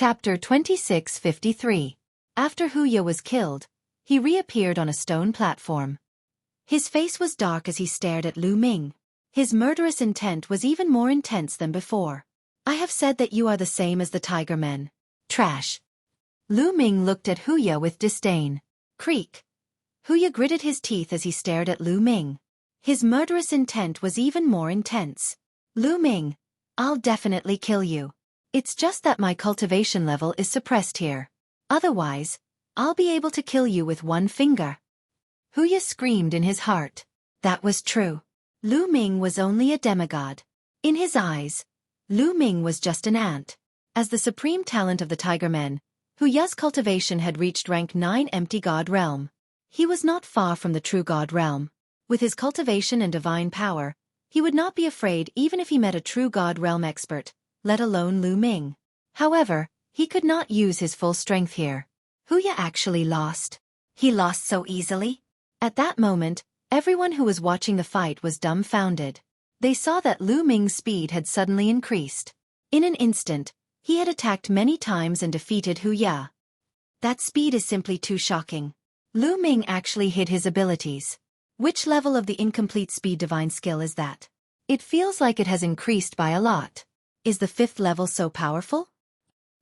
Chapter 2653. After Huya was killed, he reappeared on a stone platform. His face was dark as he stared at Lu Ming. His murderous intent was even more intense than before. I have said that you are the same as the Tiger Men. Trash. Lu Ming looked at Huya with disdain. Creak. Huya gritted his teeth as he stared at Lu Ming. His murderous intent was even more intense. Lu Ming, I'll definitely kill you. It's just that my cultivation level is suppressed here. Otherwise, I'll be able to kill you with one finger. Huya screamed in his heart. That was true. Lu Ming was only a demigod. In his eyes, Lu Ming was just an ant. As the supreme talent of the Tiger Men, Huya's cultivation had reached rank 9 empty god realm. He was not far from the true god realm. With his cultivation and divine power, he would not be afraid even if he met a true god realm expert, let alone Lu Ming. However, he could not use his full strength here. Huya actually lost. He lost so easily? At that moment, everyone who was watching the fight was dumbfounded. They saw that Lu Ming's speed had suddenly increased. In an instant, he had attacked many times and defeated Huya. That speed is simply too shocking. Lu Ming actually hid his abilities. Which level of the incomplete speed divine skill is that? It feels like it has increased by a lot. Is the 5th level so powerful?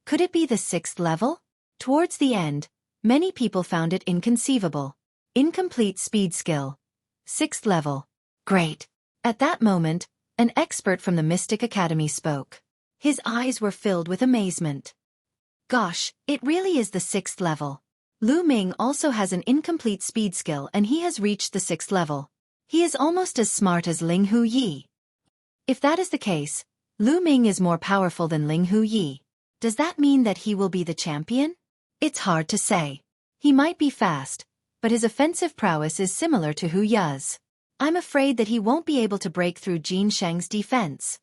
Could it be the 6th level? Towards the end, many people found it inconceivable. Incomplete speed skill. 6th level. Great. At that moment, an expert from the Mystic Academy spoke. His eyes were filled with amazement. Gosh, it really is the 6th level. Lu Ming also has an incomplete speed skill and he has reached the 6th level. He is almost as smart as Ling Hu Yi. If that is the case, Lu Ming is more powerful than Ling Hu Yi. Does that mean that he will be the champion? It's hard to say. He might be fast, but his offensive prowess is similar to Huya's. I'm afraid that he won't be able to break through Jin Shang's defense.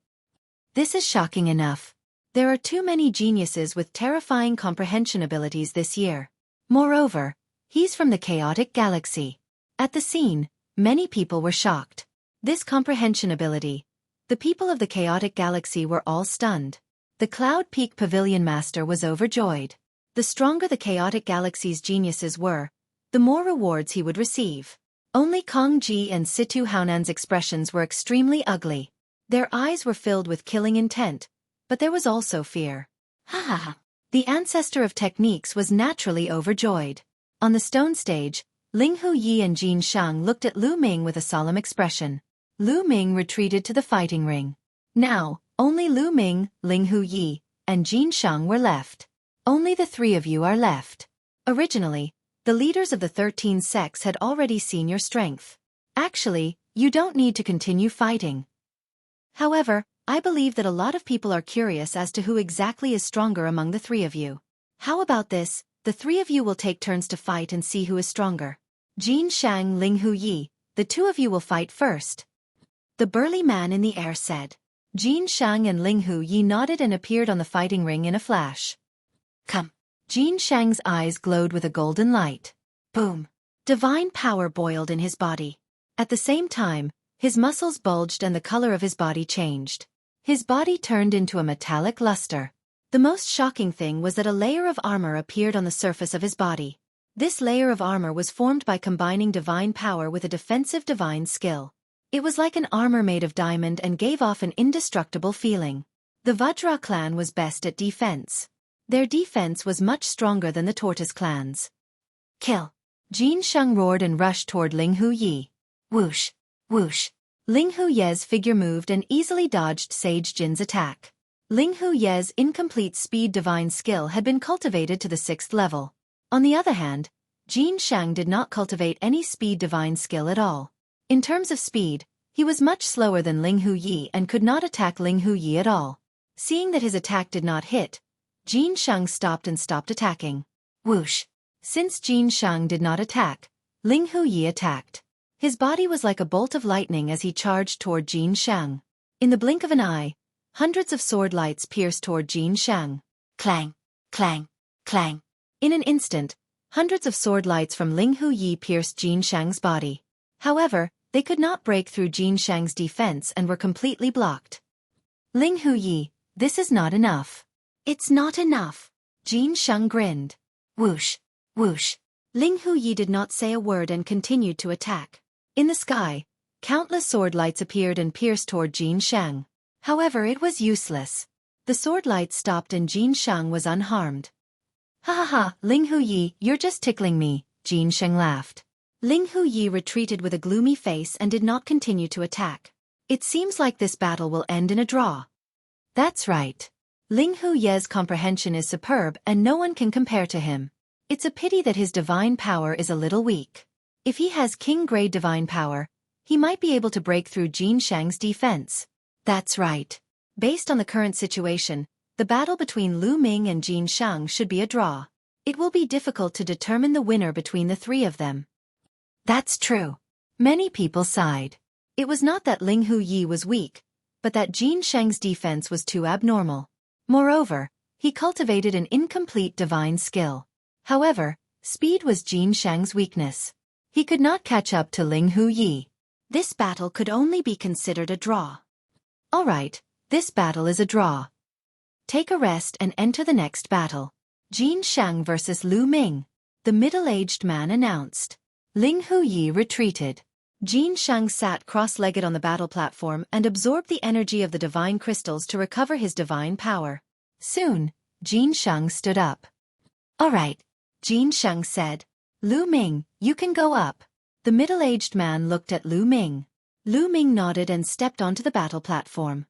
This is shocking enough. There are too many geniuses with terrifying comprehension abilities this year. Moreover, he's from the chaotic galaxy. At the scene, many people were shocked. This comprehension ability. The people of the chaotic galaxy were all stunned. The Cloud Peak Pavilion Master was overjoyed. The stronger the chaotic galaxy's geniuses were, the more rewards he would receive. Only Kong Ji and Situ Haonan's expressions were extremely ugly. Their eyes were filled with killing intent, but there was also fear. Ha ha ha. The ancestor of techniques was naturally overjoyed. On the stone stage, Ling Hu Yi and Jin Shang looked at Lu Ming with a solemn expression. Lu Ming retreated to the fighting ring. Now, only Lu Ming, Ling Hu Yi, and Jin Shang were left. Only the 3 of you are left. Originally, the leaders of the 13 sects had already seen your strength. Actually, you don't need to continue fighting. However, I believe that a lot of people are curious as to who exactly is stronger among the 3 of you. How about this? The 3 of you will take turns to fight and see who is stronger. Jin Shang, Ling Hu Yi, the 2 of you will fight first. The burly man in the air said. Jin Shang and Ling Hu Yi nodded and appeared on the fighting ring in a flash. Come. Jin Shang's eyes glowed with a golden light. Boom. Divine power boiled in his body. At the same time, his muscles bulged and the color of his body changed. His body turned into a metallic luster. The most shocking thing was that a layer of armor appeared on the surface of his body. This layer of armor was formed by combining divine power with a defensive divine skill. It was like an armor made of diamond and gave off an indestructible feeling. The Vajra clan was best at defense. Their defense was much stronger than the Tortoise clan's. Kill! Jin Shang roared and rushed toward Ling Hu Yi. Whoosh! Whoosh! Ling Hu Ye's figure moved and easily dodged Sage Jin's attack. Ling Hu Ye's incomplete speed divine skill had been cultivated to the 6th level. On the other hand, Jin Shang did not cultivate any speed divine skill at all. In terms of speed, he was much slower than Ling Hu Yi and could not attack Ling Hu Yi at all. Seeing that his attack did not hit, Jin Shang stopped attacking. Whoosh! Since Jin Shang did not attack, Ling Hu Yi attacked. His body was like a bolt of lightning as he charged toward Jin Shang. In the blink of an eye, hundreds of sword lights pierced toward Jin Shang. Clang! Clang! Clang! In an instant, hundreds of sword lights from Ling Hu Yi pierced Jin Shang's body. However, they could not break through Jin Shang's defense and were completely blocked. Ling Hu Yi, this is not enough. It's not enough. Jin Sheng grinned. Whoosh, whoosh. Ling Huyi did not say a word and continued to attack. In the sky, countless sword lights appeared and pierced toward Jin Sheng. However, it was useless. The sword lights stopped and Jin Sheng was unharmed. Ha ha ha, Ling Huyi, you're just tickling me, Jin Sheng laughed. Ling Huyi retreated with a gloomy face and did not continue to attack. It seems like this battle will end in a draw. That's right. Ling Huye's comprehension is superb and no one can compare to him. It's a pity that his divine power is a little weak. If he has king-grade divine power, he might be able to break through Jin Sheng's defense. That's right. Based on the current situation, the battle between Lu Ming and Jin Sheng should be a draw. It will be difficult to determine the winner between the three of them. That's true. Many people sighed. It was not that Ling Huyi was weak, but that Jin Sheng's defense was too abnormal. Moreover, he cultivated an incomplete divine skill. However, speed was Jin Sheng's weakness. He could not catch up to Ling Huyi. This battle could only be considered a draw. Alright, this battle is a draw. Take a rest and enter the next battle. Jin Sheng versus Lu Ming. The middle-aged man announced. Ling Huyi retreated. Jin Sheng sat cross-legged on the battle platform and absorbed the energy of the divine crystals to recover his divine power. Soon, Jin Sheng stood up. Alright, Jin Sheng said. Lu Ming, you can go up. The middle-aged man looked at Lu Ming. Lu Ming nodded and stepped onto the battle platform.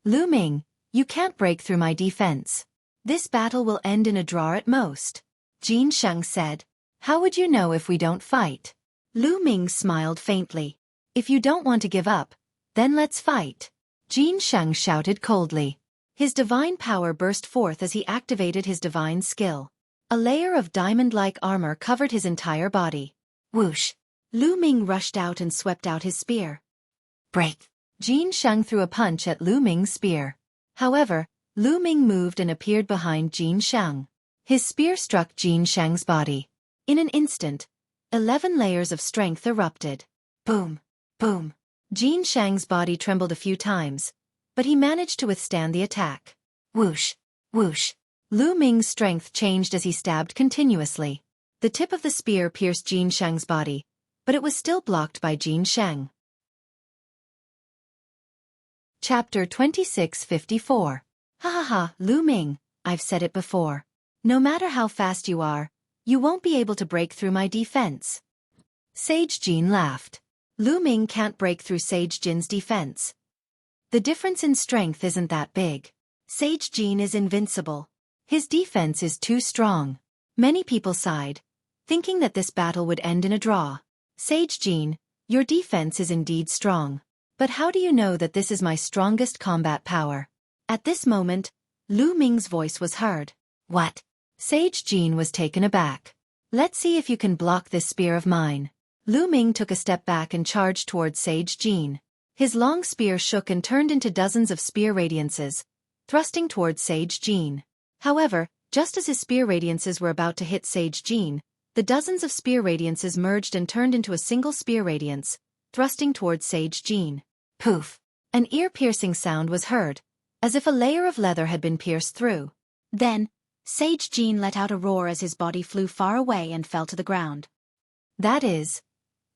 Lu Ming, you can't break through my defense. This battle will end in a draw at most. Jin Sheng said. How would you know if we don't fight? Lu Ming smiled faintly. If you don't want to give up, then let's fight. Jin Sheng shouted coldly. His divine power burst forth as he activated his divine skill. A layer of diamond-like armor covered his entire body. Whoosh! Lu Ming rushed out and swept out his spear. Break! Jin Sheng threw a punch at Lu Ming's spear. However, Lu Ming moved and appeared behind Jin Sheng. His spear struck Jin Sheng's body. In an instant, 11 layers of strength erupted. Boom! Boom! Jin Sheng's body trembled a few times, but he managed to withstand the attack. Whoosh! Whoosh! Lu Ming's strength changed as he stabbed continuously. The tip of the spear pierced Jin Sheng's body, but it was still blocked by Jin Sheng. Chapter 2654. Ha ha ha, Lu Ming, I've said it before. No matter how fast you are, you won't be able to break through my defense. Sage Jin laughed. Lu Ming can't break through Sage Jin's defense. The difference in strength isn't that big. Sage Jin is invincible. His defense is too strong. Many people sighed, thinking that this battle would end in a draw. Sage Jin, your defense is indeed strong. But how do you know that this is my strongest combat power? At this moment, Lu Ming's voice was heard. What? Sage Jin was taken aback. Let's see if you can block this spear of mine. Lu Ming took a step back and charged towards Sage Jin. His long spear shook and turned into dozens of spear radiances, thrusting towards Sage Jin. However, just as his spear radiances were about to hit Sage Jin, the dozens of spear radiances merged and turned into a single spear radiance, thrusting towards Sage Jin. Poof! An ear-piercing sound was heard, as if a layer of leather had been pierced through. Then, Sage Jin let out a roar as his body flew far away and fell to the ground. That is,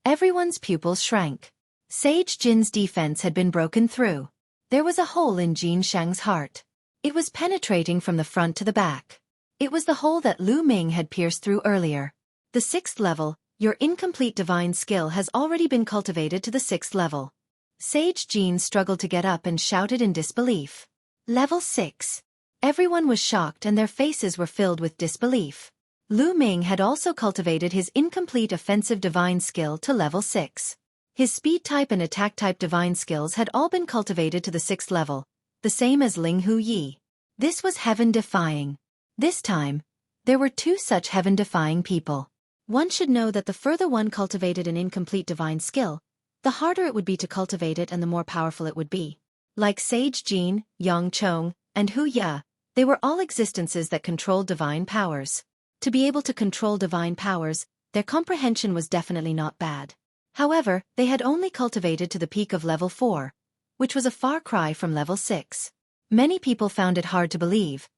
everyone's pupils shrank. Sage Jin's defense had been broken through. There was a hole in Jin Sheng's heart. It was penetrating from the front to the back. It was the hole that Lu Ming had pierced through earlier. The 6th level, your incomplete divine skill has already been cultivated to the 6th level. Sage Jin struggled to get up and shouted in disbelief. Level 6. Everyone was shocked and their faces were filled with disbelief. Lu Ming had also cultivated his incomplete offensive divine skill to level 6. His speed type and attack type divine skills had all been cultivated to the 6th level, the same as Ling Huyi. This was heaven-defying. This time, there were 2 such heaven-defying people. One should know that the further one cultivated an incomplete divine skill, the harder it would be to cultivate it and the more powerful it would be. Like Sage Jin, Yang Chong, and Hu Ya, they were all existences that controlled divine powers. To be able to control divine powers, their comprehension was definitely not bad. However, they had only cultivated to the peak of level 4, which was a far cry from level 6. Many people found it hard to believe,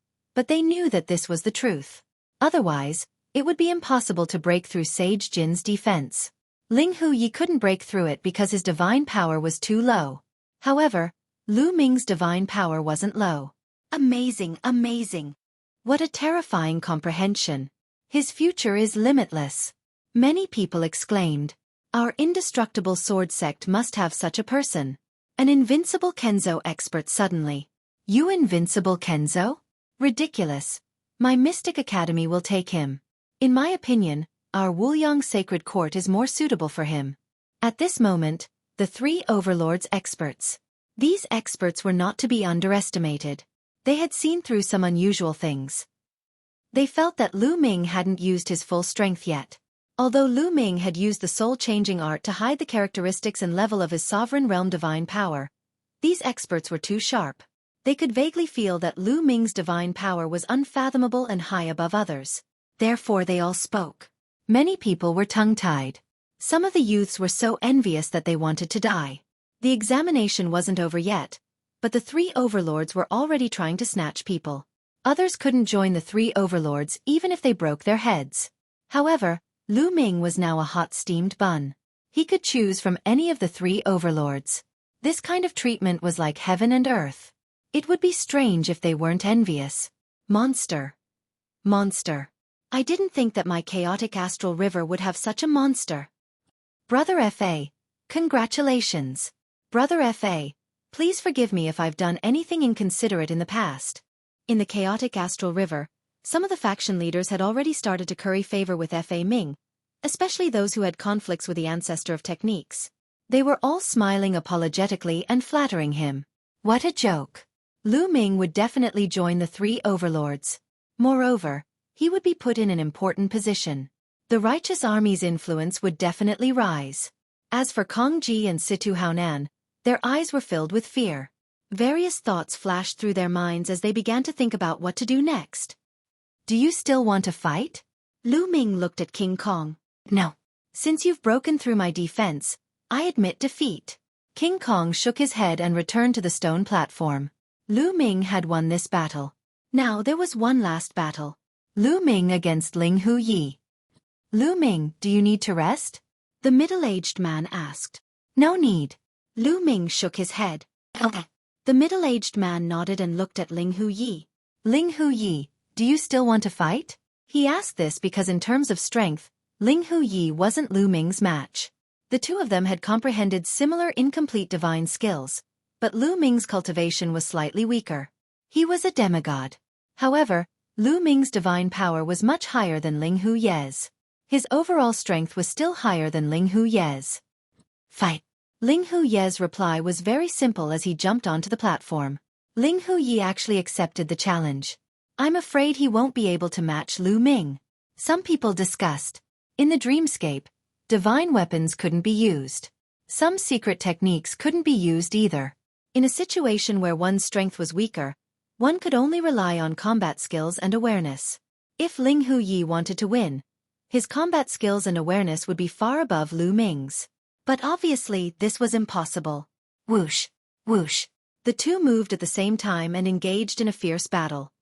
But they knew that this was the truth. Otherwise, it would be impossible to break through Sage Jin's defense. Ling Huyi couldn't break through it because his divine power was too low. However, Lu Ming's divine power wasn't low. Amazing, amazing. What a terrifying comprehension. His future is limitless. Many people exclaimed. Our indestructible sword sect must have such a person. An invincible Kenzo expert suddenly. You invincible Kenzo? Ridiculous. My Mystic Academy will take him. In my opinion, our Wuliang Sacred Court is more suitable for him. At this moment, the three overlords experts. These experts were not to be underestimated. They had seen through some unusual things. They felt that Lu Ming hadn't used his full strength yet. Although Lu Ming had used the soul-changing art to hide the characteristics and level of his sovereign realm divine power, these experts were too sharp. They could vaguely feel that Lu Ming's divine power was unfathomable and high above others. Therefore they all spoke. Many people were tongue-tied. Some of the youths were so envious that they wanted to die. The examination wasn't over yet, but the three overlords were already trying to snatch people. Others couldn't join the three overlords even if they broke their heads. However, Lu Ming was now a hot steamed bun. He could choose from any of the three overlords. This kind of treatment was like heaven and earth. It would be strange if they weren't envious. Monster. Monster. I didn't think that my chaotic astral river would have such a monster. Brother F.A., congratulations. Brother F.A., please forgive me if I've done anything inconsiderate in the past. In the chaotic astral river, some of the faction leaders had already started to curry favor with F.A. Ming, especially those who had conflicts with the ancestor of techniques. They were all smiling apologetically and flattering him. What a joke. Lu Ming would definitely join the three overlords. Moreover, he would be put in an important position. The righteous army's influence would definitely rise. As for Kong Ji and Situ Haonan, their eyes were filled with fear. Various thoughts flashed through their minds as they began to think about what to do next. Do you still want to fight? Lu Ming looked at King Kong. No. Since you've broken through my defense, I admit defeat. King Kong shook his head and returned to the stone platform. Lu Ming had won this battle. Now there was one last battle. Lu Ming against Ling Huyi. Lu Ming, do you need to rest? The middle-aged man asked. No need. Lu Ming shook his head. Okay. The middle-aged man nodded and looked at Ling Huyi. Ling Huyi, do you still want to fight? He asked this because in terms of strength, Ling Huyi wasn't Lu Ming's match. The two of them had comprehended similar incomplete divine skills, but Lu Ming's cultivation was slightly weaker. He was a demigod. However, Lu Ming's divine power was much higher than Ling Huyi's. His overall strength was still higher than Ling Huyi's. Fight. Ling Huyi's reply was very simple as he jumped onto the platform. Ling Huyi actually accepted the challenge. I'm afraid he won't be able to match Lu Ming. Some people discussed. In the dreamscape, divine weapons couldn't be used. Some secret techniques couldn't be used either. In a situation where one's strength was weaker, one could only rely on combat skills and awareness. If Ling Huyi wanted to win, his combat skills and awareness would be far above Lu Ming's. But obviously, this was impossible. Whoosh, whoosh. The two moved at the same time and engaged in a fierce battle.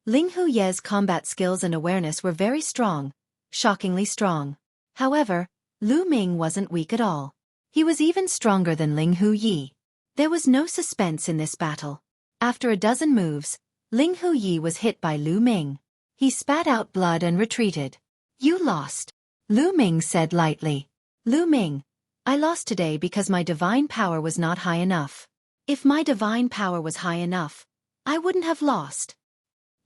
Ling Huyi's combat skills and awareness were very strong, shockingly strong. However, Lu Ming wasn't weak at all. He was even stronger than Ling Huyi. There was no suspense in this battle. After a dozen moves, Ling Huyi was hit by Lu Ming. He spat out blood and retreated. You lost. Lu Ming said lightly. Lu Ming, I lost today because my divine power was not high enough. If my divine power was high enough, I wouldn't have lost.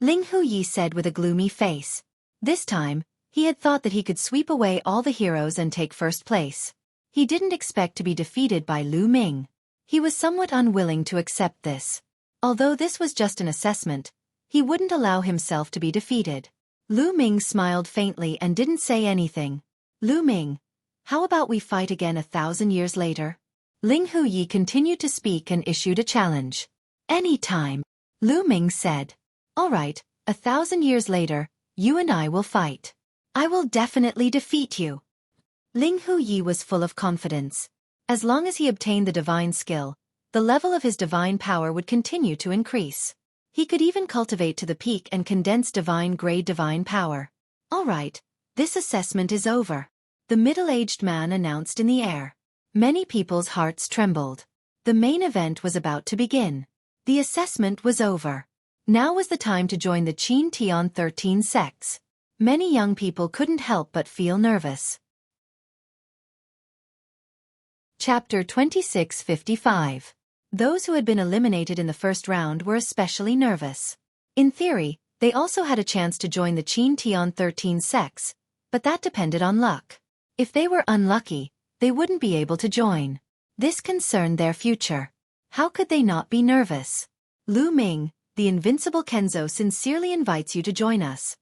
Ling Huyi said with a gloomy face. This time, he had thought that he could sweep away all the heroes and take first place. He didn't expect to be defeated by Lu Ming. He was somewhat unwilling to accept this. Although this was just an assessment, he wouldn't allow himself to be defeated. Lu Ming smiled faintly and didn't say anything. Lu Ming, how about we fight again 1,000 years later? Ling Huyi continued to speak and issued a challenge. Any time. Lu Ming said. All right, 1,000 years later, you and I will fight. I will definitely defeat you. Ling Huyi was full of confidence. As long as he obtained the divine skill, the level of his divine power would continue to increase. He could even cultivate to the peak and condense divine-grade divine power. All right, this assessment is over, the middle-aged man announced in the air. Many people's hearts trembled. The main event was about to begin. The assessment was over. Now was the time to join the Qin Tian 13 sects. Many young people couldn't help but feel nervous. Chapter 2655. Those who had been eliminated in the first round were especially nervous. In theory, they also had a chance to join the Qin Tian 13 sects, but that depended on luck. If they were unlucky, they wouldn't be able to join. This concerned their future. How could they not be nervous? Lu Ming, the invincible Kenzo, sincerely invites you to join us.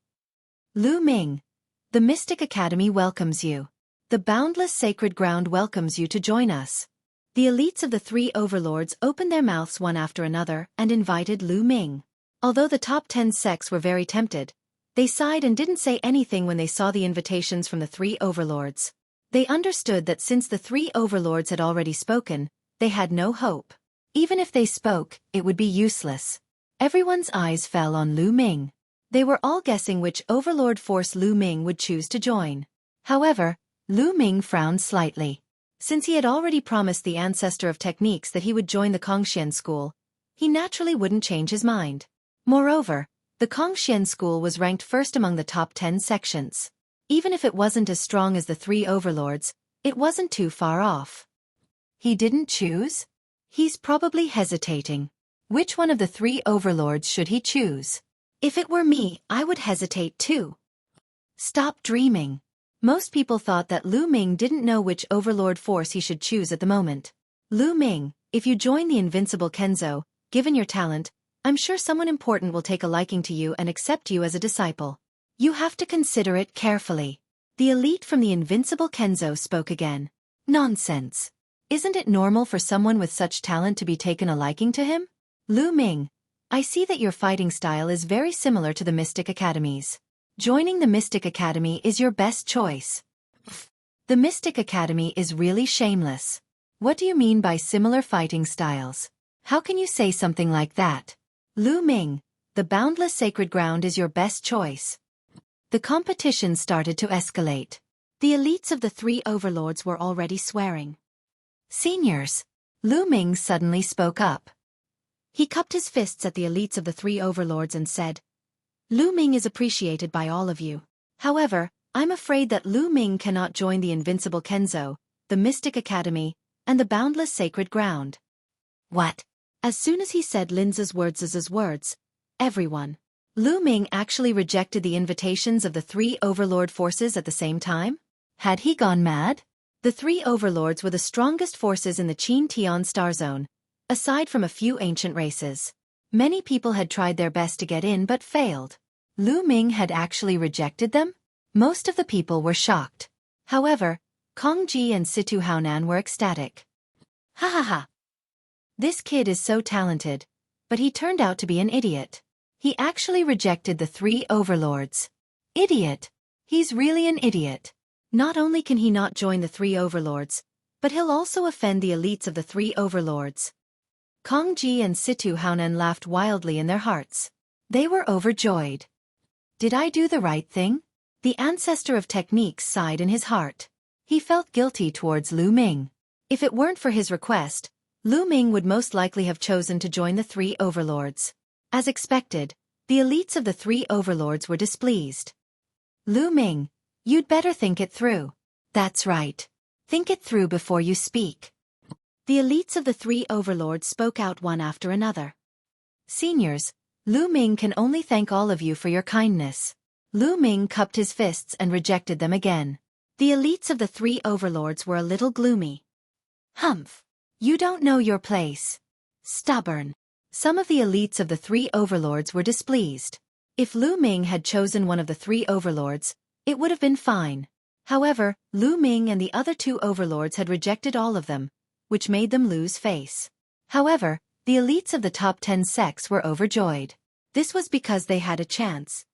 Lu Ming, the Mystic Academy welcomes you. The boundless sacred ground welcomes you to join us. The elites of the three overlords opened their mouths one after another and invited Lu Ming. Although the top 10 sects were very tempted, they sighed and didn't say anything when they saw the invitations from the three overlords. They understood that since the three overlords had already spoken, they had no hope. Even if they spoke, it would be useless. Everyone's eyes fell on Lu Ming. They were all guessing which overlord force Lu Ming would choose to join. However, Lu Ming frowned slightly. Since he had already promised the ancestor of techniques that he would join the Kongxian school, he naturally wouldn't change his mind. Moreover, the Kongxian school was ranked first among the top 10 sections. Even if it wasn't as strong as the three overlords, it wasn't too far off. He didn't choose? He's probably hesitating. Which one of the three overlords should he choose? If it were me, I would hesitate too. Stop dreaming. Most people thought that Lu Ming didn't know which overlord force he should choose at the moment. Lu Ming, if you join the invincible Kenzo, given your talent, I'm sure someone important will take a liking to you and accept you as a disciple. You have to consider it carefully. The elite from the invincible Kenzo spoke again. Nonsense. Isn't it normal for someone with such talent to be taken a liking to him? Lu Ming, I see that your fighting style is very similar to the Mystic Academies. Joining the Mystic Academy is your best choice. The Mystic Academy is really shameless. What do you mean by similar fighting styles? How can you say something like that? Lu Ming, the boundless sacred ground is your best choice. The competition started to escalate. The elites of the three overlords were already swearing. Seniors, Lu Ming suddenly spoke up. He cupped his fists at the elites of the three overlords and said, Lu Ming is appreciated by all of you. However, I'm afraid that Lu Ming cannot join the invincible Kenzo, the Mystic Academy, and the boundless sacred ground. What? As soon as he said Linza's words, everyone. Lu Ming actually rejected the invitations of the three overlord forces at the same time? Had he gone mad? The three overlords were the strongest forces in the Qin Tian star zone, aside from a few ancient races. Many people had tried their best to get in but failed. Lu Ming had actually rejected them? Most of the people were shocked. However, Kong Ji and Situ Haonan were ecstatic. Ha ha ha! This kid is so talented, but he turned out to be an idiot. He actually rejected the three overlords. Idiot! He's really an idiot. Not only can he not join the three overlords, but he'll also offend the elites of the three overlords. Kong Ji and Situ Haonan laughed wildly in their hearts. They were overjoyed. Did I do the right thing? The ancestor of techniques sighed in his heart. He felt guilty towards Lu Ming. If it weren't for his request, Lu Ming would most likely have chosen to join the three overlords. As expected, the elites of the three overlords were displeased. Lu Ming, you'd better think it through. That's right. Think it through before you speak. The elites of the three overlords spoke out one after another. Seniors, Lu Ming can only thank all of you for your kindness. Lu Ming cupped his fists and rejected them again. The elites of the three overlords were a little gloomy. Humph! You don't know your place. Stubborn. Some of the elites of the three overlords were displeased. If Lu Ming had chosen one of the three overlords, it would have been fine. However, Lu Ming and the other two overlords had rejected all of them, which made them lose face. However, the elites of the top 10 sects were overjoyed. This was because they had a chance.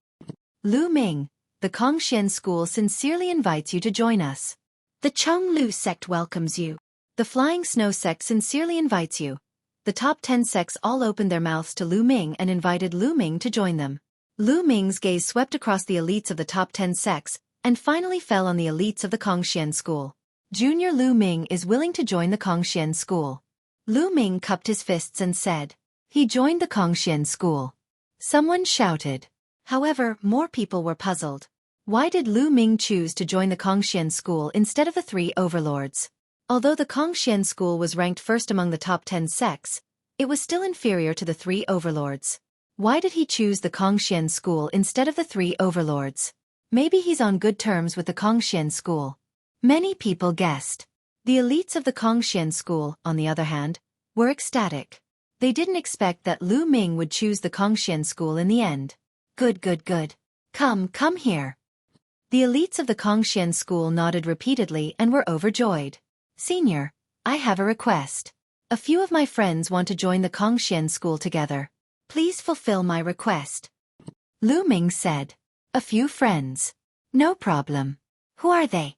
Lu Ming, the Kongxian school sincerely invites you to join us. The Chong Lu sect welcomes you. The Flying Snow sect sincerely invites you. the top 10 sects all opened their mouths to Lu Ming and invited Lu Ming to join them. Lu Ming's gaze swept across the elites of the top 10 sects and finally fell on the elites of the Kongxian school. Junior Lu Ming is willing to join the Kongxian school. Lu Ming cupped his fists and said. He joined the Kongxian school. Someone shouted. However, more people were puzzled. Why did Lu Ming choose to join the Kongxian school instead of the three overlords? Although the Kongxian school was ranked first among the top 10 sects, it was still inferior to the three overlords. Why did he choose the Kongxian school instead of the three overlords? Maybe he's on good terms with the Kongxian school. Many people guessed. The elites of the Kongxian school, on the other hand, were ecstatic. They didn't expect that Lu Ming would choose the Kongxian school in the end. Good. Come here. The elites of the Kongxian school nodded repeatedly and were overjoyed. Senior, I have a request. A few of my friends want to join the Kongxian school together. Please fulfill my request. Lu Ming said. A few friends. No problem. Who are they?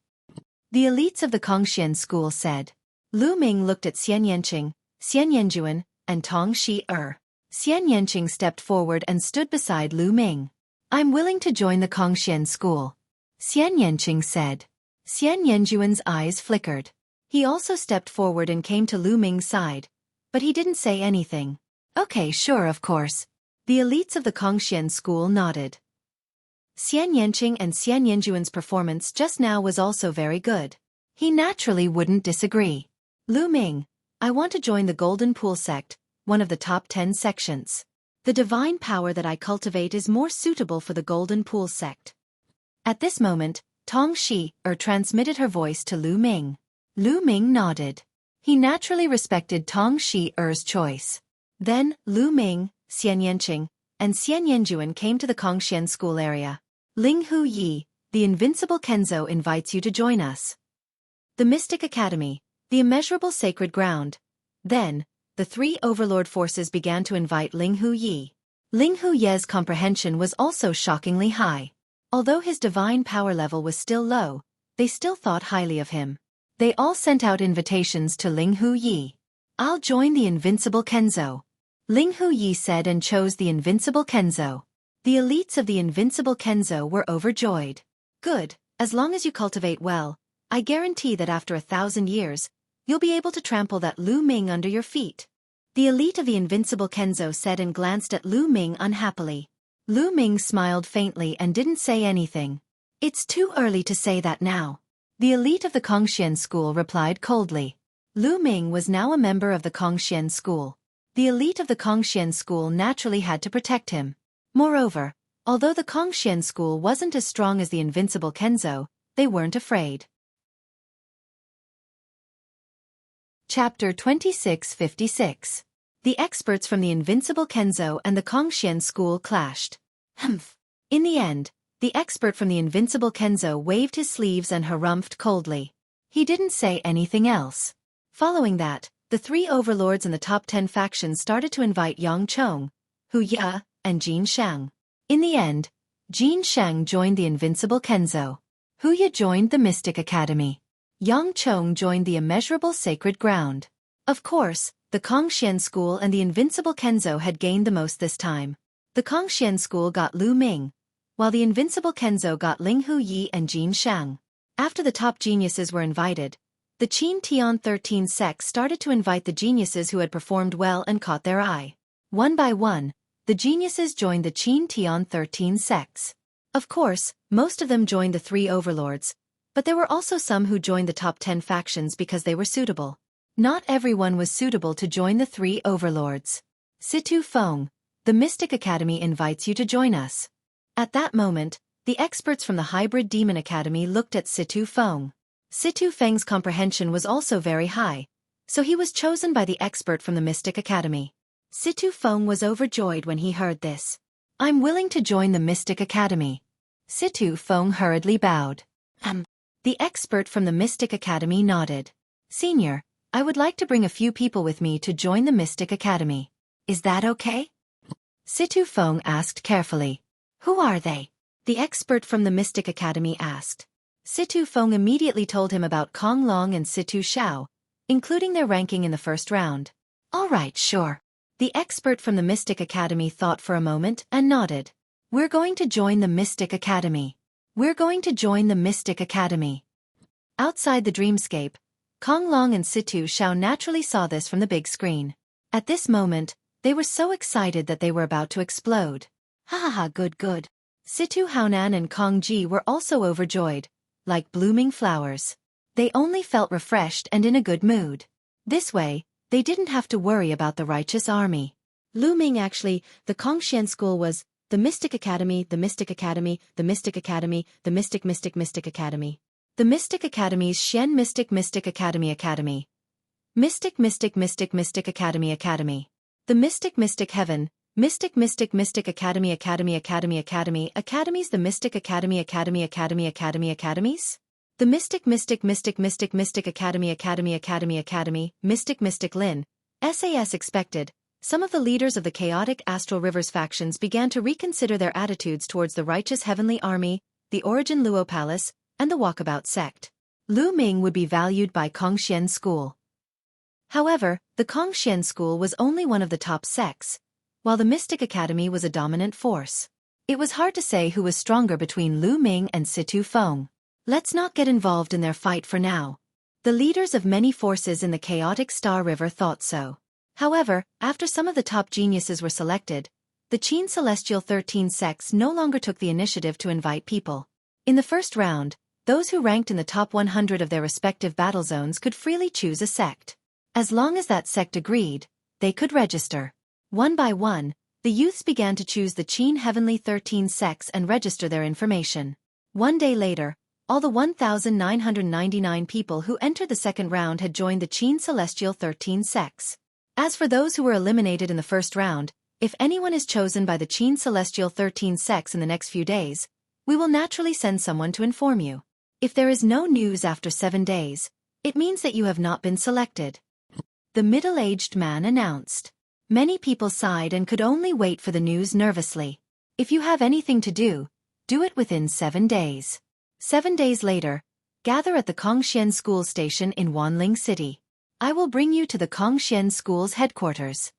The elites of the Kongxian school said. Lu Ming looked at Xian Yanqing, Xian Yanjuan, and Tong Shi-er. Xian Yanqing stepped forward and stood beside Lu Ming. I'm willing to join the Kongxian school. Xian Yanqing said. Xian Yanjuan's eyes flickered. He also stepped forward and came to Lu Ming's side, but he didn't say anything. Okay, sure, of course. The elites of the Kongxian school nodded. Xian Yanqing and Xian Yanjuan's performance just now was also very good. He naturally wouldn't disagree. Lu Ming, I want to join the Golden Pool sect, one of the top 10 sections. The divine power that I cultivate is more suitable for the Golden Pool sect. At this moment, Tong Shi-er transmitted her voice to Lu Ming. Lu Ming nodded. He naturally respected Tong Shi-er's choice. Then, Lu Ming, Xian Yanqing, and Xian Yanjuan came to the Kongxian school area. Ling Hu Yi, the invincible Kenzo invites you to join us. The Mystic Academy, the immeasurable sacred ground. Then, the three overlord forces began to invite Ling Hu Yi. Ling Hu Ye's comprehension was also shockingly high. Although his divine power level was still low, they still thought highly of him. They all sent out invitations to Ling Hu Yi. I'll join the invincible Kenzo. Ling Hu Yi said and chose the invincible Kenzo. The elites of the invincible Kenzo were overjoyed. Good, as long as you cultivate well, I guarantee that after 1,000 years, you'll be able to trample that Lu Ming under your feet. The elite of the invincible Kenzo said and glanced at Lu Ming unhappily. Lu Ming smiled faintly and didn't say anything. It's too early to say that now. The elite of the Kongxian school replied coldly. Lu Ming was now a member of the Kongxian school. The elite of the Kongxian school naturally had to protect him. Moreover, although the Kongxian school wasn't as strong as the invincible Kenzo, they weren't afraid. Chapter 2656. The experts from the invincible Kenzo and the Kongxian school clashed. Humph. In the end, the expert from the invincible Kenzo waved his sleeves and harumphed coldly. He didn't say anything else. Following that, the three overlords in the top 10 factions started to invite Yang Chong, Hu Ya, and Jin Shang. In the end, Jin Shang joined the invincible Kenzo. Hu Ya joined the Mystic Academy. Yang Chong joined the immeasurable sacred ground. Of course, the Kongxian school and the invincible Kenzo had gained the most this time. The Kongxian school got Lu Ming, while the invincible Kenzo got Ling Hu Yi and Jin Shang. After the top geniuses were invited, the Qin Tian 13 sect started to invite the geniuses who had performed well and caught their eye. One by one, the geniuses joined the Qin Tian 13 sects. Of course, most of them joined the three overlords, but there were also some who joined the top 10 factions because they were suitable. Not everyone was suitable to join the three overlords. Situ Feng, the Mystic Academy invites you to join us. At that moment, the experts from the Hybrid Demon Academy looked at Situ Feng. Situ Feng's comprehension was also very high, so he was chosen by the expert from the Mystic Academy. Situ Feng was overjoyed when he heard this. I'm willing to join the Mystic Academy. Situ Feng hurriedly bowed. The expert from the Mystic Academy nodded. Senior, I would like to bring a few people with me to join the Mystic Academy. Is that okay? Situ Feng asked carefully. Who are they? The expert from the Mystic Academy asked. Situ Feng immediately told him about Kong Long and Situ Shao, including their ranking in the first round. All right, sure. The expert from the Mystic Academy thought for a moment and nodded. We're going to join the Mystic Academy. We're going to join the Mystic Academy. Outside the dreamscape, Kong Long and Situ Xiao naturally saw this from the big screen. At this moment, they were so excited that they were about to explode. Ha ha ha, good good. Situ Haonan and Kong Ji were also overjoyed, like blooming flowers. They only felt refreshed and in a good mood. This way, they didn't have to worry about the righteous army. Lu Ming actually, the Kongxian school was the Mystic Academy, the Mystic Academy, the Mystic Academy, the Mystic Academy. The Mystic Academy's Xian Mystic Academy Academy. Mystic Academy Academy. The Mystic Heaven, Mystic Academy Academies the Mystic Academy Academies? The Mystic Academy, Mystic Lin, SAS expected. Some of the leaders of the chaotic Astral Rivers factions began to reconsider their attitudes towards the righteous heavenly army, the Origin Luo Palace, and the Walkabout sect. Lu Ming would be valued by Kongxian School. However, the Kongxian School was only one of the top sects, while the Mystic Academy was a dominant force. It was hard to say who was stronger between Lu Ming and Situ Feng. Let's not get involved in their fight for now. The leaders of many forces in the chaotic Star River thought so. However, after some of the top geniuses were selected, the Qin Celestial 13 sects no longer took the initiative to invite people. In the first round, those who ranked in the top 100 of their respective battle zones could freely choose a sect. As long as that sect agreed, they could register. One by one, the youths began to choose the Qin Heavenly 13 sects and register their information. One day later, all the 1,999 people who entered the second round had joined the Qin Celestial 13 sects. As for those who were eliminated in the first round, if anyone is chosen by the Qin Celestial 13 sects in the next few days, we will naturally send someone to inform you. If there is no news after 7 days, it means that you have not been selected. The middle-aged man announced. Many people sighed and could only wait for the news nervously. If you have anything to do it within 7 days. 7 days later, gather at the Kongxian School station in Wanling City. I will bring you to the Kongxian School's headquarters.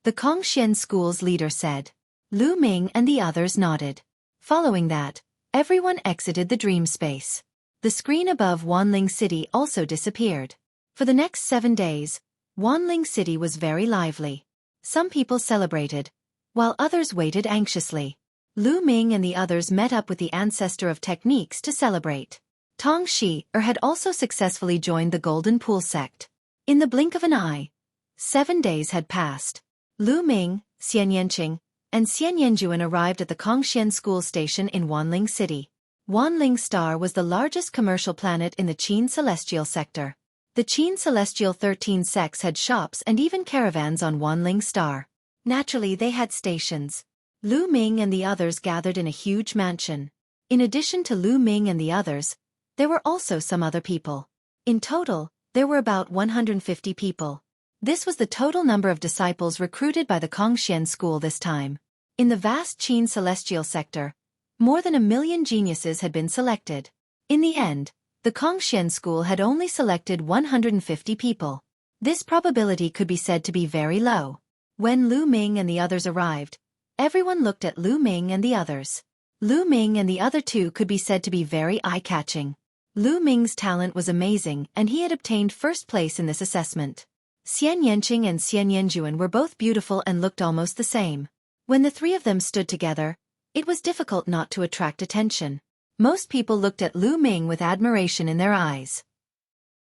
The Kongxian School's leader said. Lu Ming and the others nodded. Following that, everyone exited the dream space. The screen above Wanling City also disappeared. For the next 7 days, Wanling City was very lively. Some people celebrated, while others waited anxiously. Lu Ming and the others met up with the ancestor of techniques to celebrate. Tong Shi had also successfully joined the Golden Pool sect. In the blink of an eye, 7 days had passed. Lu Ming, Xian Yanqing, and Xian Yanjuan arrived at the Kongxian School station in Wanling City. Wanling Star was the largest commercial planet in the Qin Celestial sector. The Qin Celestial 13 sects had shops and even caravans on Wanling Star. Naturally, they had stations. Lu Ming and the others gathered in a huge mansion. In addition to Lu Ming and the others, there were also some other people. In total, there were about 150 people. This was the total number of disciples recruited by the Kongxian School this time. In the vast Qin Celestial sector, more than 1 million geniuses had been selected. In the end, the Kongxian School had only selected 150 people. This probability could be said to be very low. When Lu Ming and the others arrived, everyone looked at Lu Ming and the others. Lu Ming and the other two could be said to be very eye-catching. Lu Ming's talent was amazing and he had obtained first place in this assessment. Xian Yanqing and Xian Yanjuan were both beautiful and looked almost the same. When the three of them stood together, it was difficult not to attract attention. Most people looked at Lu Ming with admiration in their eyes.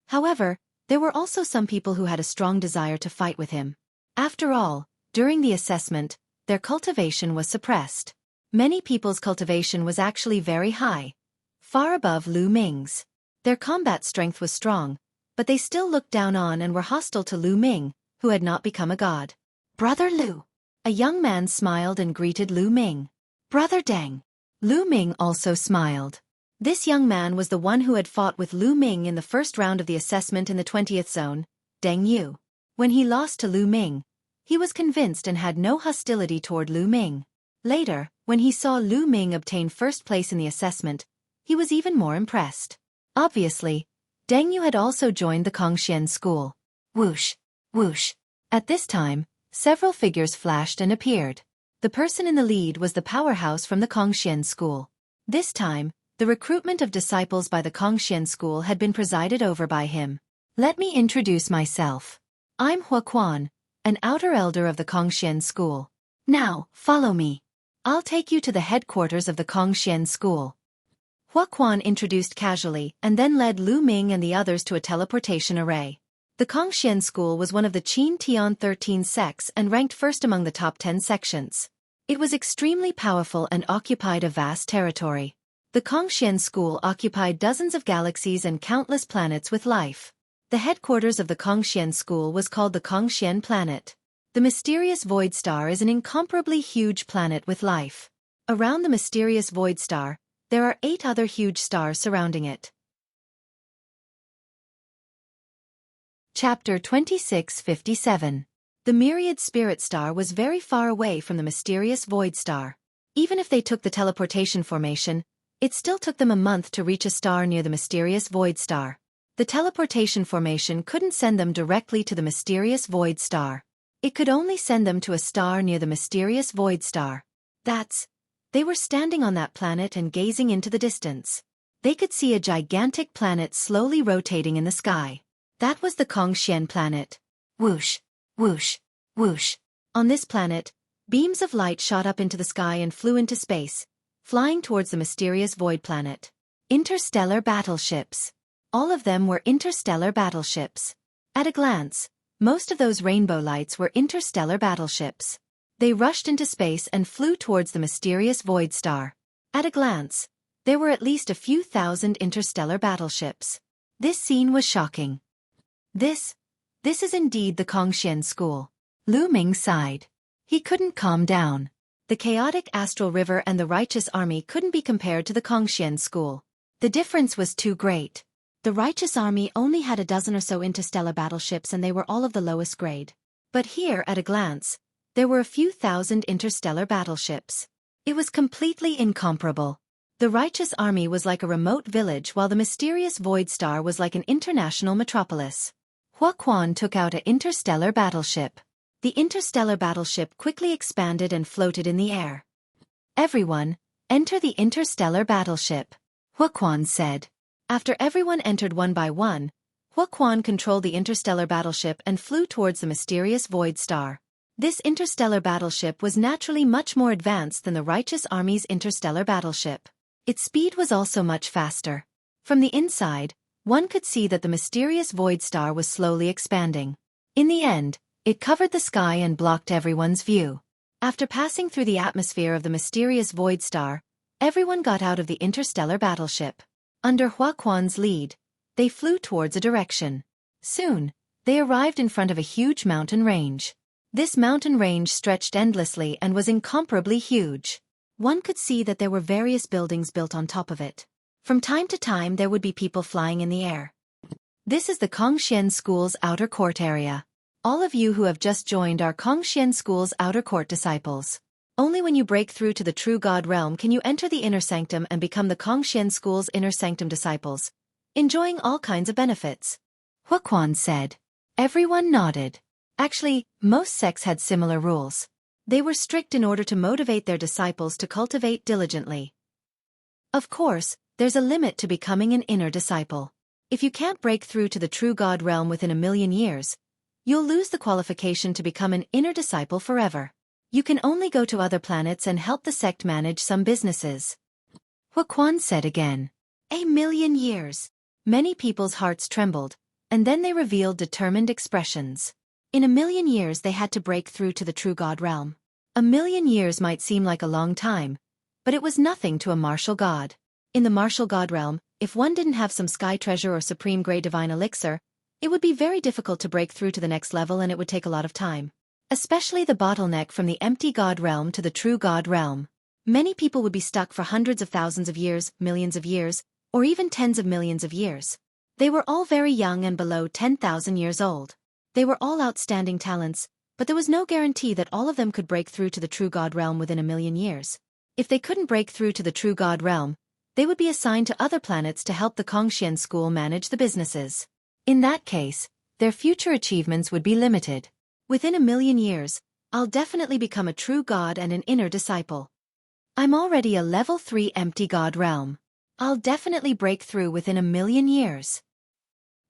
However, there were also some people who had a strong desire to fight with him. After all, during the assessment, their cultivation was suppressed. Many people's cultivation was actually very high, far above Lu Ming's. Their combat strength was strong, but they still looked down on and were hostile to Lu Ming, who had not become a god. Brother Lu. A young man smiled and greeted Lu Ming. Brother Deng. Lu Ming also smiled. This young man was the one who had fought with Lu Ming in the first round of the assessment in the 20th zone, Deng Yu. When he lost to Lu Ming, he was convinced and had no hostility toward Lu Ming. Later, when he saw Lu Ming obtain first place in the assessment, he was even more impressed. Obviously, Deng Yu had also joined the Kongxian School. Whoosh, whoosh. At this time, several figures flashed and appeared. The person in the lead was the powerhouse from the Kongxian school. This time, the recruitment of disciples by the Kongxian school had been presided over by him. Let me introduce myself. I'm Xueqi, an outer elder of the Kongxian school. Now, follow me. I'll take you to the headquarters of the Kongxian school. Xueqi introduced casually and then led Lu Ming and the others to a teleportation array. The Kongxian school was one of the Qin Tian 13 sects and ranked first among the top 10 sections. It was extremely powerful and occupied a vast territory. The Kongxian school occupied dozens of galaxies and countless planets with life. The headquarters of the Kongxian school was called the Kongxian planet. The mysterious void star is an incomparably huge planet with life. Around the mysterious void star, there are 8 other huge stars surrounding it. Chapter 2657. The myriad spirit star was very far away from the mysterious void star. Even if they took the teleportation formation, it still took them a month to reach a star near the mysterious void star. The teleportation formation couldn't send them directly to the mysterious void star. It could only send them to a star near the mysterious void star. They were standing on that planet and gazing into the distance. They could see a gigantic planet slowly rotating in the sky. That was the Kongxian planet. Whoosh, whoosh, whoosh. On this planet, beams of light shot up into the sky and flew into space, flying towards the mysterious void planet. Interstellar battleships. All of them were interstellar battleships. At a glance, most of those rainbow lights were interstellar battleships. They rushed into space and flew towards the mysterious void star. At a glance, there were at least a few thousand interstellar battleships. This scene was shocking. This is indeed the Kongxian school. Lu Ming sighed. He couldn't calm down. The chaotic astral river and the righteous army couldn't be compared to the Kongxian school. The difference was too great. The righteous army only had a dozen or so interstellar battleships and they were all of the lowest grade. But here, at a glance, there were a few thousand interstellar battleships. It was completely incomparable. The righteous army was like a remote village while the mysterious void star was like an international metropolis. Xueqi took out an interstellar battleship. The interstellar battleship quickly expanded and floated in the air. Everyone, enter the interstellar battleship, Xueqi said. After everyone entered one by one, Xueqi controlled the interstellar battleship and flew towards the mysterious void star. This interstellar battleship was naturally much more advanced than the righteous army's interstellar battleship. Its speed was also much faster. From the inside, one could see that the mysterious void star was slowly expanding. In the end, it covered the sky and blocked everyone's view. After passing through the atmosphere of the mysterious void star, everyone got out of the interstellar battleship. Under Xueqi's lead, they flew towards a direction. Soon, they arrived in front of a huge mountain range. This mountain range stretched endlessly and was incomparably huge. One could see that there were various buildings built on top of it. From time to time there would be people flying in the air. This is the Kongxian School's outer court area. All of you who have just joined are Kongxian School's outer court disciples. Only when you break through to the true God realm can you enter the inner sanctum and become the Kongxian School's inner sanctum disciples, enjoying all kinds of benefits. Xueqi said. Everyone nodded. Actually, most sects had similar rules. They were strict in order to motivate their disciples to cultivate diligently. Of course, there's a limit to becoming an inner disciple. If you can't break through to the true God realm within 1,000,000 years, you'll lose the qualification to become an inner disciple forever. You can only go to other planets and help the sect manage some businesses. Xueqi said again. 1,000,000 years. Many people's hearts trembled, and then they revealed determined expressions. In 1,000,000 years they had to break through to the true God realm. 1,000,000 years might seem like a long time, but it was nothing to a martial god. In the martial god realm, if one didn't have some sky treasure or supreme grade divine elixir, it would be very difficult to break through to the next level and it would take a lot of time. Especially the bottleneck from the empty god realm to the true god realm. Many people would be stuck for hundreds of thousands of years, millions of years, or even tens of millions of years. They were all very young and below 10,000 years old. They were all outstanding talents, but there was no guarantee that all of them could break through to the true God realm within 1,000,000 years. If they couldn't break through to the true God realm, they would be assigned to other planets to help the Kongxian school manage the businesses. In that case, their future achievements would be limited. Within 1,000,000 years, I'll definitely become a true god and an inner disciple. I'm already a level 3 empty god realm. I'll definitely break through within 1,000,000 years.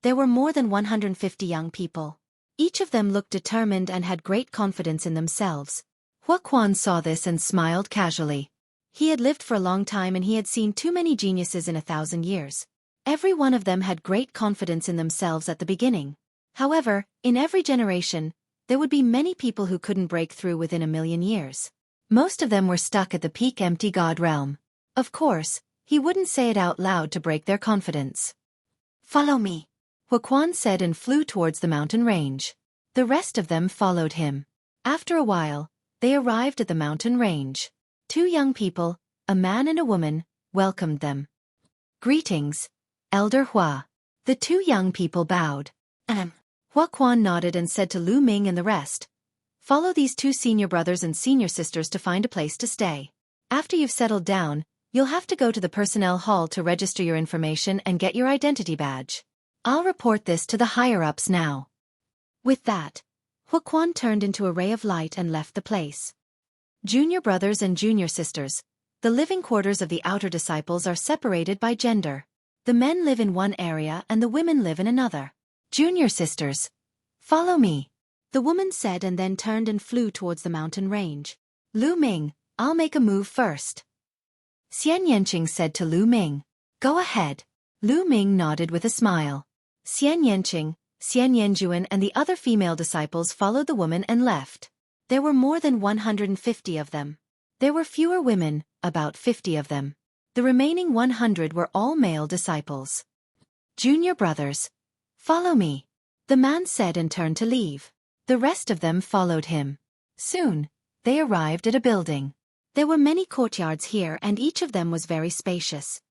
There were more than 150 young people. Each of them looked determined and had great confidence in themselves. Xueqi saw this and smiled casually. He had lived for a long time and he had seen too many geniuses in 1,000 years. Every one of them had great confidence in themselves at the beginning. However, in every generation, there would be many people who couldn't break through within 1,000,000 years. Most of them were stuck at the peak empty god realm. Of course, he wouldn't say it out loud to break their confidence. "Follow me," Xueqi said and flew towards the mountain range. The rest of them followed him. After a while, they arrived at the mountain range. 2 young people, a man and a woman, welcomed them. "Greetings, Elder Hua." The 2 young people bowed. Xueqi nodded and said to Lu Ming and the rest, "Follow these 2 senior brothers and senior sisters to find a place to stay. After you've settled down, you'll have to go to the personnel hall to register your information and get your identity badge. I'll report this to the higher-ups now." With that, Xueqi turned into a ray of light and left the place. Junior brothers and junior sisters. The living quarters of the outer disciples are separated by gender. The men live in one area and the women live in another. "Junior sisters, follow me," the woman said and then turned and flew towards the mountain range. "Lu Ming, I'll make a move first." Xian Yanqing said to Lu Ming. "Go ahead." Lu Ming nodded with a smile. Xian Yanqing, Xian Yanjuan and the other female disciples followed the woman and left. There were more than 150 of them. There were fewer women, about 50 of them. The remaining 100 were all male disciples. "Junior brothers, follow me," the man said and turned to leave. The rest of them followed him. Soon, they arrived at a building. There were many courtyards here and each of them was very spacious.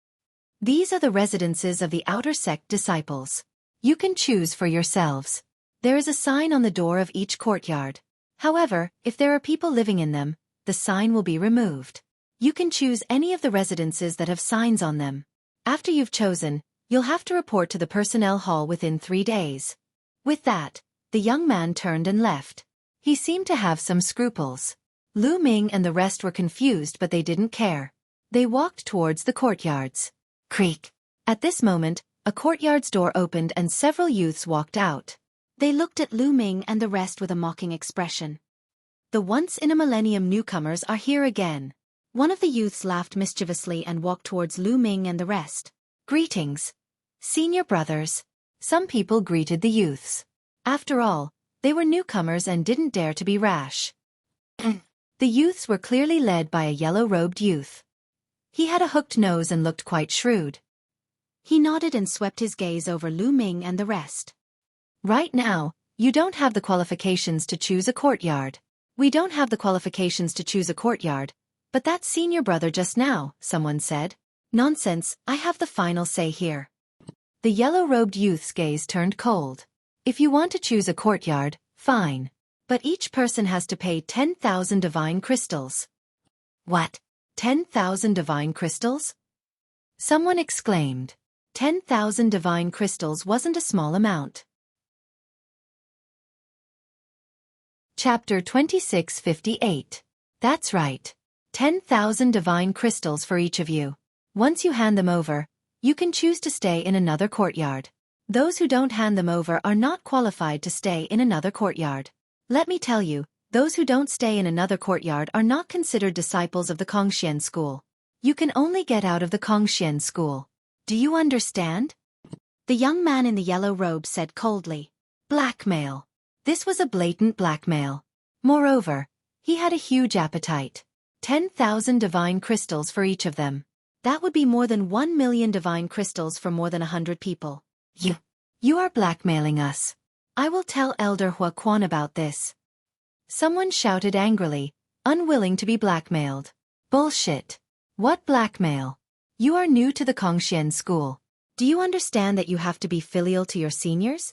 These are the residences of the outer sect disciples. You can choose for yourselves. There is a sign on the door of each courtyard. However, if there are people living in them, the sign will be removed. You can choose any of the residences that have signs on them. After you've chosen, you'll have to report to the personnel hall within 3 days. With that, the young man turned and left. He seemed to have some scruples. Lu Ming and the rest were confused but they didn't care. They walked towards the courtyards. Creak. At this moment, a courtyard's door opened and several youths walked out. They looked at Lu Ming and the rest with a mocking expression. "The once-in-a-millennium newcomers are here again." One of the youths laughed mischievously and walked towards Lu Ming and the rest. "Greetings, senior brothers." Some people greeted the youths. After all, they were newcomers and didn't dare to be rash. The youths were clearly led by a yellow-robed youth. He had a hooked nose and looked quite shrewd. He nodded and swept his gaze over Lu Ming and the rest. "Right now, you don't have the qualifications to choose a courtyard." "We don't have the qualifications to choose a courtyard, but that senior brother just now," someone said. "Nonsense, I have the final say here." The yellow-robed youth's gaze turned cold. "If you want to choose a courtyard, fine. But each person has to pay 10,000 divine crystals." "What? 10,000 divine crystals?" someone exclaimed. 10,000 divine crystals wasn't a small amount. Chapter 2658. That's right. 10,000 divine crystals for each of you. Once you hand them over, you can choose to stay in another courtyard. Those who don't hand them over are not qualified to stay in another courtyard. Let me tell you, those who don't stay in another courtyard are not considered disciples of the Kongxian school. You can only get out of the Kongxian school. Do you understand? The young man in the yellow robe said coldly. Blackmail. This was a blatant blackmail. Moreover, he had a huge appetite. 10,000 divine crystals for each of them. That would be more than 1,000,000 divine crystals for more than 100 people. You are blackmailing us. I will tell Elder Xueqi about this. Someone shouted angrily, unwilling to be blackmailed. Bullshit. What blackmail? You are new to the Kongxian school. Do you understand that you have to be filial to your seniors?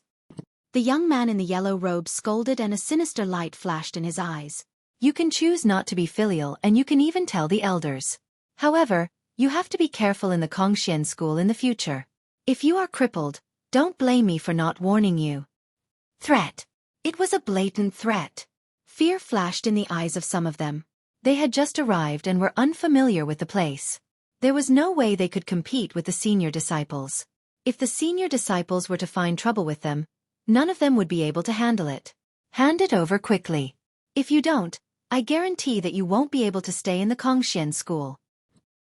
The young man in the yellow robe scolded and a sinister light flashed in his eyes. You can choose not to be filial and you can even tell the elders. However, you have to be careful in the Kongxian school in the future. If you are crippled, don't blame me for not warning you. Threat. It was a blatant threat. Fear flashed in the eyes of some of them. They had just arrived and were unfamiliar with the place. There was no way they could compete with the senior disciples. If the senior disciples were to find trouble with them, none of them would be able to handle it. Hand it over quickly. If you don't, I guarantee that you won't be able to stay in the Kongxian school.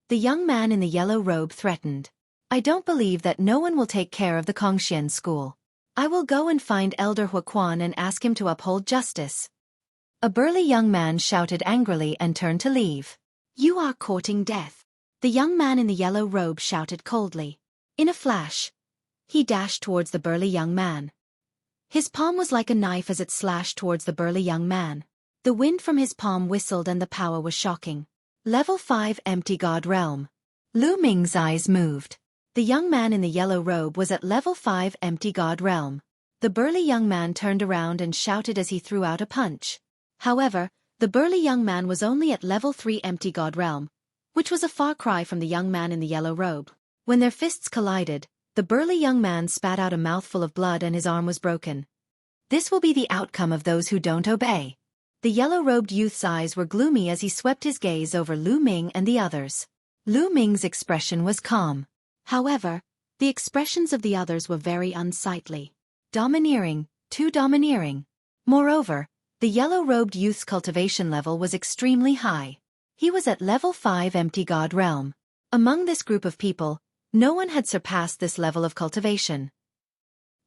The young man in the yellow robe threatened. I don't believe that no one will take care of the Kongxian school. I will go and find Elder Huaquan and ask him to uphold justice. A burly young man shouted angrily and turned to leave. You are courting death. The young man in the yellow robe shouted coldly. In a flash, he dashed towards the burly young man. His palm was like a knife as it slashed towards the burly young man. The wind from his palm whistled and the power was shocking. Level 5 Empty God Realm. Lu Ming's eyes moved. The young man in the yellow robe was at level 5 Empty God Realm. The burly young man turned around and shouted as he threw out a punch. However, the burly young man was only at level 3 Empty God Realm, which was a far cry from the young man in the yellow robe. When their fists collided, the burly young man spat out a mouthful of blood and his arm was broken. This will be the outcome of those who don't obey. The yellow-robed youth's eyes were gloomy as he swept his gaze over Lu Ming and the others. Lu Ming's expression was calm. However, the expressions of the others were very unsightly. Domineering, too domineering. Moreover, the yellow-robed youth's cultivation level was extremely high. He was at level 5 Empty God Realm. Among this group of people, no one had surpassed this level of cultivation.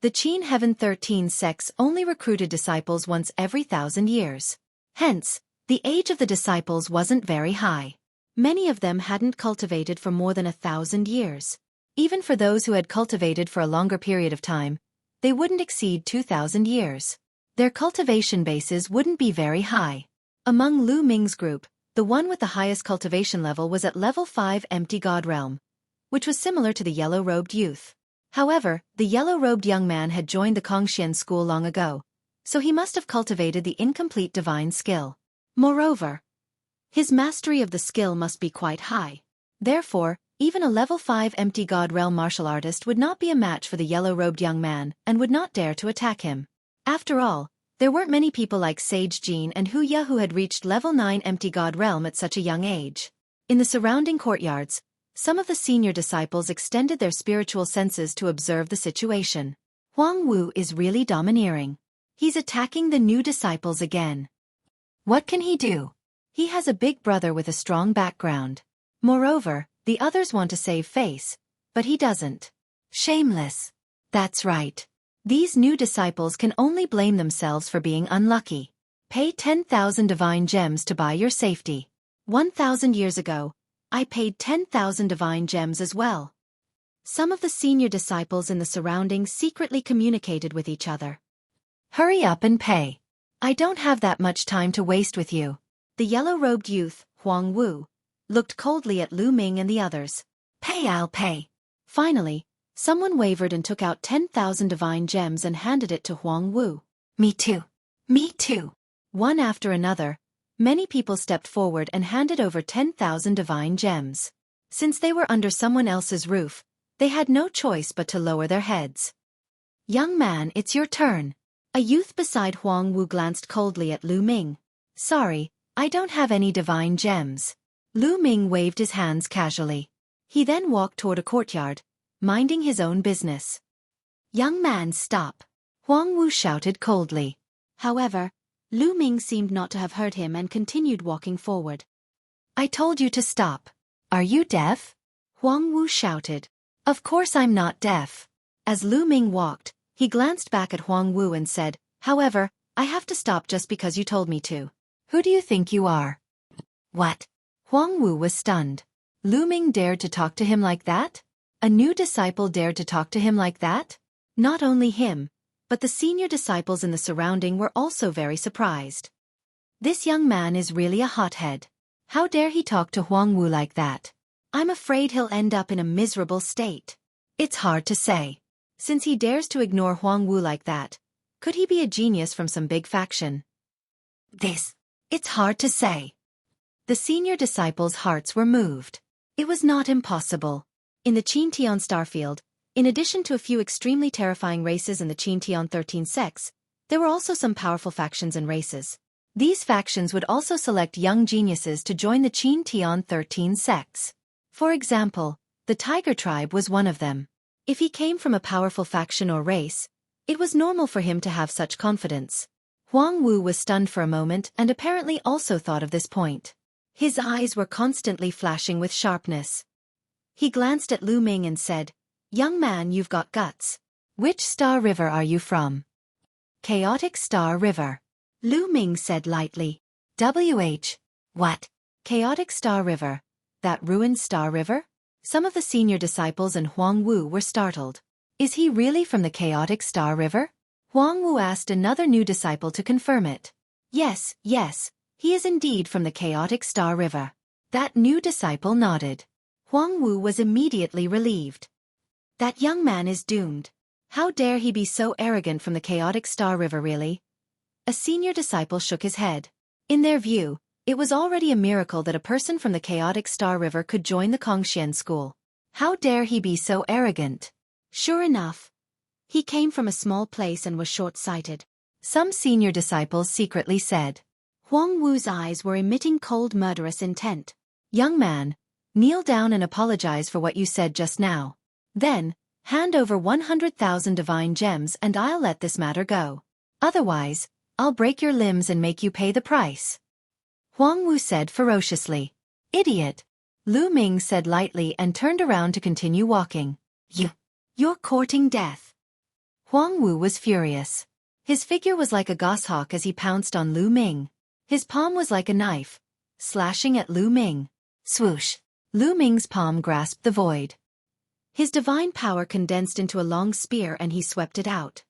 The Qin Heaven 13 sects only recruited disciples once every 1,000 years. Hence, the age of the disciples wasn't very high. Many of them hadn't cultivated for more than 1,000 years. Even for those who had cultivated for a longer period of time, they wouldn't exceed 2,000 years. Their cultivation bases wouldn't be very high. Among Lu Ming's group, the one with the highest cultivation level was at level 5 Empty God Realm, which was similar to the yellow-robed youth. However, the yellow-robed young man had joined the Kongxian school long ago, so he must have cultivated the incomplete divine skill. Moreover, his mastery of the skill must be quite high. Therefore, even a level 5 Empty God Realm martial artist would not be a match for the yellow-robed young man and would not dare to attack him. After all, there weren't many people like Sage Jean and Huya who had reached level 9 Empty God Realm at such a young age. In the surrounding courtyards, some of the senior disciples extended their spiritual senses to observe the situation. Huang Wu is really domineering. He's attacking the new disciples again. What can he do? He has a big brother with a strong background. Moreover, the others want to save face, but he doesn't. Shameless. That's right. These new disciples can only blame themselves for being unlucky. Pay 10,000 divine gems to buy your safety. 1,000 years ago, I paid 10,000 divine gems as well. Some of the senior disciples in the surroundings secretly communicated with each other. Hurry up and pay. I don't have that much time to waste with you. The yellow-robed youth, Huang Wu, looked coldly at Lu Ming and the others. Pay, I'll pay. Finally, someone wavered and took out 10,000 divine gems and handed it to Huang Wu. Me too. Me too. One after another, many people stepped forward and handed over 10,000 divine gems. Since they were under someone else's roof, they had no choice but to lower their heads. Young man, it's your turn. A youth beside Huang Wu glanced coldly at Lu Ming. Sorry, I don't have any divine gems. Lu Ming waved his hands casually. He then walked toward a courtyard, minding his own business. Young man, stop. Huang Wu shouted coldly. However, Lu Ming seemed not to have heard him and continued walking forward. I told you to stop. Are you deaf? Huang Wu shouted. Of course I'm not deaf. As Lu Ming walked, he glanced back at Huang Wu and said, however, I have to stop just because you told me to. Who do you think you are? What? Huang Wu was stunned. Lu Ming dared to talk to him like that? A new disciple dared to talk to him like that? Not only him, but the senior disciples in the surrounding were also very surprised. This young man is really a hothead. How dare he talk to Huang Wu like that? I'm afraid he'll end up in a miserable state. It's hard to say. Since he dares to ignore Huang Wu like that, could he be a genius from some big faction? It's hard to say. The senior disciples' hearts were moved. It was not impossible. In the Qintian starfield, in addition to a few extremely terrifying races in the Qintian 13 sects, There were also some powerful factions and races. These factions would also select young geniuses to join the Qin Tian 13 sects. For example, the Tiger Tribe was one of them. If he came from a powerful faction or race, it was normal for him to have such confidence. Huang Wu was stunned for a moment and apparently also thought of this point. His eyes were constantly flashing with sharpness. He glanced at Lu Ming and said, "Young man, you've got guts. Which star river are you from?" "Chaotic Star River," Lu Ming said lightly. What? Chaotic Star River? That ruined Star River? Some of the senior disciples and Huang Wu were startled. Is he really from the Chaotic Star River? Huang Wu asked another new disciple to confirm it. Yes, he is indeed from the Chaotic Star River. That new disciple nodded. Huang Wu was immediately relieved. That young man is doomed. How dare he be so arrogant from the Chaotic Star River, really? A senior disciple shook his head. In their view, it was already a miracle that a person from the Chaotic Star River could join the Kongxian school. How dare he be so arrogant? Sure enough, he came from a small place and was short-sighted. Some senior disciples secretly said. Huang Wu's eyes were emitting cold, murderous intent. Young man, kneel down and apologize for what you said just now. Then, hand over 100,000 divine gems and I'll let this matter go. Otherwise, I'll break your limbs and make you pay the price. Huang Wu said ferociously. Idiot! Lu Ming said lightly and turned around to continue walking. You're courting death. Huang Wu was furious. His figure was like a goshawk as he pounced on Lu Ming. His palm was like a knife, slashing at Lu Ming. Swoosh! Lu Ming's palm grasped the void. His divine power condensed into a long spear and he swept it out.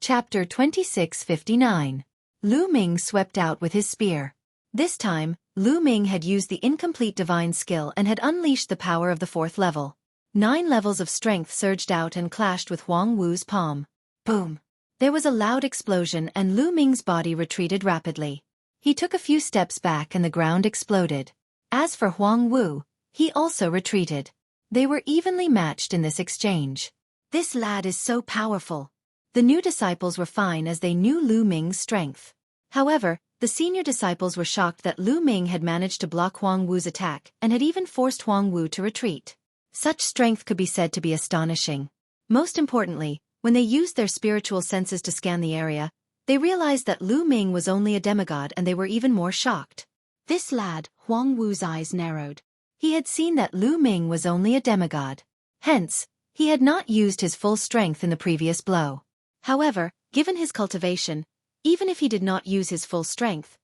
Chapter 2659. Lu Ming swept out with his spear. This time, Lu Ming had used the incomplete divine skill and had unleashed the power of the 4th level. 9 levels of strength surged out and clashed with Huang Wu's palm. Boom! There was a loud explosion and Lu Ming's body retreated rapidly. He took a few steps back and the ground exploded. As for Huang Wu, he also retreated. They were evenly matched in this exchange. This lad is so powerful. The new disciples were fine as they knew Lu Ming's strength. However, the senior disciples were shocked that Lu Ming had managed to block Huang Wu's attack and had even forced Huang Wu to retreat. Such strength could be said to be astonishing. Most importantly, when they used their spiritual senses to scan the area, they realized that Lu Ming was only a demigod and they were even more shocked. This lad, Huang Wu's eyes narrowed. He had seen that Lu Ming was only a demigod. Hence, he had not used his full strength in the previous blow. However, given his cultivation, even if he did not use his full strength,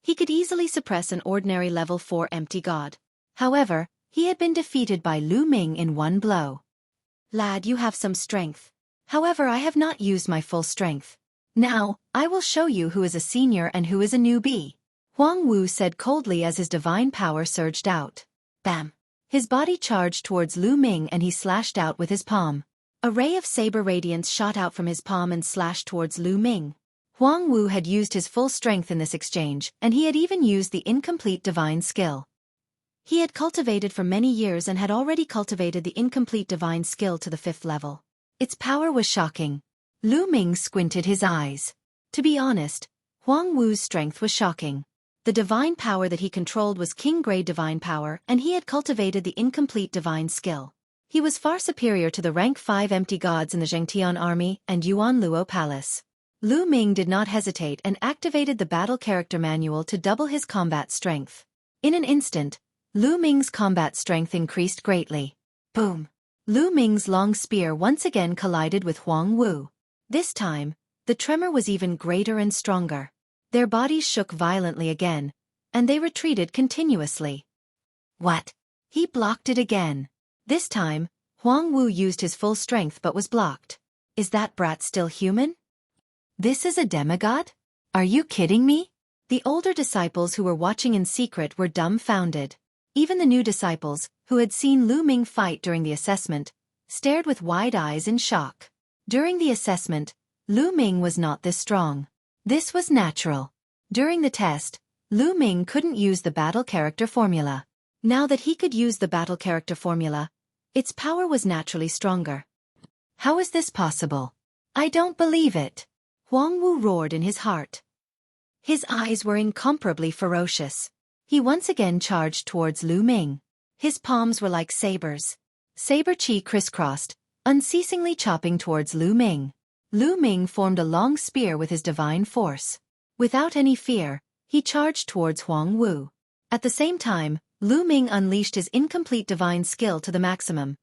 he could easily suppress an ordinary level 4 empty god. However, he had been defeated by Lu Ming in one blow. Lad, you have some strength. However, I have not used my full strength. Now, I will show you who is a senior and who is a newbie. Huang Wu said coldly as his divine power surged out. Bam! His body charged towards Lu Ming and he slashed out with his palm. A ray of saber radiance shot out from his palm and slashed towards Lu Ming. Huang Wu had used his full strength in this exchange, and he had even used the incomplete divine skill. He had cultivated for many years and had already cultivated the incomplete divine skill to the 5th level. Its power was shocking. Lu Ming squinted his eyes. To be honest, Huang Wu's strength was shocking. The divine power that he controlled was king-grade divine power, and he had cultivated the incomplete divine skill. He was far superior to the rank 5 empty gods in the Zhengtian army and Yuan Luo Palace. Lu Ming did not hesitate and activated the battle character manual to double his combat strength. In an instant, Lu Ming's combat strength increased greatly. Boom! Lu Ming's long spear once again collided with Huang Wu. This time, the tremor was even greater and stronger. Their bodies shook violently again, and they retreated continuously. What? He blocked it again. This time, Huang Wu used his full strength but was blocked. Is that brat still human? This is a demigod? Are you kidding me? The older disciples who were watching in secret were dumbfounded. Even the new disciples, who had seen Lu Ming fight during the assessment, stared with wide eyes in shock. During the assessment, Lu Ming was not this strong. This was natural. During the test, Lu Ming couldn't use the battle character formula. Now that he could use the battle character formula, its power was naturally stronger. How is this possible? I don't believe it. Huang Wu roared in his heart. His eyes were incomparably ferocious. He once again charged towards Lu Ming. His palms were like sabers. Saber chi crisscrossed, unceasingly chopping towards Lu Ming. Lu Ming formed a long spear with his divine force. Without any fear, he charged towards Huang Wu. At the same time, Lu Ming unleashed his incomplete divine skill to the maximum,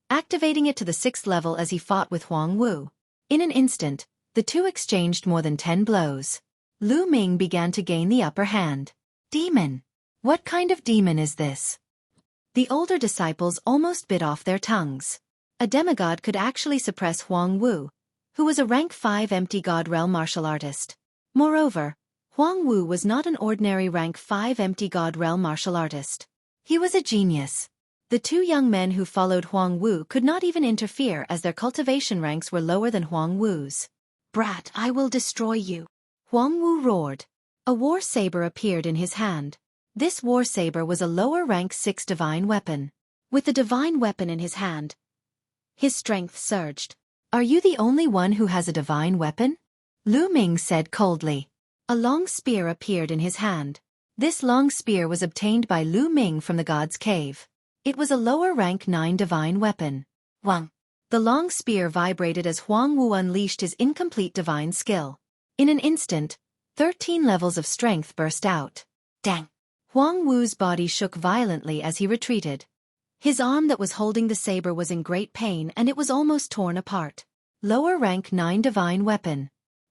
activating it to the 6th level as he fought with Huang Wu. In an instant, the two exchanged more than 10 blows. Lu Ming began to gain the upper hand. Demon! What kind of demon is this? The older disciples almost bit off their tongues. A demigod could actually suppress Huang Wu, who was a rank 5 empty god realm martial artist. Moreover, Huang Wu was not an ordinary rank 5 empty god realm martial artist. He was a genius. The two young men who followed Huang Wu could not even interfere as their cultivation ranks were lower than Huang Wu's. Brat, I will destroy you. Huang Wu roared. A war saber appeared in his hand. This war saber was a lower rank 6 divine weapon. With the divine weapon in his hand, his strength surged. Are you the only one who has a divine weapon? Lu Ming said coldly. A long spear appeared in his hand. This long spear was obtained by Lu Ming from the god's cave. It was a lower rank 9 divine weapon. Wang. The long spear vibrated as Huang Wu unleashed his incomplete divine skill. In an instant, 13 levels of strength burst out. Dang! Huang Wu's body shook violently as he retreated. His arm that was holding the saber was in great pain and it was almost torn apart. Lower rank 9 divine weapon.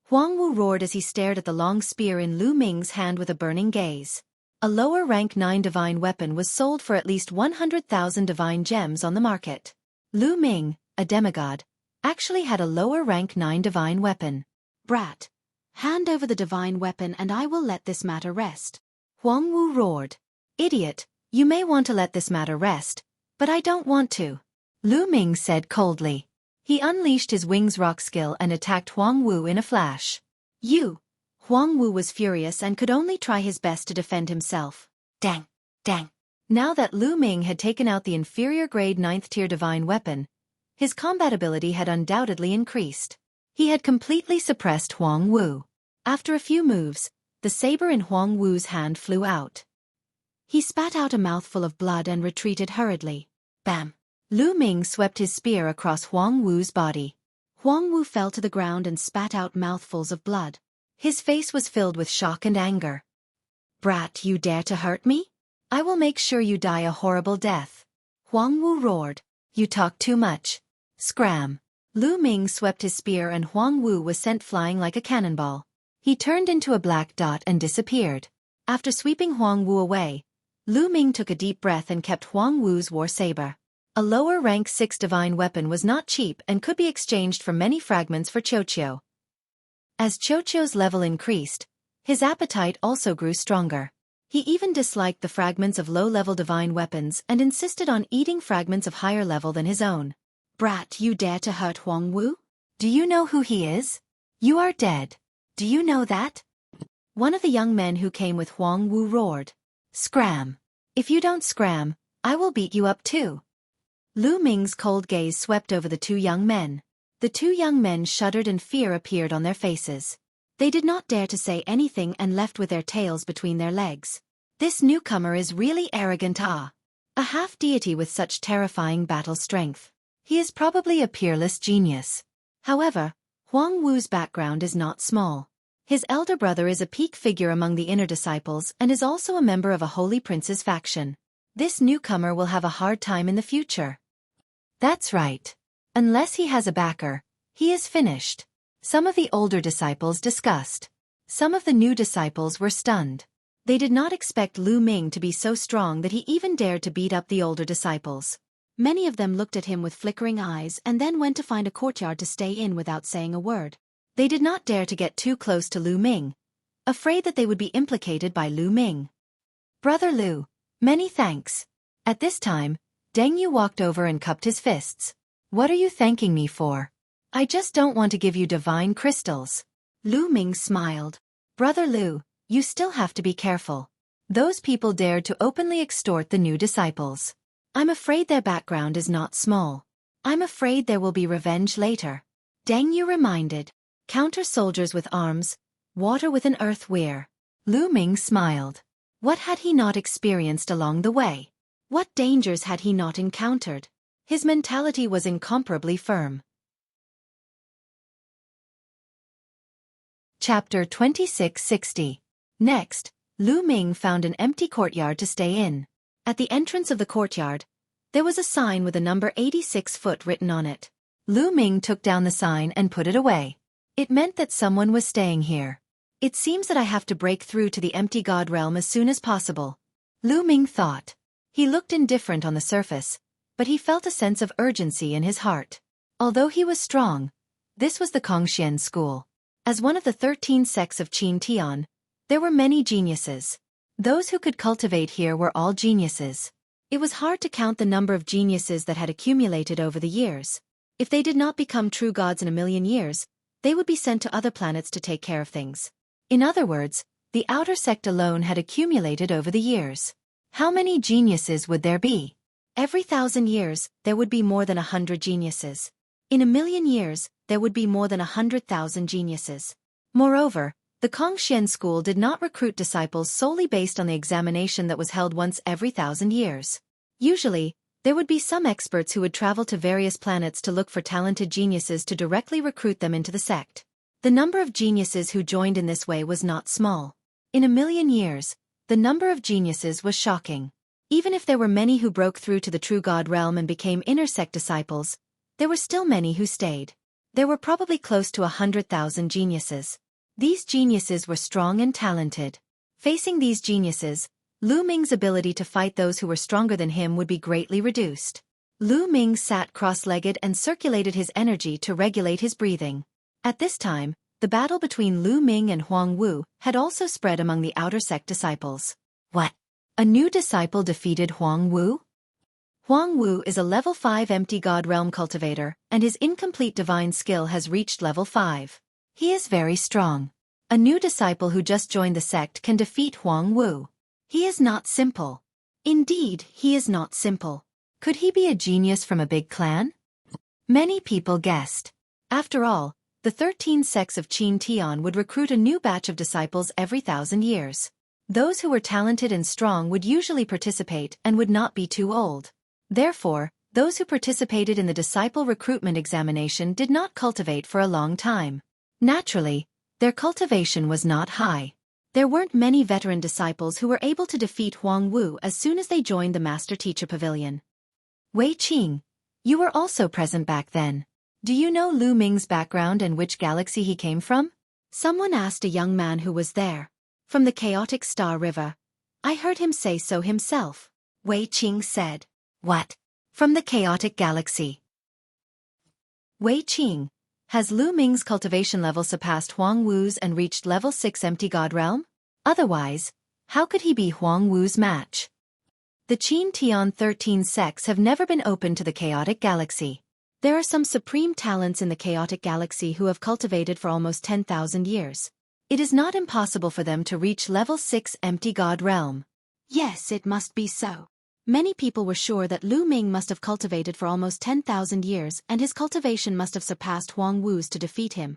Huang Wu roared as he stared at the long spear in Lu Ming's hand with a burning gaze. A lower rank 9 divine weapon was sold for at least 100,000 divine gems on the market. Lu Ming, a demigod, actually had a lower rank 9 divine weapon. Brat, hand over the divine weapon and I will let this matter rest. Huang Wu roared. Idiot, you may want to let this matter rest, but I don't want to. Lu Ming said coldly. He unleashed his wings rock skill and attacked Huang Wu in a flash. You! Huang Wu was furious and could only try his best to defend himself. Dang! Dang! Now that Lu Ming had taken out the inferior grade 9th tier divine weapon, his combat ability had undoubtedly increased. He had completely suppressed Huang Wu. After a few moves, the saber in Huang Wu's hand flew out. He spat out a mouthful of blood and retreated hurriedly. Bam! Lu Ming swept his spear across Huang Wu's body. Huang Wu fell to the ground and spat out mouthfuls of blood. His face was filled with shock and anger. Brat, you dare to hurt me? I will make sure you die a horrible death. Huang Wu roared. You talk too much. Scram. Lu Ming swept his spear and Huang Wu was sent flying like a cannonball. He turned into a black dot and disappeared. After sweeping Huang Wu away, Lu Ming took a deep breath and kept Huang Wu's war saber. A lower rank 6 divine weapon was not cheap and could be exchanged for many fragments for Xueqi. As Xueqi's level increased, his appetite also grew stronger. He even disliked the fragments of low-level divine weapons and insisted on eating fragments of higher level than his own. Brat, you dare to hurt Huang Wu? Do you know who he is? You are dead. Do you know that? One of the young men who came with Huang Wu roared. Scram. If you don't scram, I will beat you up too. Lu Ming's cold gaze swept over the two young men. The two young men shuddered and fear appeared on their faces. They did not dare to say anything and left with their tails between their legs. This newcomer is really arrogant. A half-deity with such terrifying battle strength. He is probably a peerless genius. However, Huang Wu's background is not small. His elder brother is a peak figure among the inner disciples and is also a member of a holy prince's faction. This newcomer will have a hard time in the future. That's right. Unless he has a backer, he is finished. Some of the older disciples discussed. Some of the new disciples were stunned. They did not expect Lu Ming to be so strong that he even dared to beat up the older disciples. Many of them looked at him with flickering eyes and then went to find a courtyard to stay in without saying a word. They did not dare to get too close to Lu Ming, afraid that they would be implicated by Lu Ming. Brother Lu, many thanks. At this time, Deng Yu walked over and cupped his fists. What are you thanking me for? I just don't want to give you divine crystals. Lu Ming smiled. Brother Lu, you still have to be careful. Those people dared to openly extort the new disciples. I'm afraid their background is not small. I'm afraid there will be revenge later. Deng Yu reminded. Counter soldiers with arms, water with an earth weir. Lu Ming smiled. What had he not experienced along the way? What dangers had he not encountered? His mentality was incomparably firm. Chapter 2660. Next, Lu Ming found an empty courtyard to stay in. At the entrance of the courtyard, there was a sign with a number 86 foot written on it. Lu Ming took down the sign and put it away. It meant that someone was staying here. It seems that I have to break through to the empty god realm as soon as possible. Lu Ming thought. He looked indifferent on the surface, but he felt a sense of urgency in his heart. Although he was strong, this was the Kongxian school. As one of the 13 sects of Qin Tian, there were many geniuses. Those who could cultivate here were all geniuses. It was hard to count the number of geniuses that had accumulated over the years. If they did not become true gods in a million years, they would be sent to other planets to take care of things. In other words, the outer sect alone had accumulated over the years. How many geniuses would there be? Every 1,000 years, there would be more than 100 geniuses. In a million years, there would be more than 100,000 geniuses. Moreover, the Kongxian school did not recruit disciples solely based on the examination that was held once every 1,000 years. Usually, there would be some experts who would travel to various planets to look for talented geniuses to directly recruit them into the sect. The number of geniuses who joined in this way was not small. In a million years, the number of geniuses was shocking. Even if there were many who broke through to the true god realm and became inner sect disciples, there were still many who stayed. There were probably close to 100,000 geniuses. These geniuses were strong and talented. Facing these geniuses, Lu Ming's ability to fight those who were stronger than him would be greatly reduced. Lu Ming sat cross-legged and circulated his energy to regulate his breathing. At this time, the battle between Lu Ming and Huang Wu had also spread among the outer sect disciples. What? A new disciple defeated Huang Wu? Huang Wu is a level 5 empty god realm cultivator, and his incomplete divine skill has reached level 5. He is very strong. A new disciple who just joined the sect can defeat Huang Wu. He is not simple. Indeed, he is not simple. Could he be a genius from a big clan? Many people guessed. After all, the 13 sects of Qin Tian would recruit a new batch of disciples every 1,000 years. Those who were talented and strong would usually participate and would not be too old. Therefore, those who participated in the disciple recruitment examination did not cultivate for a long time. Naturally, their cultivation was not high. There weren't many veteran disciples who were able to defeat Huang Wu as soon as they joined the Master-Teacher Pavilion. Wei Qing, you were also present back then. Do you know Lu Ming's background and which galaxy he came from? Someone asked a young man who was there. From the chaotic Star River. I heard him say so himself. Wei Qing said. What? From the chaotic galaxy. Wei Qing, has Lu Ming's cultivation level surpassed Huang Wu's and reached level 6 empty god realm? Otherwise, how could he be Huang Wu's match? The Qin Tian 13 sects have never been open to the chaotic galaxy. There are some supreme talents in the chaotic galaxy who have cultivated for almost 10,000 years. It is not impossible for them to reach level 6 empty god realm. Yes, it must be so. Many people were sure that Lu Ming must have cultivated for almost 10,000 years and his cultivation must have surpassed Huang Wu's to defeat him.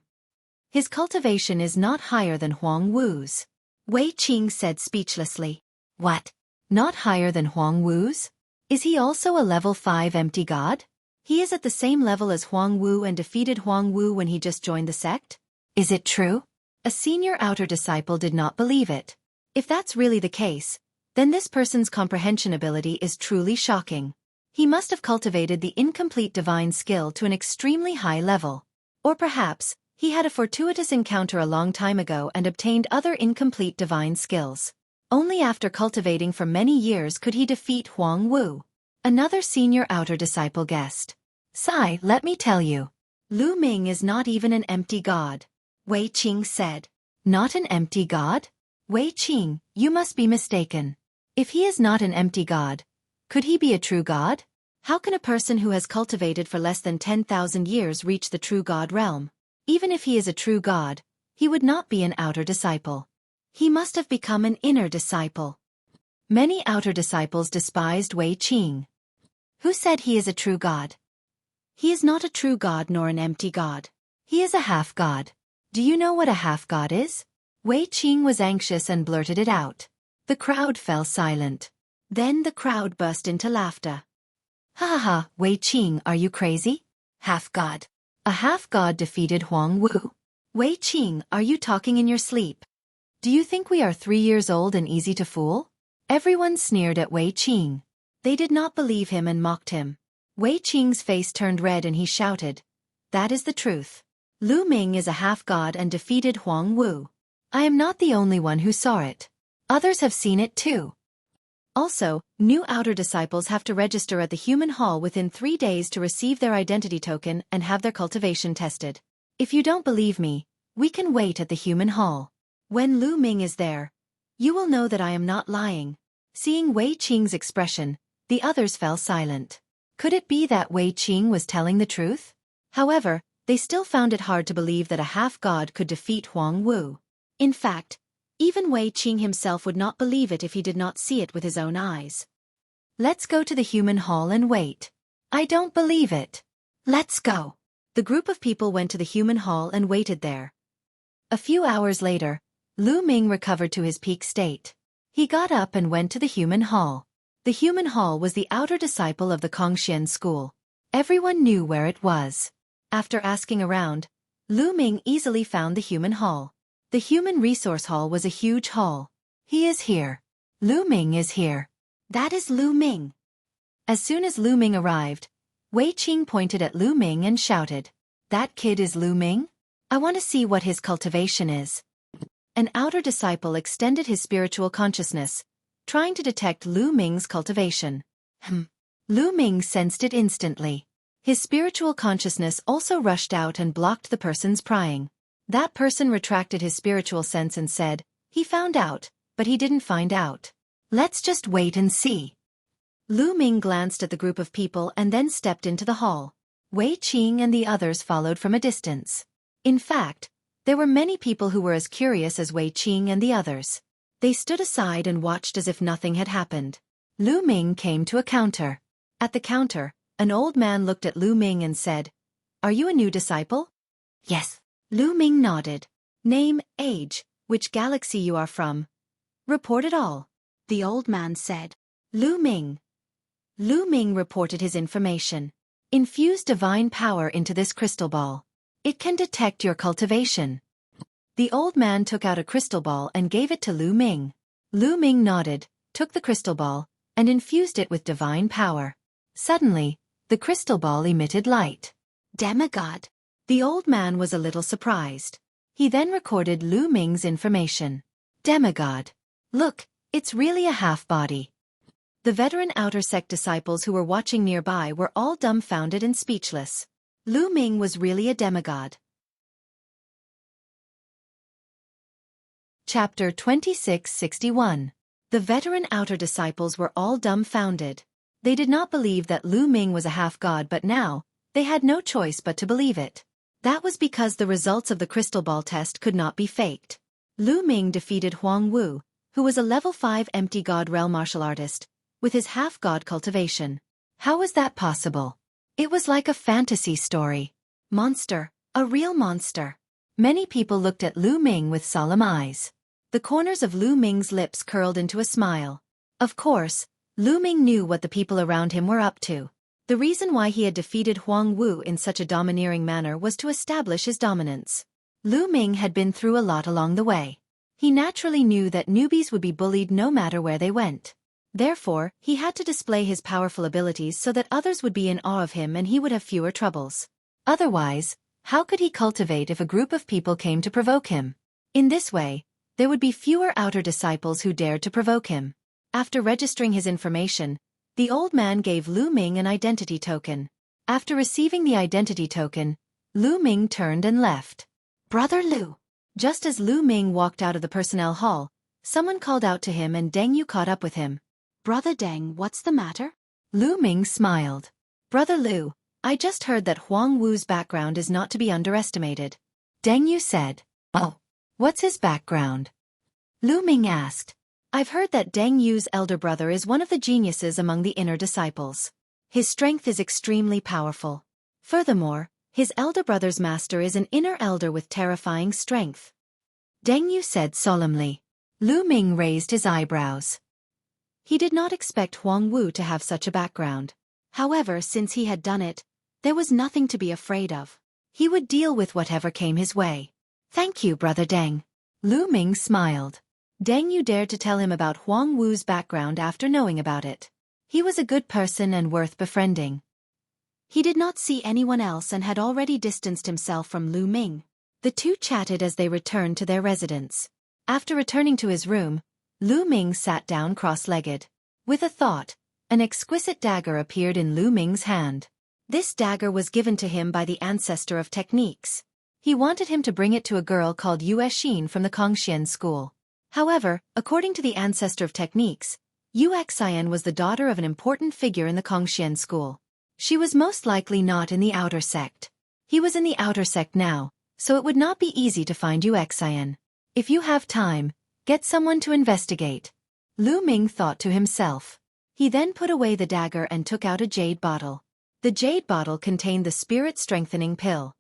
His cultivation is not higher than Huang Wu's. Wei Qing said speechlessly. What? Not higher than Huang Wu's? Is he also a level 5 empty god? He is at the same level as Huang Wu and defeated Huang Wu when he just joined the sect? Is it true? A senior outer disciple did not believe it. If that's really the case, then this person's comprehension ability is truly shocking. He must have cultivated the incomplete divine skill to an extremely high level. Or perhaps, he had a fortuitous encounter a long time ago and obtained other incomplete divine skills. Only after cultivating for many years could he defeat Huang Wu. Another senior outer disciple guessed. Sai, let me tell you. Lu Ming is not even an empty god. Wei Qing said. Not an empty god? Wei Qing, you must be mistaken. If he is not an empty god, could he be a true god? How can a person who has cultivated for less than 10,000 years reach the true god realm? Even if he is a true god, he would not be an outer disciple. He must have become an inner disciple. Many outer disciples despised Wei Qing. Who said he is a true god? He is not a true god nor an empty god. He is a half-god. Do you know what a half-god is? Wei Qing was anxious and blurted it out. The crowd fell silent. Then the crowd burst into laughter. Ha ha ha, Wei Qing, are you crazy? Half-god. A half-god defeated Huang Wu. Wei Qing, are you talking in your sleep? Do you think we are 3 years old and easy to fool? Everyone sneered at Wei Qing. They did not believe him and mocked him. Wei Qing's face turned red and he shouted, "That is the truth. Lu Ming is a half-god and defeated Huang Wu. I am not the only one who saw it. Others have seen it too." Also, new outer disciples have to register at the human hall within 3 days to receive their identity token and have their cultivation tested. If you don't believe me, we can wait at the human hall. When Lu Ming is there, you will know that I am not lying. Seeing Wei Qing's expression, the others fell silent. Could it be that Wei Qing was telling the truth? However, they still found it hard to believe that a half-god could defeat Huang Wu. In fact, even Wei Qing himself would not believe it if he did not see it with his own eyes. Let's go to the human hall and wait. I don't believe it. Let's go. The group of people went to the human hall and waited there. A few hours later, Lu Ming recovered to his peak state. He got up and went to the human hall. The human hall was the outer disciple of the Kongxian school. Everyone knew where it was. After asking around, Lu Ming easily found the human hall. The human resource hall was a huge hall. He is here. Lu Ming is here. That is Lu Ming. As soon as Lu Ming arrived, Wei Qing pointed at Lu Ming and shouted, "That kid is Lu Ming? I want to see what his cultivation is." An outer disciple extended his spiritual consciousness, trying to detect Lu Ming's cultivation. Lu Ming sensed it instantly. His spiritual consciousness also rushed out and blocked the person's prying. That person retracted his spiritual sense and said, "He found out, but he didn't find out. Let's just wait and see." Lu Ming glanced at the group of people and then stepped into the hall. Wei Qing and the others followed from a distance. In fact, there were many people who were as curious as Wei Qing and the others. They stood aside and watched as if nothing had happened. Lu Ming came to a counter. At the counter, an old man looked at Lu Ming and said, "Are you a new disciple?" "Yes." Lu Ming nodded. "Name, age, which galaxy you are from. Report it all." The old man said. Lu Ming. Lu Ming reported his information. "Infuse divine power into this crystal ball. It can detect your cultivation." The old man took out a crystal ball and gave it to Lu Ming. Lu Ming nodded, took the crystal ball, and infused it with divine power. Suddenly, the crystal ball emitted light. Demigod. The old man was a little surprised. He then recorded Lu Ming's information. Demigod. Look, it's really a half-body. The veteran outer sect disciples who were watching nearby were all dumbfounded and speechless. Lu Ming was really a demigod. Chapter 2661. The veteran outer disciples were all dumbfounded. They did not believe that Lu Ming was a half-god, but now, they had no choice but to believe it. That was because the results of the crystal ball test could not be faked. Lu Ming defeated Huang Wu, who was a level 5 empty god realm martial artist, with his half-god cultivation. How was that possible? It was like a fantasy story. Monster, a real monster. Many people looked at Lu Ming with solemn eyes. The corners of Lu Ming's lips curled into a smile. Of course, Lu Ming knew what the people around him were up to. The reason why he had defeated Huang Wu in such a domineering manner was to establish his dominance. Lu Ming had been through a lot along the way. He naturally knew that newbies would be bullied no matter where they went. Therefore, he had to display his powerful abilities so that others would be in awe of him and he would have fewer troubles. Otherwise, how could he cultivate if a group of people came to provoke him? In this way, there would be fewer outer disciples who dared to provoke him. After registering his information, the old man gave Lu Ming an identity token. After receiving the identity token, Lu Ming turned and left. "Brother Lu." Just as Lu Ming walked out of the personnel hall, someone called out to him and Deng Yu caught up with him. "Brother Deng, what's the matter?" Lu Ming smiled. "Brother Lu, I just heard that Huang Wu's background is not to be underestimated." Deng Yu said. "Oh, what's his background?" Lu Ming asked. "I've heard that Deng Yu's elder brother is one of the geniuses among the inner disciples. His strength is extremely powerful. Furthermore, his elder brother's master is an inner elder with terrifying strength. Deng Yu said solemnly. Lu Ming raised his eyebrows. He did not expect Huang Wu to have such a background. However, since he had done it, there was nothing to be afraid of. He would deal with whatever came his way. Thank you, Brother Deng. Lu Ming smiled. Deng Yu dared to tell him about Huang Wu's background after knowing about it. He was a good person and worth befriending. He did not see anyone else and had already distanced himself from Lu Ming. The two chatted as they returned to their residence. After returning to his room, Lu Ming sat down cross-legged. With a thought, an exquisite dagger appeared in Lu Ming's hand. This dagger was given to him by the ancestor of techniques. He wanted him to bring it to a girl called Xueqi from the Kongxian school. However, according to the ancestor of techniques, Xueqi was the daughter of an important figure in the Kongxian school. She was most likely not in the outer sect. He was in the outer sect now, so it would not be easy to find Xueqi. If you have time, get someone to investigate. Lu Ming thought to himself. He then put away the dagger and took out a jade bottle. The jade bottle contained the spirit-strengthening pill.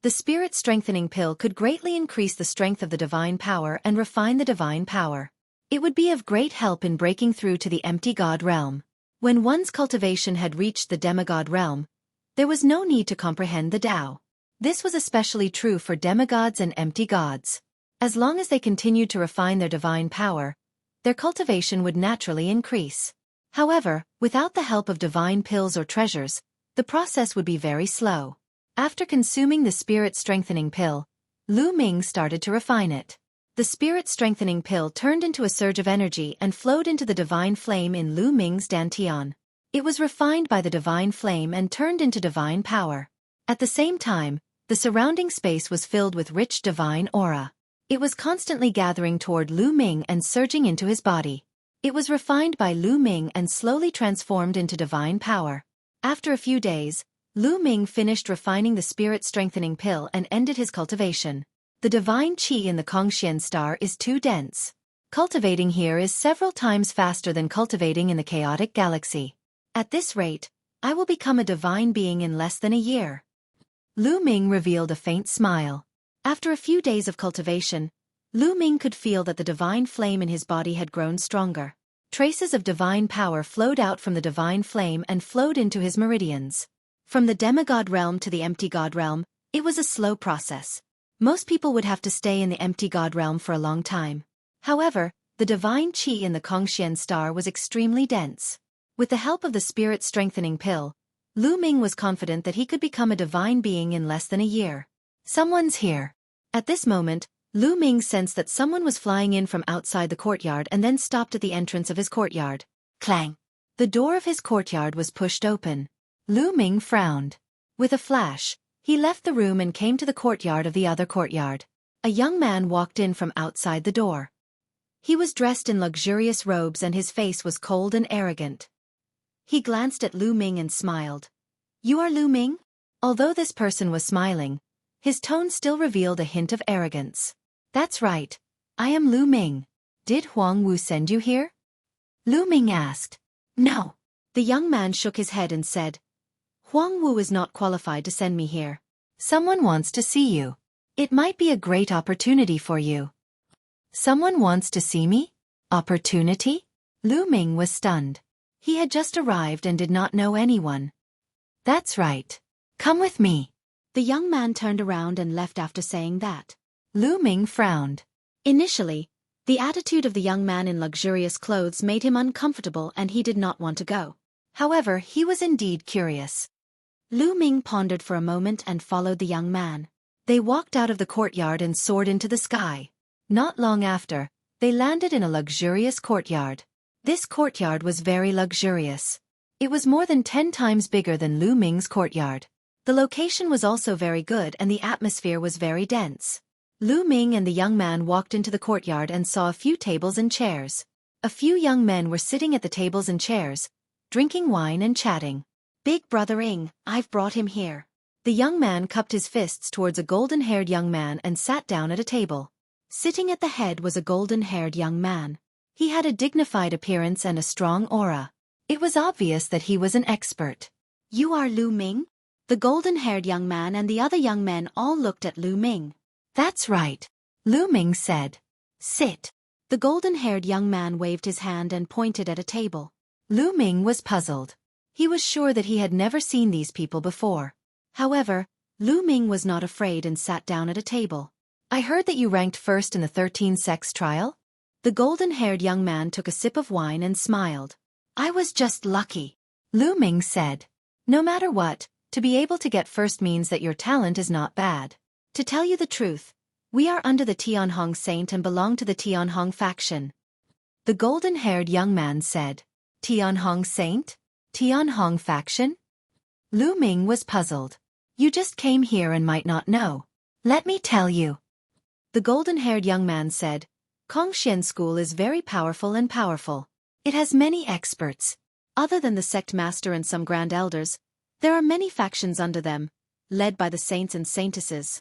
The spirit-strengthening pill could greatly increase the strength of the divine power and refine the divine power. It would be of great help in breaking through to the empty god realm. When one's cultivation had reached the demigod realm, there was no need to comprehend the Tao. This was especially true for demigods and empty gods. As long as they continued to refine their divine power, their cultivation would naturally increase. However, without the help of divine pills or treasures, the process would be very slow. After consuming the spirit-strengthening pill, Lu Ming started to refine it. The spirit-strengthening pill turned into a surge of energy and flowed into the divine flame in Lu Ming's dantian. It was refined by the divine flame and turned into divine power. At the same time, the surrounding space was filled with rich divine aura. It was constantly gathering toward Lu Ming and surging into his body. It was refined by Lu Ming and slowly transformed into divine power. After a few days, Lu Ming finished refining the spirit-strengthening pill and ended his cultivation. The divine qi in the Kongxian star is too dense. Cultivating here is several times faster than cultivating in the chaotic galaxy. At this rate, I will become a divine being in less than a year. Lu Ming revealed a faint smile. After a few days of cultivation, Lu Ming could feel that the divine flame in his body had grown stronger. Traces of divine power flowed out from the divine flame and flowed into his meridians. From the demigod realm to the empty god realm, it was a slow process. Most people would have to stay in the empty god realm for a long time. However, the divine qi in the Kongxian star was extremely dense. With the help of the spirit-strengthening pill, Lu Ming was confident that he could become a divine being in less than a year. Someone's here. At this moment, Lu Ming sensed that someone was flying in from outside the courtyard and then stopped at the entrance of his courtyard. Clang! The door of his courtyard was pushed open. Lu Ming frowned. With a flash, he left the room and came to the courtyard of the other courtyard. A young man walked in from outside the door. He was dressed in luxurious robes and his face was cold and arrogant. He glanced at Lu Ming and smiled. You are Lu Ming? Although this person was smiling, his tone still revealed a hint of arrogance. That's right. I am Lu Ming. Did Huang Wu send you here? Lu Ming asked. No. The young man shook his head and said, Huang Wu is not qualified to send me here. Someone wants to see you. It might be a great opportunity for you. Someone wants to see me? Opportunity? Lu Ming was stunned. He had just arrived and did not know anyone. That's right. Come with me. The young man turned around and left after saying that. Lu Ming frowned. Initially, the attitude of the young man in luxurious clothes made him uncomfortable and he did not want to go. However, he was indeed curious. Lu Ming pondered for a moment and followed the young man. They walked out of the courtyard and soared into the sky. Not long after, they landed in a luxurious courtyard. This courtyard was very luxurious. It was more than 10 times bigger than Lu Ming's courtyard. The location was also very good and the atmosphere was very dense. Lu Ming and the young man walked into the courtyard and saw a few tables and chairs. A few young men were sitting at the tables and chairs, drinking wine and chatting. Big brother Ing, I've brought him here. The young man cupped his fists towards a golden-haired young man and sat down at a table. Sitting at the head was a golden-haired young man. He had a dignified appearance and a strong aura. It was obvious that he was an expert. You are Lu Ming? The golden-haired young man and the other young men all looked at Lu Ming. That's right, Lu Ming said. Sit. The golden-haired young man waved his hand and pointed at a table. Lu Ming was puzzled. He was sure that he had never seen these people before. However, Lu Ming was not afraid and sat down at a table. I heard that you ranked first in the 13 sex trial? The golden-haired young man took a sip of wine and smiled. I was just lucky, Lu Ming said. No matter what, to be able to get first means that your talent is not bad. To tell you the truth, we are under the Tianhong Saint and belong to the Tianhong faction. The golden-haired young man said. Tianhong Saint? Tianhong faction? Lu Ming was puzzled. You just came here and might not know. Let me tell you. The golden-haired young man said. Kongxian School is very powerful and powerful. It has many experts. Other than the sect master and some grand elders, there are many factions under them, led by the saints and saintesses.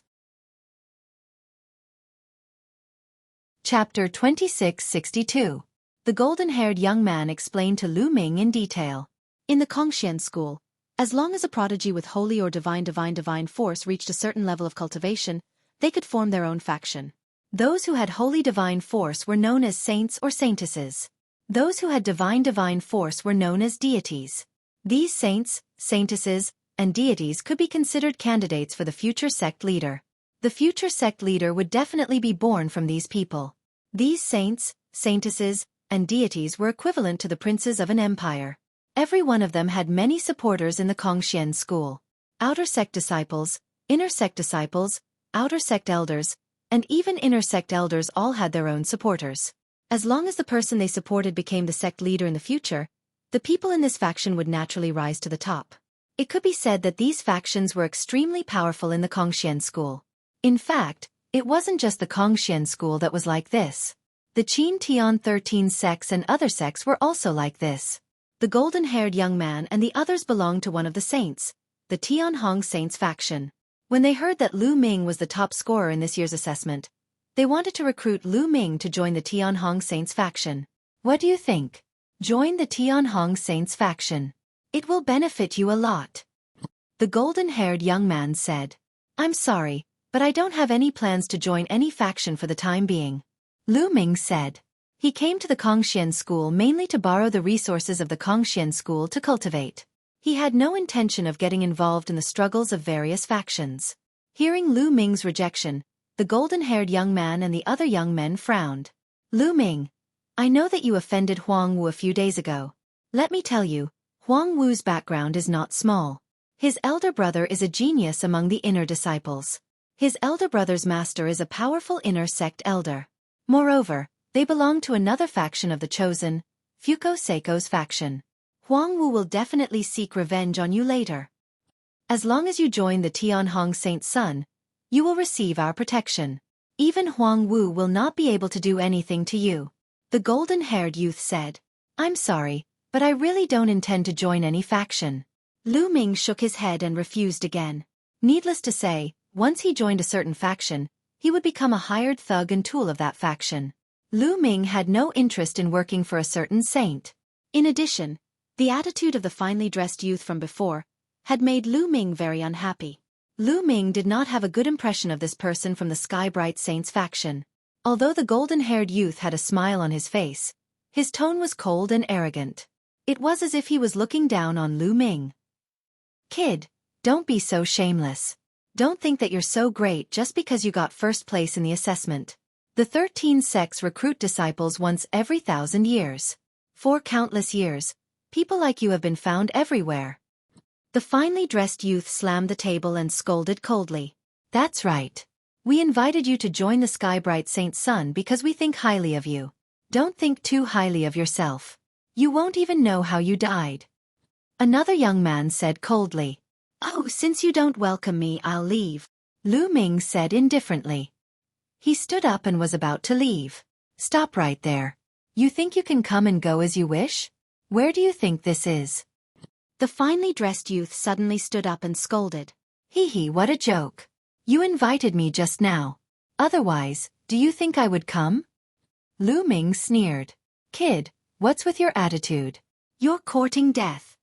Chapter 2662. The golden-haired young man explained to Lu Ming in detail. In the Kongxian School, as long as a prodigy with holy or divine force reached a certain level of cultivation, they could form their own faction. Those who had holy divine force were known as saints or saintesses. Those who had divine force were known as deities. These saints, saintesses, and deities could be considered candidates for the future sect leader. The future sect leader would definitely be born from these people. These saints, saintesses, and deities were equivalent to the princes of an empire. Every one of them had many supporters in the Kongxian School. Outer sect disciples, inner sect disciples, outer sect elders, and even inner sect elders all had their own supporters. As long as the person they supported became the sect leader in the future, the people in this faction would naturally rise to the top. It could be said that these factions were extremely powerful in the Kongxian School. In fact, it wasn't just the Kongxian School that was like this. The Qin Tian 13 sects and other sects were also like this. The golden-haired young man and the others belonged to one of the saints, the Tianhong Saints faction. When they heard that Lu Ming was the top scorer in this year's assessment, they wanted to recruit Lu Ming to join the Tianhong Saints faction. What do you think? Join the Tianhong Saints faction. It will benefit you a lot. The golden-haired young man said. I'm sorry, but I don't have any plans to join any faction for the time being. Lu Ming said. He came to the Kongxian School mainly to borrow the resources of the Kongxian School to cultivate. He had no intention of getting involved in the struggles of various factions. Hearing Lu Ming's rejection, the golden-haired young man and the other young men frowned. Lu Ming, I know that you offended Huang Wu a few days ago. Let me tell you, Huang Wu's background is not small. His elder brother is a genius among the inner disciples. His elder brother's master is a powerful inner sect elder. Moreover, they belong to another faction of the chosen, Fuko Seiko's faction. Huang Wu will definitely seek revenge on you later. As long as you join the Tianhong Saint's son, you will receive our protection. Even Huang Wu will not be able to do anything to you. The golden-haired youth said. I'm sorry, but I really don't intend to join any faction. Lu Ming shook his head and refused again. Needless to say, once he joined a certain faction, he would become a hired thug and tool of that faction. Lu Ming had no interest in working for a certain saint. In addition, the attitude of the finely dressed youth from before had made Lu Ming very unhappy. Lu Ming did not have a good impression of this person from the Sky Bright Saints faction. Although the golden-haired youth had a smile on his face, his tone was cold and arrogant. It was as if he was looking down on Lu Ming. Kid, don't be so shameless. Don't think that you're so great just because you got first place in the assessment. The 13 sects recruit disciples once every 1,000 years. For countless years, people like you have been found everywhere. The finely dressed youth slammed the table and scolded coldly. That's right. We invited you to join the Sky Bright Saint's son because we think highly of you. Don't think too highly of yourself. You won't even know how you died. Another young man said coldly. Oh, since you don't welcome me, I'll leave. Lu Ming said indifferently. He stood up and was about to leave. Stop right there. You think you can come and go as you wish? Where do you think this is? The finely dressed youth suddenly stood up and scolded. Hee hee, what a joke. You invited me just now. Otherwise, do you think I would come? Lu Ming sneered. Kid, what's with your attitude? You're courting death.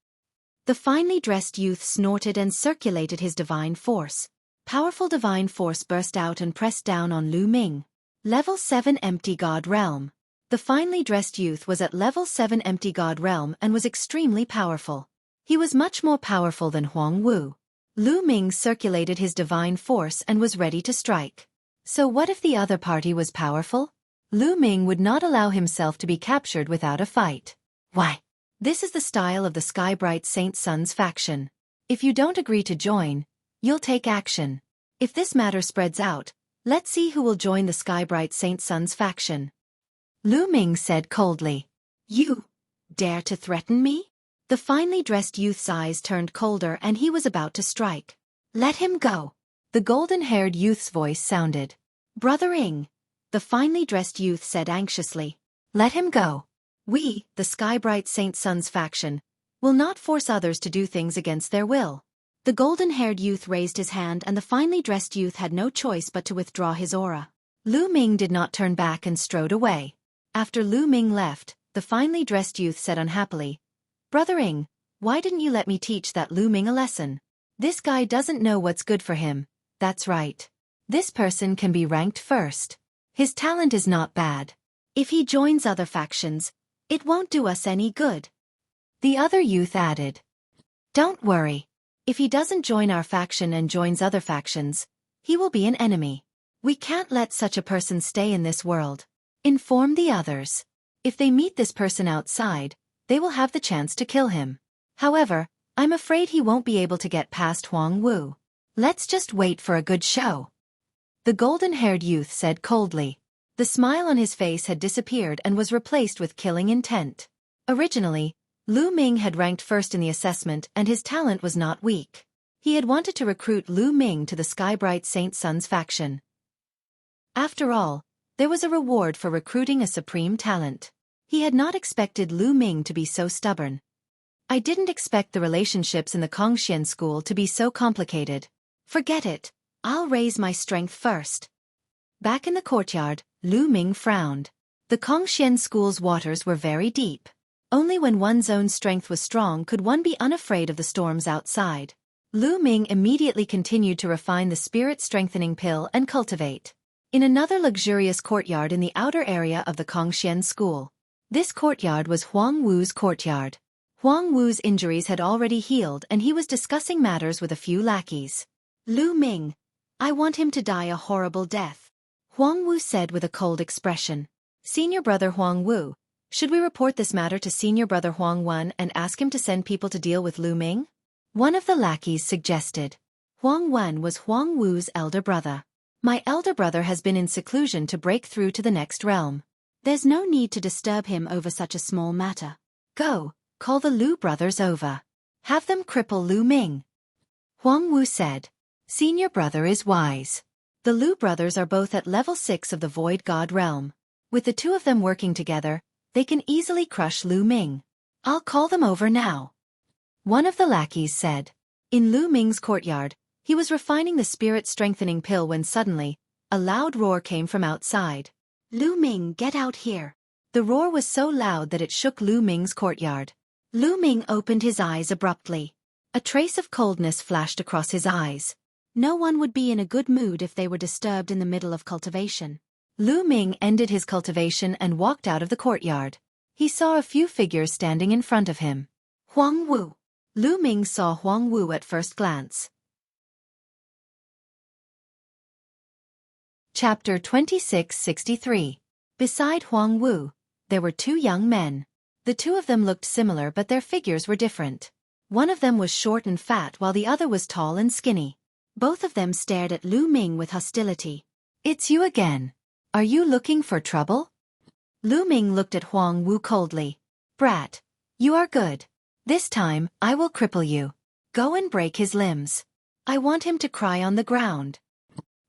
The finely dressed youth snorted and circulated his divine force. Powerful divine force burst out and pressed down on Lu Ming. Level 7 Empty God Realm. The finely dressed youth was at level 7 Empty God Realm and was extremely powerful. He was much more powerful than Huang Wu. Lu Ming circulated his divine force and was ready to strike. So what if the other party was powerful? Lu Ming would not allow himself to be captured without a fight. Why? This is the style of the Skybright Saint Sons faction. If you don't agree to join, you'll take action. If this matter spreads out, let's see who will join the Skybright Saint Sons faction. Lu Ming said coldly. You dare to threaten me? The finely dressed youth's eyes turned colder and he was about to strike. Let him go. The golden-haired youth's voice sounded. Brother Ing. The finely dressed youth said anxiously. Let him go. We, the Skybright Saint Sons faction, will not force others to do things against their will. The golden-haired youth raised his hand and the finely dressed youth had no choice but to withdraw his aura. Lu Ming did not turn back and strode away. After Lu Ming left, the finely dressed youth said unhappily, Brother Ing, why didn't you let me teach that Lu Ming a lesson? This guy doesn't know what's good for him. That's right. This person can be ranked first. His talent is not bad. If he joins other factions, it won't do us any good. The other youth added. Don't worry. If he doesn't join our faction and joins other factions, he will be an enemy. We can't let such a person stay in this world. Inform the others. If they meet this person outside, they will have the chance to kill him. However, I'm afraid he won't be able to get past Huang Wu. Let's just wait for a good show. The golden-haired youth said coldly. The smile on his face had disappeared and was replaced with killing intent. Originally, Lu Ming had ranked first in the assessment and his talent was not weak. He had wanted to recruit Lu Ming to the Skybright Saint Sons faction. After all, there was a reward for recruiting a supreme talent. He had not expected Lu Ming to be so stubborn. I didn't expect the relationships in the Kongxian school to be so complicated. Forget it. I'll raise my strength first. Back in the courtyard, Lu Ming frowned. The Kongxian school's waters were very deep. Only when one's own strength was strong could one be unafraid of the storms outside. Lu Ming immediately continued to refine the spirit-strengthening pill and cultivate. In another luxurious courtyard in the outer area of the Kongxian school. This courtyard was Huang Wu's courtyard. Huang Wu's injuries had already healed and he was discussing matters with a few lackeys. Lu Ming, I want him to die a horrible death. Huang Wu said with a cold expression. Senior brother Huang Wu, should we report this matter to senior brother Huang Wen and ask him to send people to deal with Lu Ming? One of the lackeys suggested. Huang Wen was Huang Wu's elder brother. My elder brother has been in seclusion to break through to the next realm. There's no need to disturb him over such a small matter. Go, call the Lu brothers over. Have them cripple Lu Ming. Huang Wu said. Senior brother is wise. The Lu brothers are both at level 6 of the Void God realm. With the two of them working together, they can easily crush Lu Ming. I'll call them over now. One of the lackeys said. In Lu Ming's courtyard, he was refining the spirit-strengthening pill when suddenly, a loud roar came from outside. Lu Ming, get out here. The roar was so loud that it shook Lu Ming's courtyard. Lu Ming opened his eyes abruptly. A trace of coldness flashed across his eyes. No one would be in a good mood if they were disturbed in the middle of cultivation. Lu Ming ended his cultivation and walked out of the courtyard. He saw a few figures standing in front of him. Huang Wu. Lu Ming saw Huang Wu at first glance. Chapter 2663. Beside Huang Wu, there were two young men. The two of them looked similar but their figures were different. One of them was short and fat while the other was tall and skinny. Both of them stared at Lu Ming with hostility. It's you again. Are you looking for trouble? Lu Ming looked at Huang Wu coldly. Brat, you are good. This time, I will cripple you. Go and break his limbs. I want him to cry on the ground.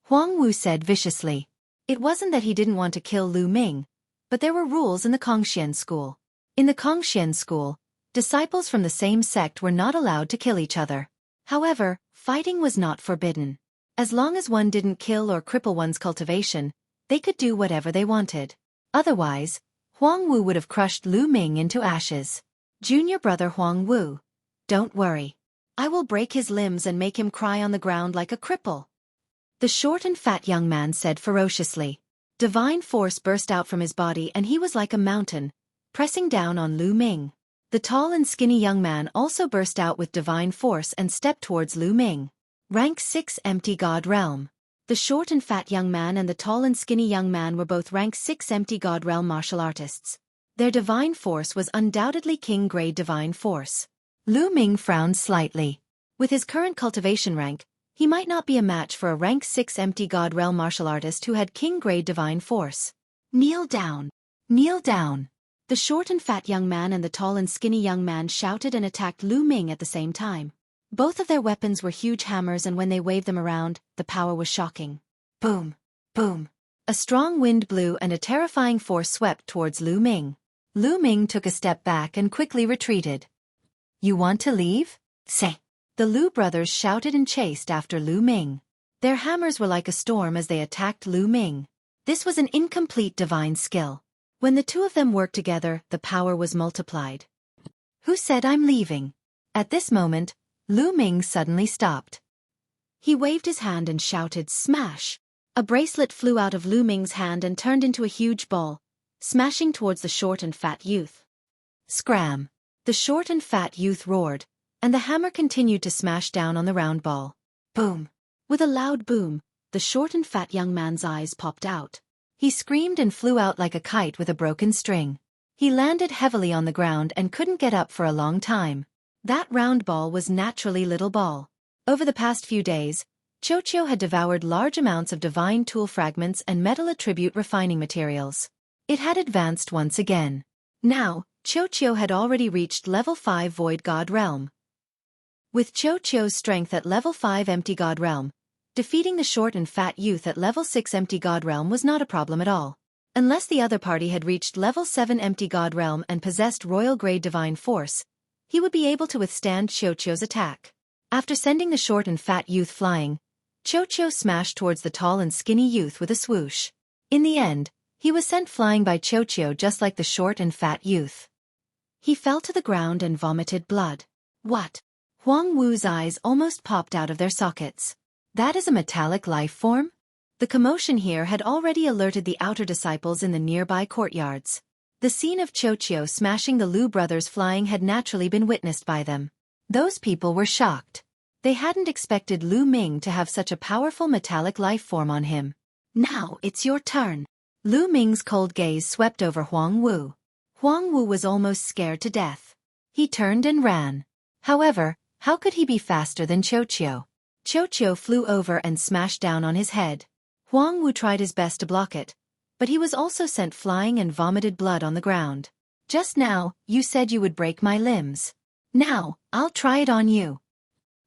Huang Wu said viciously. It wasn't that he didn't want to kill Lu Ming, but there were rules in the Kongxian school. In the Kongxian school, disciples from the same sect were not allowed to kill each other. However, fighting was not forbidden. As long as one didn't kill or cripple one's cultivation, they could do whatever they wanted. Otherwise, Huang Wu would have crushed Lu Ming into ashes. Junior brother Huang Wu. Don't worry. I will break his limbs and make him cry on the ground like a cripple. The short and fat young man said ferociously. Divine force burst out from his body and he was like a mountain, pressing down on Lu Ming. The tall and skinny young man also burst out with divine force and stepped towards Lu Ming. Rank 6 Empty God Realm. The short and fat young man and the tall and skinny young man were both rank 6 Empty God Realm martial artists. Their divine force was undoubtedly king-grade divine force. Lu Ming frowned slightly. With his current cultivation rank, he might not be a match for a rank 6 Empty God Realm martial artist who had king-grade divine force. Kneel down. Kneel down. The short and fat young man and the tall and skinny young man shouted and attacked Lu Ming at the same time. Both of their weapons were huge hammers and when they waved them around, the power was shocking. Boom. Boom. A strong wind blew and a terrifying force swept towards Lu Ming. Lu Ming took a step back and quickly retreated. You want to leave? Say. The Lu brothers shouted and chased after Lu Ming. Their hammers were like a storm as they attacked Lu Ming. This was an incomplete divine skill. When the two of them worked together, the power was multiplied. Who said I'm leaving? At this moment, Lu Ming suddenly stopped. He waved his hand and shouted, smash! A bracelet flew out of Lu Ming's hand and turned into a huge ball, smashing towards the short and fat youth. Scram! The short and fat youth roared, and the hammer continued to smash down on the round ball. Boom! With a loud boom, the short and fat young man's eyes popped out. He screamed and flew out like a kite with a broken string. He landed heavily on the ground and couldn't get up for a long time. That round ball was naturally Little Ball. Over the past few days, Xueqi had devoured large amounts of divine tool fragments and metal attribute refining materials. It had advanced once again. Now, Xueqi had already reached level 5 Void God Realm. With Xueqi's strength at level 5 Empty God Realm, defeating the short and fat youth at level 6 Empty God Realm was not a problem at all. Unless the other party had reached level 7 Empty God Realm and possessed royal grade divine force, he would be able to withstand Xueqi's attack. After sending the short and fat youth flying, Xueqi smashed towards the tall and skinny youth with a swoosh. In the end, he was sent flying by Xueqi just like the short and fat youth. He fell to the ground and vomited blood. What? Huang Wu's eyes almost popped out of their sockets. That is a metallic life form? The commotion here had already alerted the outer disciples in the nearby courtyards. The scene of Xueqi smashing the Lu brothers flying had naturally been witnessed by them. Those people were shocked. They hadn't expected Lu Ming to have such a powerful metallic life form on him. Now it's your turn. Lu Ming's cold gaze swept over Huang Wu. Huang Wu was almost scared to death. He turned and ran. However, how could he be faster than Xueqi? Xueqi flew over and smashed down on his head. Huang Wu tried his best to block it, but he was also sent flying and vomited blood on the ground. Just now, you said you would break my limbs. Now, I'll try it on you.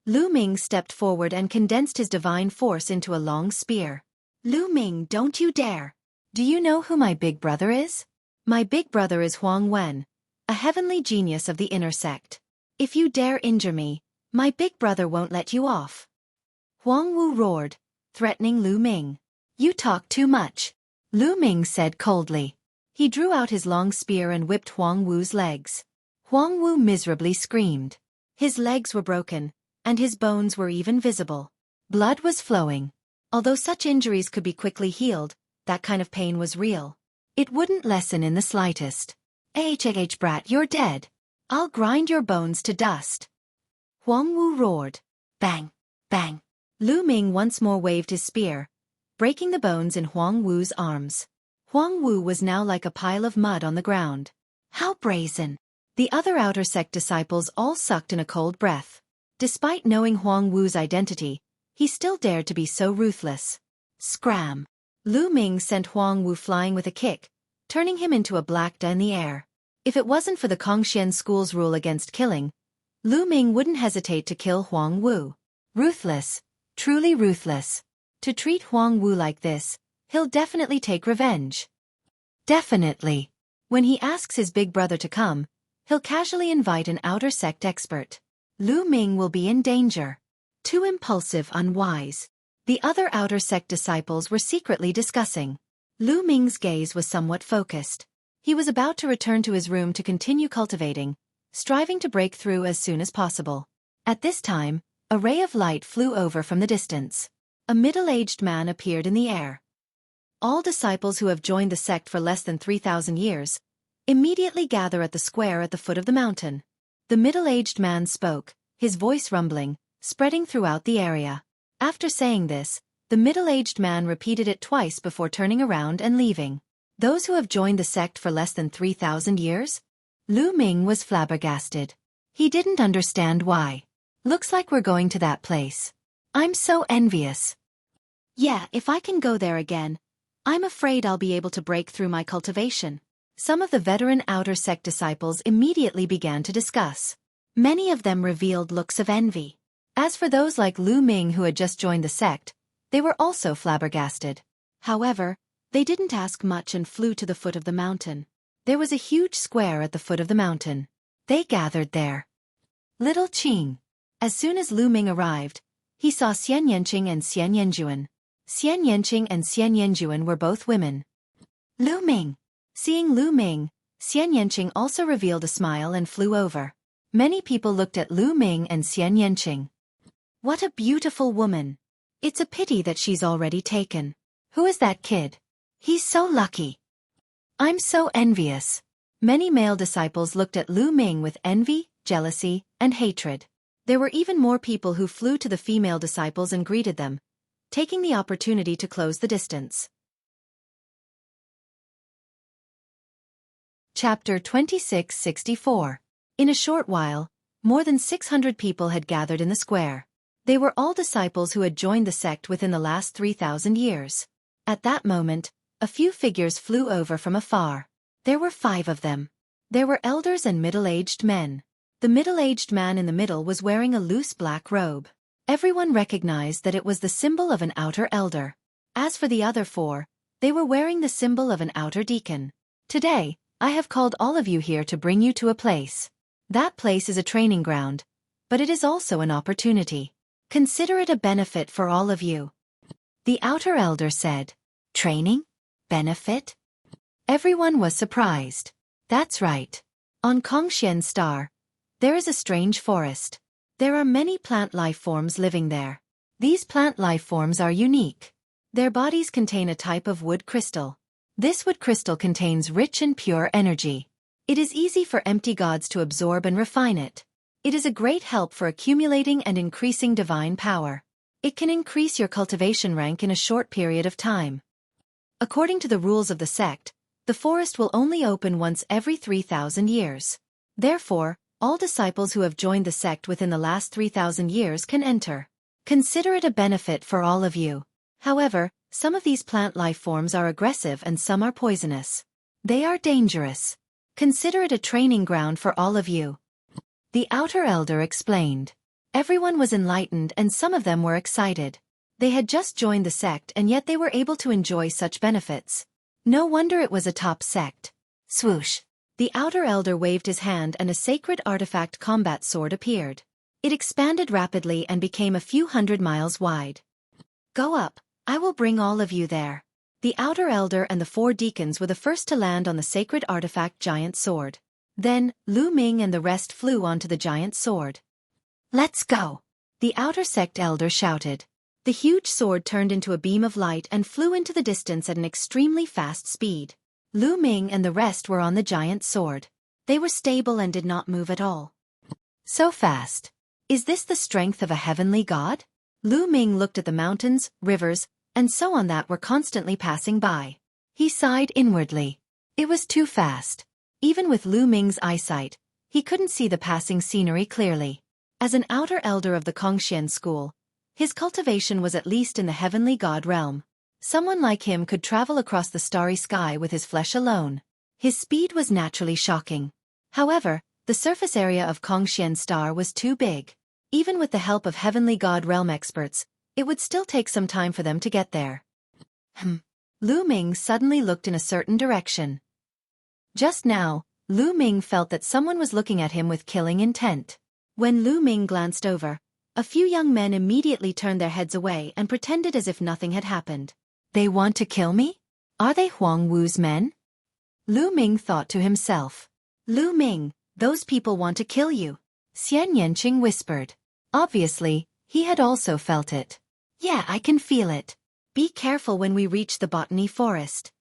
Lu Ming stepped forward and condensed his divine force into a long spear. Lu Ming, don't you dare. Do you know who my big brother is? My big brother is Huang Wen, a heavenly genius of the inner sect. If you dare injure me, my big brother won't let you off. Huang Wu roared, threatening Lu Ming. You talk too much. Lu Ming said coldly. He drew out his long spear and whipped Huang Wu's legs. Huang Wu miserably screamed. His legs were broken, and his bones were even visible. Blood was flowing. Although such injuries could be quickly healed, that kind of pain was real. It wouldn't lessen in the slightest. Brat, you're dead. I'll grind your bones to dust. Huang Wu roared. Bang, bang. Lu Ming once more waved his spear, breaking the bones in Huang Wu's arms. Huang Wu was now like a pile of mud on the ground. How brazen! The other outer sect disciples all sucked in a cold breath. Despite knowing Huang Wu's identity, he still dared to be so ruthless. Scram! Lu Ming sent Huang Wu flying with a kick, turning him into a black dot in the air. If it wasn't for the Kongxian school's rule against killing, Lu Ming wouldn't hesitate to kill Huang Wu. Ruthless. Truly ruthless. To treat Huang Wu like this, he'll definitely take revenge. Definitely. When he asks his big brother to come, he'll casually invite an outer sect expert. Lu Ming will be in danger. Too impulsive, unwise. The other outer sect disciples were secretly discussing. Lu Ming's gaze was somewhat focused. He was about to return to his room to continue cultivating, striving to break through as soon as possible. At this time, a ray of light flew over from the distance. A middle-aged man appeared in the air. All disciples who have joined the sect for less than 3,000 years immediately gather at the square at the foot of the mountain. The middle-aged man spoke, his voice rumbling, spreading throughout the area. After saying this, the middle-aged man repeated it twice before turning around and leaving. Those who have joined the sect for less than 3,000 years? Lu Ming was flabbergasted. He didn't understand why. Looks like we're going to that place. I'm so envious. Yeah, if I can go there again, I'm afraid I'll be able to break through my cultivation. Some of the veteran outer sect disciples immediately began to discuss. Many of them revealed looks of envy. As for those like Lu Ming who had just joined the sect, they were also flabbergasted. However, they didn't ask much and flew to the foot of the mountain. There was a huge square at the foot of the mountain. They gathered there. Little Qing. As soon as Lu Ming arrived, he saw Xian Yanqing and Xian Yanjuan. Xian Yanqing and Xian Yanjuan were both women. Lu Ming. Seeing Lu Ming, Xian Yanqing also revealed a smile and flew over. Many people looked at Lu Ming and Xian Yanqing. What a beautiful woman. It's a pity that she's already taken. Who is that kid? He's so lucky. I'm so envious. Many male disciples looked at Lu Ming with envy, jealousy, and hatred. There were even more people who flew to the female disciples and greeted them, taking the opportunity to close the distance. Chapter 2664. In a short while, more than 600 people had gathered in the square. They were all disciples who had joined the sect within the last 3,000 years. At that moment, a few figures flew over from afar. There were 5 of them. There were elders and middle-aged men. The middle-aged man in the middle was wearing a loose black robe. Everyone recognized that it was the symbol of an outer elder. As for the other 4, they were wearing the symbol of an outer deacon. Today, I have called all of you here to bring you to a place. That place is a training ground, but it is also an opportunity. Consider it a benefit for all of you. The outer elder said. Training? Benefit? Everyone was surprised. That's right. On Kongxian Star, there is a strange forest. There are many plant life forms living there. These plant life forms are unique. Their bodies contain a type of wood crystal. This wood crystal contains rich and pure energy. It is easy for empty gods to absorb and refine it. It is a great help for accumulating and increasing divine power. It can increase your cultivation rank in a short period of time. According to the rules of the sect, the forest will only open once every 3,000 years. Therefore, all disciples who have joined the sect within the last 3,000 years can enter. Consider it a benefit for all of you. However, some of these plant life forms are aggressive and some are poisonous. They are dangerous. Consider it a training ground for all of you. The outer elder explained. Everyone was enlightened and some of them were excited. They had just joined the sect and yet they were able to enjoy such benefits. No wonder it was a top sect. Swoosh. The outer elder waved his hand and a sacred artifact combat sword appeared. It expanded rapidly and became a few hundred miles wide. Go up, I will bring all of you there. The outer elder and the 4 deacons were the first to land on the sacred artifact giant sword. Then, Lu Ming and the rest flew onto the giant sword. Let's go! The outer sect elder shouted. The huge sword turned into a beam of light and flew into the distance at an extremely fast speed. Lu Ming and the rest were on the giant sword. They were stable and did not move at all. So fast. Is this the strength of a heavenly god? Lu Ming looked at the mountains, rivers, and so on that were constantly passing by. He sighed inwardly. It was too fast. Even with Lu Ming's eyesight, he couldn't see the passing scenery clearly. As an outer elder of the Kongxian school, his cultivation was at least in the heavenly god realm. Someone like him could travel across the starry sky with his flesh alone. His speed was naturally shocking. However, the surface area of Kongxian Star was too big. Even with the help of heavenly god realm experts, it would still take some time for them to get there. Lu Ming suddenly looked in a certain direction. Just now, Lu Ming felt that someone was looking at him with killing intent. When Lu Ming glanced over, a few young men immediately turned their heads away and pretended as if nothing had happened. They want to kill me? Are they Huang Wu's men? Lu Ming thought to himself. Lu Ming, Those people want to kill you, Xian Yanqing whispered. Obviously, he had also felt it. Yeah, I can feel it. Be careful when we reach the botany forest.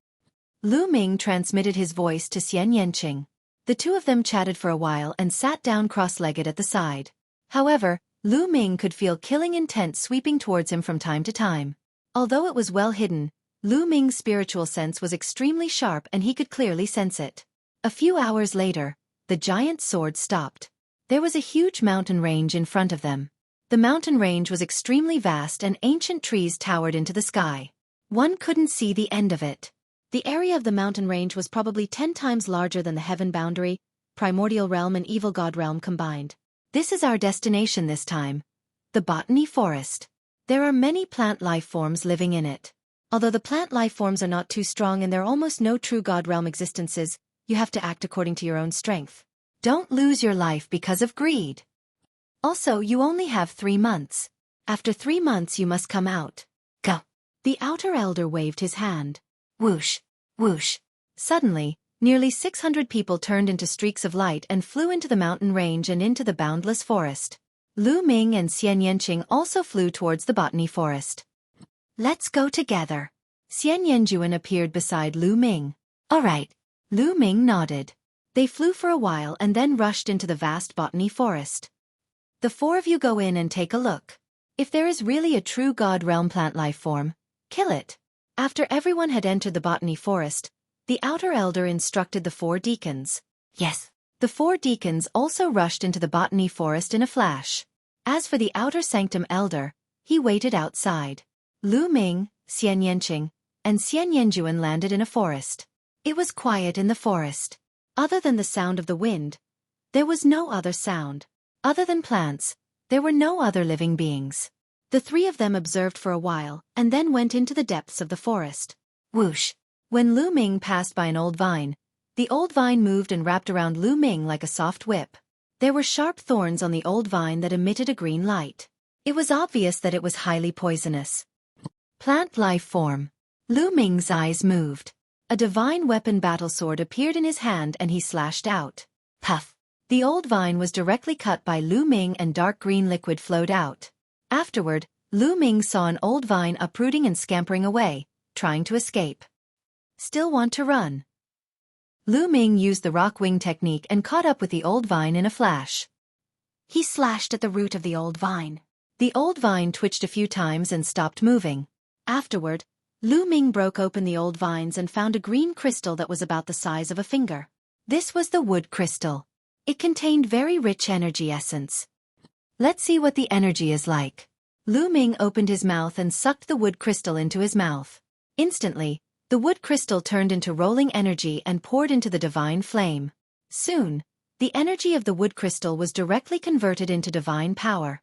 Lu Ming transmitted his voice to Xian Yanqing. The two of them chatted for a while and sat down cross-legged at the side. However, Lu Ming could feel killing intent sweeping towards him from time to time. Although it was well hidden, Lu Ming's spiritual sense was extremely sharp and he could clearly sense it. A few hours later, the giant sword stopped. There was a huge mountain range in front of them. The mountain range was extremely vast and ancient trees towered into the sky. One couldn't see the end of it. The area of the mountain range was probably 10 times larger than the heaven boundary, primordial realm and evil god realm combined. This is our destination this time. The botany forest. There are many plant life forms living in it. Although the plant life forms are not too strong and there are almost no true god realm existences, you have to act according to your own strength. Don't lose your life because of greed. Also, you only have 3 months. After 3 months you must come out. Go. The outer elder waved his hand. Whoosh, whoosh. Suddenly, nearly 600 people turned into streaks of light and flew into the mountain range and into the boundless forest. Lu Ming and Xian Yanqing also flew towards the botany forest. Let's go together. Xian Yanjuan appeared beside Lu Ming. All right. Lu Ming nodded. They flew for a while and then rushed into the vast botany forest. The 4 of you go in and take a look. If there is really a true god realm plant life form, kill it. After everyone had entered the botany forest, the outer elder instructed the 4 deacons. Yes. The 4 deacons also rushed into the botany forest in a flash. As for the outer sanctum elder, he waited outside. Lu Ming, Xian Yanqing, and Xian Yanjuan landed in a forest. It was quiet in the forest. Other than the sound of the wind, there was no other sound. Other than plants, there were no other living beings. The 3 of them observed for a while, and then went into the depths of the forest. Whoosh! When Lu Ming passed by an old vine, the old vine moved and wrapped around Lu Ming like a soft whip. There were sharp thorns on the old vine that emitted a green light. It was obvious that it was highly poisonous. Plant life form. Lu Ming's eyes moved. A divine weapon battle sword appeared in his hand and he slashed out. Puff! The old vine was directly cut by Lu Ming and dark green liquid flowed out. Afterward, Lu Ming saw an old vine uprooting and scampering away, trying to escape. Still want to run? Lu Ming used the rock wing technique and caught up with the old vine in a flash. He slashed at the root of the old vine. The old vine twitched a few times and stopped moving. Afterward, Lu Ming broke open the old vines and found a green crystal that was about the size of a finger. This was the wood crystal. It contained very rich energy essence. Let's see what the energy is like. Lu Ming opened his mouth and sucked the wood crystal into his mouth. Instantly, the wood crystal turned into rolling energy and poured into the divine flame. Soon, the energy of the wood crystal was directly converted into divine power.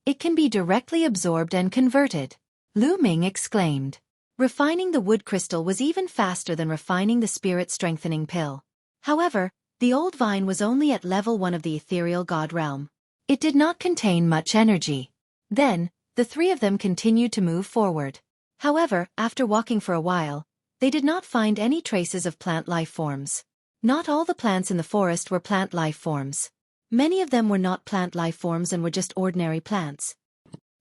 It can be directly absorbed and converted. Lu Ming exclaimed. Refining the wood crystal was even faster than refining the spirit-strengthening pill. However, the old vine was only at level 1 of the ethereal god realm. It did not contain much energy. Then, the 3 of them continued to move forward. However, after walking for a while, they did not find any traces of plant life forms. Not all the plants in the forest were plant life forms. Many of them were not plant life forms and were just ordinary plants.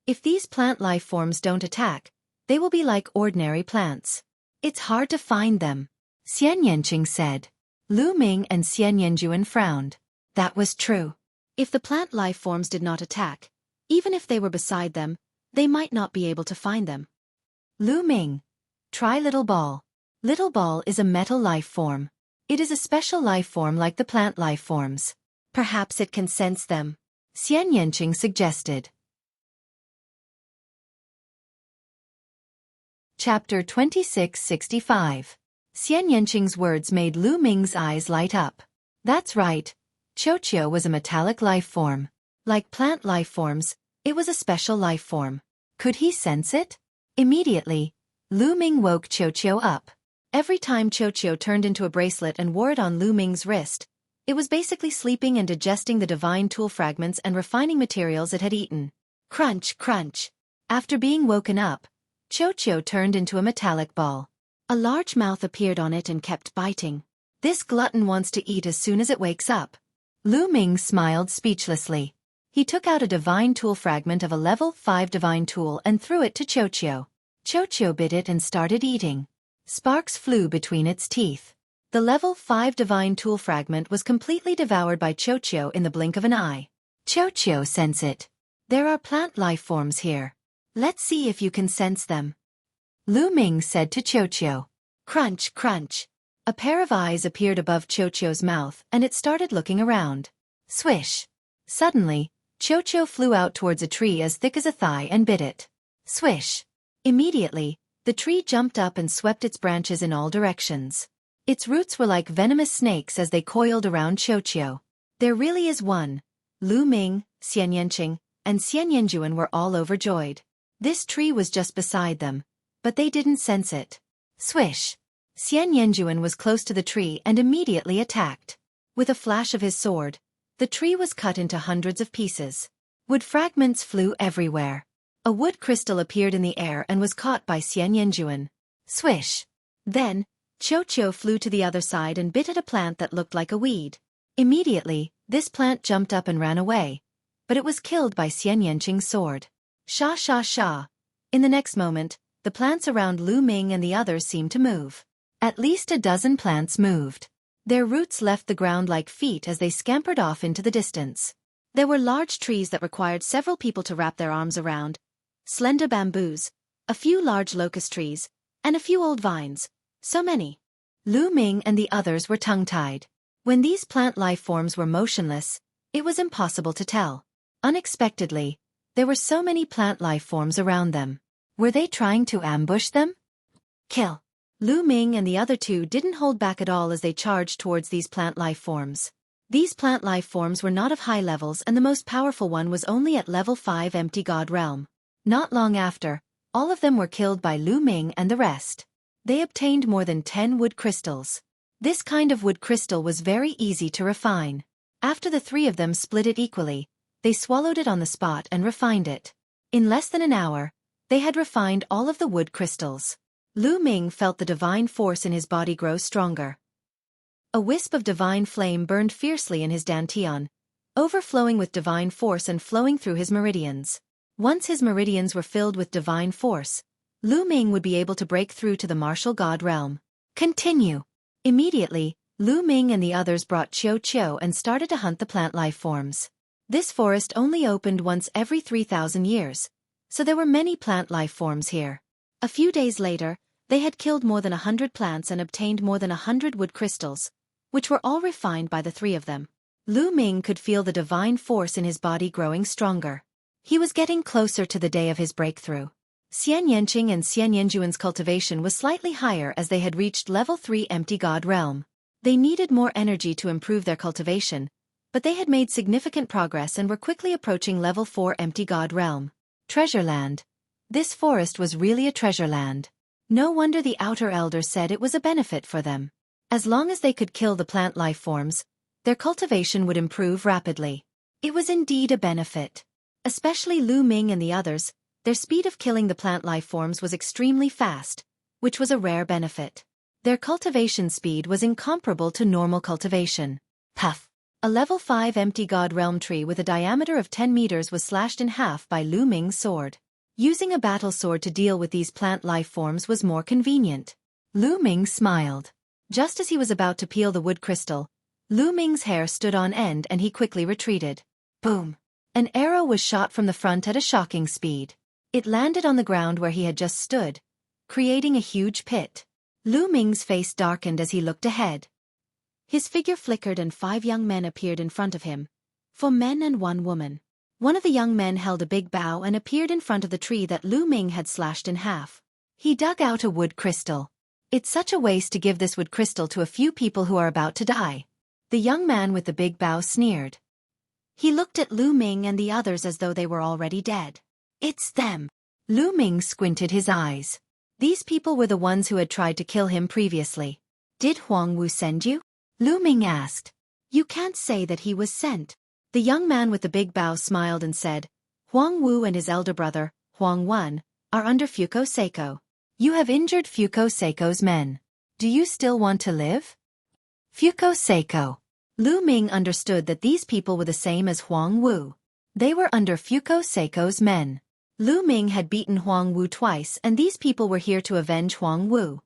If these plant life forms don't attack, they will be like ordinary plants. It's hard to find them, Xian Yanqing said. Lu Ming and Xian Yanjuan frowned. That was true. If the plant life forms did not attack, even if they were beside them, they might not be able to find them. Lu Ming. Try Little Ball. Little Ball is a metal life form. It is a special life form like the plant life forms. Perhaps it can sense them, Xian Yanqing suggested. Chapter 2665. Xian Yanqing's words made Lu Ming's eyes light up. That's right. Xueqi was a metallic life form. Like plant life forms, it was a special life form. Could he sense it? Immediately, Lu Ming woke Xueqi up. Every time Xueqi turned into a bracelet and wore it on Lu Ming's wrist, it was basically sleeping and digesting the divine tool fragments and refining materials it had eaten. Crunch, crunch. After being woken up, Xueqi turned into a metallic ball. A large mouth appeared on it and kept biting. This glutton wants to eat as soon as it wakes up. Lu Ming smiled speechlessly. He took out a divine tool fragment of a level 5 divine tool and threw it to Xueqi. Xueqi bit it and started eating. Sparks flew between its teeth. The level 5 divine tool fragment was completely devoured by Xueqi in the blink of an eye. Xueqi sensed it. There are plant life forms here. Let's see if you can sense them. Lu Ming said to Xueqi. Crunch, crunch. A pair of eyes appeared above Xueqi's mouth and it started looking around. Swish. Suddenly, Xueqi flew out towards a tree as thick as a thigh and bit it. Swish. Immediately, the tree jumped up and swept its branches in all directions. Its roots were like venomous snakes as they coiled around Xueqi. There really is one. Lu Ming, Xianyanqing, and Xianyanjuan were all overjoyed. This tree was just beside them, but they didn't sense it. Swish. Xianyanjuan was close to the tree and immediately attacked. With a flash of his sword, the tree was cut into hundreds of pieces. Wood fragments flew everywhere. A wood crystal appeared in the air and was caught by Xianyanjuan. Swish. Then, Xueqi flew to the other side and bit at a plant that looked like a weed. Immediately, this plant jumped up and ran away, but it was killed by Xianyanqing's sword. Sha sha sha. In the next moment, the plants around Lu Ming and the others seemed to move. At least a dozen plants moved. Their roots left the ground like feet as they scampered off into the distance. There were large trees that required several people to wrap their arms around, slender bamboos, a few large locust trees, and a few old vines. So many. Lu Ming and the others were tongue-tied. When these plant life forms were motionless, it was impossible to tell. Unexpectedly, there were so many plant life forms around them. Were they trying to ambush them? Kill. Lu Ming and the other two didn't hold back at all as they charged towards these plant life forms. These plant life forms were not of high levels and the most powerful one was only at level 5 empty god realm. Not long after, all of them were killed by Lu Ming and the rest. They obtained more than 10 wood crystals. This kind of wood crystal was very easy to refine. After the 3 of them split it equally, they swallowed it on the spot and refined it. In less than an hour, they had refined all of the wood crystals. Lu Ming felt the divine force in his body grow stronger. A wisp of divine flame burned fiercely in his dantian, overflowing with divine force and flowing through his meridians. Once his meridians were filled with divine force, Lu Ming would be able to break through to the martial god realm. Continue. Immediately, Lu Ming and the others brought Xueqi and started to hunt the plant life forms. This forest only opened once every 3,000 years, so there were many plant life forms here. A few days later, they had killed more than 100 plants and obtained more than 100 wood crystals, which were all refined by the 3 of them. Lu Ming could feel the divine force in his body growing stronger. He was getting closer to the day of his breakthrough. Xianyanqing and Xianyanjuan's cultivation was slightly higher as they had reached level 3 empty god realm. They needed more energy to improve their cultivation, but they had made significant progress and were quickly approaching level 4 empty god realm. Treasure land. This forest was really a treasure land. No wonder the outer elder said it was a benefit for them. As long as they could kill the plant life forms, their cultivation would improve rapidly. It was indeed a benefit. Especially Lu Ming and the others, their speed of killing the plant life forms was extremely fast, which was a rare benefit. Their cultivation speed was incomparable to normal cultivation. Puff! A level 5 empty god realm tree with a diameter of 10 meters was slashed in half by Lu Ming's sword. Using a battle sword to deal with these plant life forms was more convenient. Lu Ming smiled. Just as he was about to peel the wood crystal, Lu Ming's hair stood on end and he quickly retreated. Boom! An arrow was shot from the front at a shocking speed. It landed on the ground where he had just stood, creating a huge pit. Lu Ming's face darkened as he looked ahead. His figure flickered and 5 young men appeared in front of him. 4 men and 1 woman. One of the young men held a big bow and appeared in front of the tree that Lu Ming had slashed in half. He dug out a wood crystal. It's such a waste to give this wood crystal to a few people who are about to die. The young man with the big bow sneered. He looked at Lu Ming and the others as though they were already dead. It's them. Lu Ming squinted his eyes. These people were the ones who had tried to kill him previously. Did Huang Wu send you? Lu Ming asked. You can't say that he was sent. The young man with the big bow smiled and said, Huang Wu and his elder brother, Huang Wen, are under Fuko Seiko. You have injured Fuko Seiko's men. Do you still want to live? Fuko Seiko. Lu Ming understood that these people were the same as Huang Wu. They were under Xueqi's men. Lu Ming had beaten Huang Wu twice, and these people were here to avenge Huang Wu.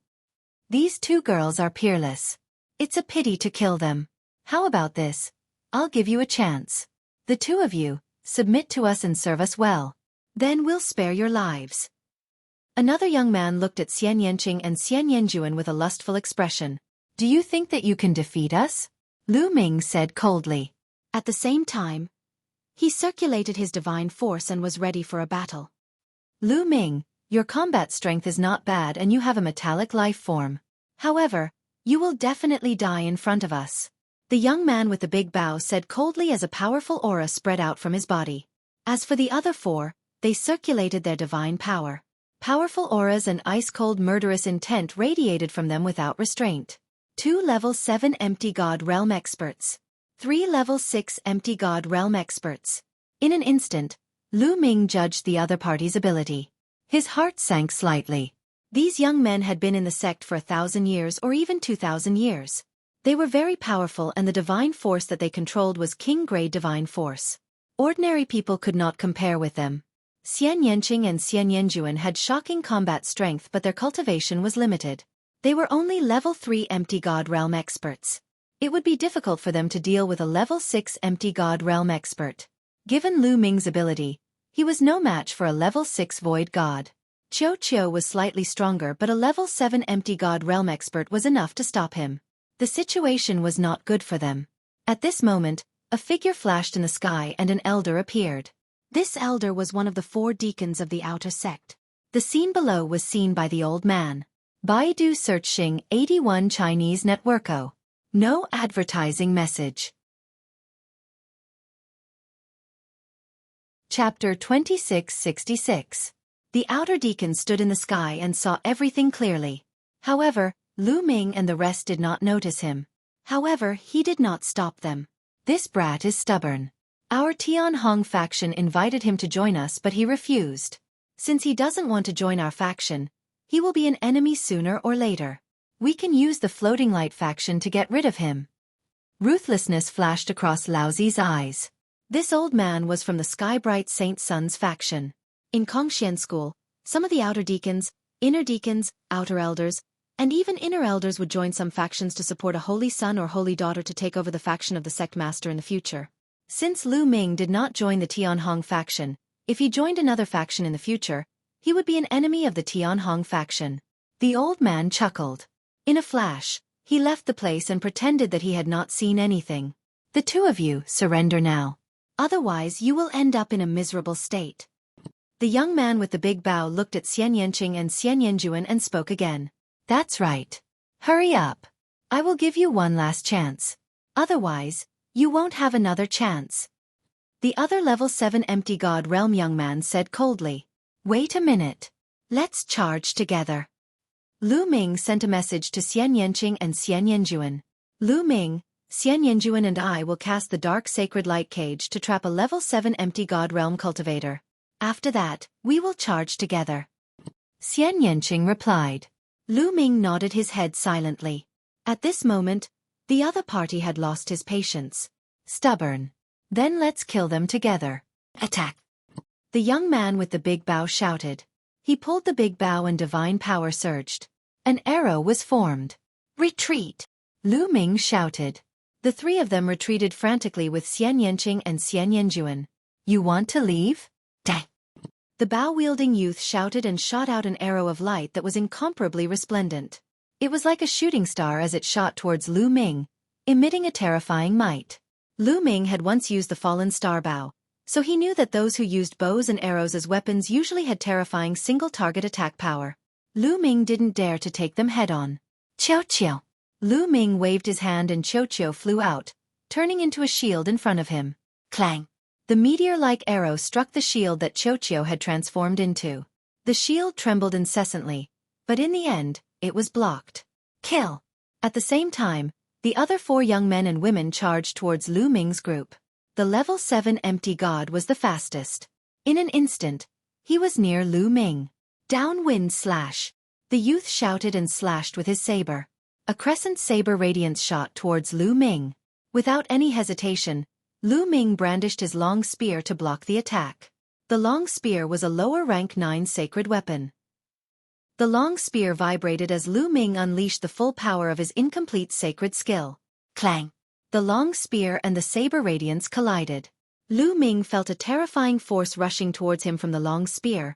These two girls are peerless. It's a pity to kill them. How about this? I'll give you a chance. The two of you, submit to us and serve us well. Then we'll spare your lives. Another young man looked at Xian Yanqing and Xian Yanjuan with a lustful expression. Do you think that you can defeat us? Lu Ming said coldly. At the same time, he circulated his divine force and was ready for a battle. Lu Ming, your combat strength is not bad and you have a metallic life form. However, you will definitely die in front of us. The young man with the big bow said coldly as a powerful aura spread out from his body. As for the other four, they circulated their divine power. Powerful auras and ice-cold murderous intent radiated from them without restraint. 2 level 7 empty god realm experts. 3 level 6 empty god realm experts. In an instant, Lu Ming judged the other party's ability. His heart sank slightly. These young men had been in the sect for 1,000 years or even 2,000 years. They were very powerful and the divine force that they controlled was king-grade divine force. Ordinary people could not compare with them. Xian Yanqing and Xian Yanjuan had shocking combat strength but their cultivation was limited. They were only level 3 empty god realm experts. It would be difficult for them to deal with a level 6 empty god realm expert. Given Lu Ming's ability, he was no match for a level 6 void god. Xueqi was slightly stronger but a level 7 empty god realm expert was enough to stop him. The situation was not good for them. At this moment, a figure flashed in the sky and an elder appeared. This elder was one of the 4 deacons of the outer sect. The scene below was seen by the old man. Baidu searching 81 Chinese networko. No advertising message. Chapter 2666. The outer deacon stood in the sky and saw everything clearly. However, Lu Ming and the rest did not notice him. However, he did not stop them. This brat is stubborn. Our Tianhong faction invited him to join us but he refused. Since he doesn't want to join our faction, he will be an enemy sooner or later. We can use the floating light faction to get rid of him. Ruthlessness flashed across Laozi's eyes. This old man was from the Skybright Saint Sun's faction. In Kongxian school, some of the outer deacons, inner deacons, outer elders, and even inner elders would join some factions to support a holy son or holy daughter to take over the faction of the sect master in the future. Since Lu Ming did not join the Tianhong faction, if he joined another faction in the future, he would be an enemy of the Tianhong faction. The old man chuckled. In a flash, he left the place and pretended that he had not seen anything. The two of you surrender now. Otherwise you will end up in a miserable state. The young man with the big bow looked at Xian Yanqing and Xian Yanjuan and spoke again. That's right. Hurry up. I will give you one last chance. Otherwise, you won't have another chance. The other level 7 empty god realm young man said coldly. Wait a minute. Let's charge together. Lu Ming sent a message to Xian Yanqing and Xian Yanjuan. Lu Ming, Xian Yanjuan and I will cast the dark sacred light cage to trap a level 7 empty god realm cultivator. After that, we will charge together. Xian Yanqing replied. Lu Ming nodded his head silently. At this moment, the other party had lost his patience. Stubborn. Then let's kill them together. Attack. The young man with the big bow shouted. He pulled the big bow and divine power surged. An arrow was formed. Retreat. Lu Ming shouted. The 3 of them retreated frantically with Xian Yanqing and Xian Yanjuan. You want to leave? Dang. The bow-wielding youth shouted and shot out an arrow of light that was incomparably resplendent. It was like a shooting star as it shot towards Lu Ming, emitting a terrifying might. Lu Ming had once used the fallen star bow, so he knew that those who used bows and arrows as weapons usually had terrifying single-target attack power. Lu Ming didn't dare to take them head-on. Xueqi. Lu Ming waved his hand and Xueqi flew out, turning into a shield in front of him. Clang. The meteor-like arrow struck the shield that Xueqi had transformed into. The shield trembled incessantly, but in the end, it was blocked. Kill. At the same time, the other 4 young men and women charged towards Lu Ming's group. The level 7 empty god was the fastest. In an instant, he was near Lu Ming. Downwind slash. The youth shouted and slashed with his saber. A crescent saber radiance shot towards Lu Ming. Without any hesitation, Lu Ming brandished his long spear to block the attack. The long spear was a lower rank 9 sacred weapon. The long spear vibrated as Lu Ming unleashed the full power of his incomplete sacred skill. Clang! The long spear and the saber radiance collided. Lu Ming felt a terrifying force rushing towards him from the long spear,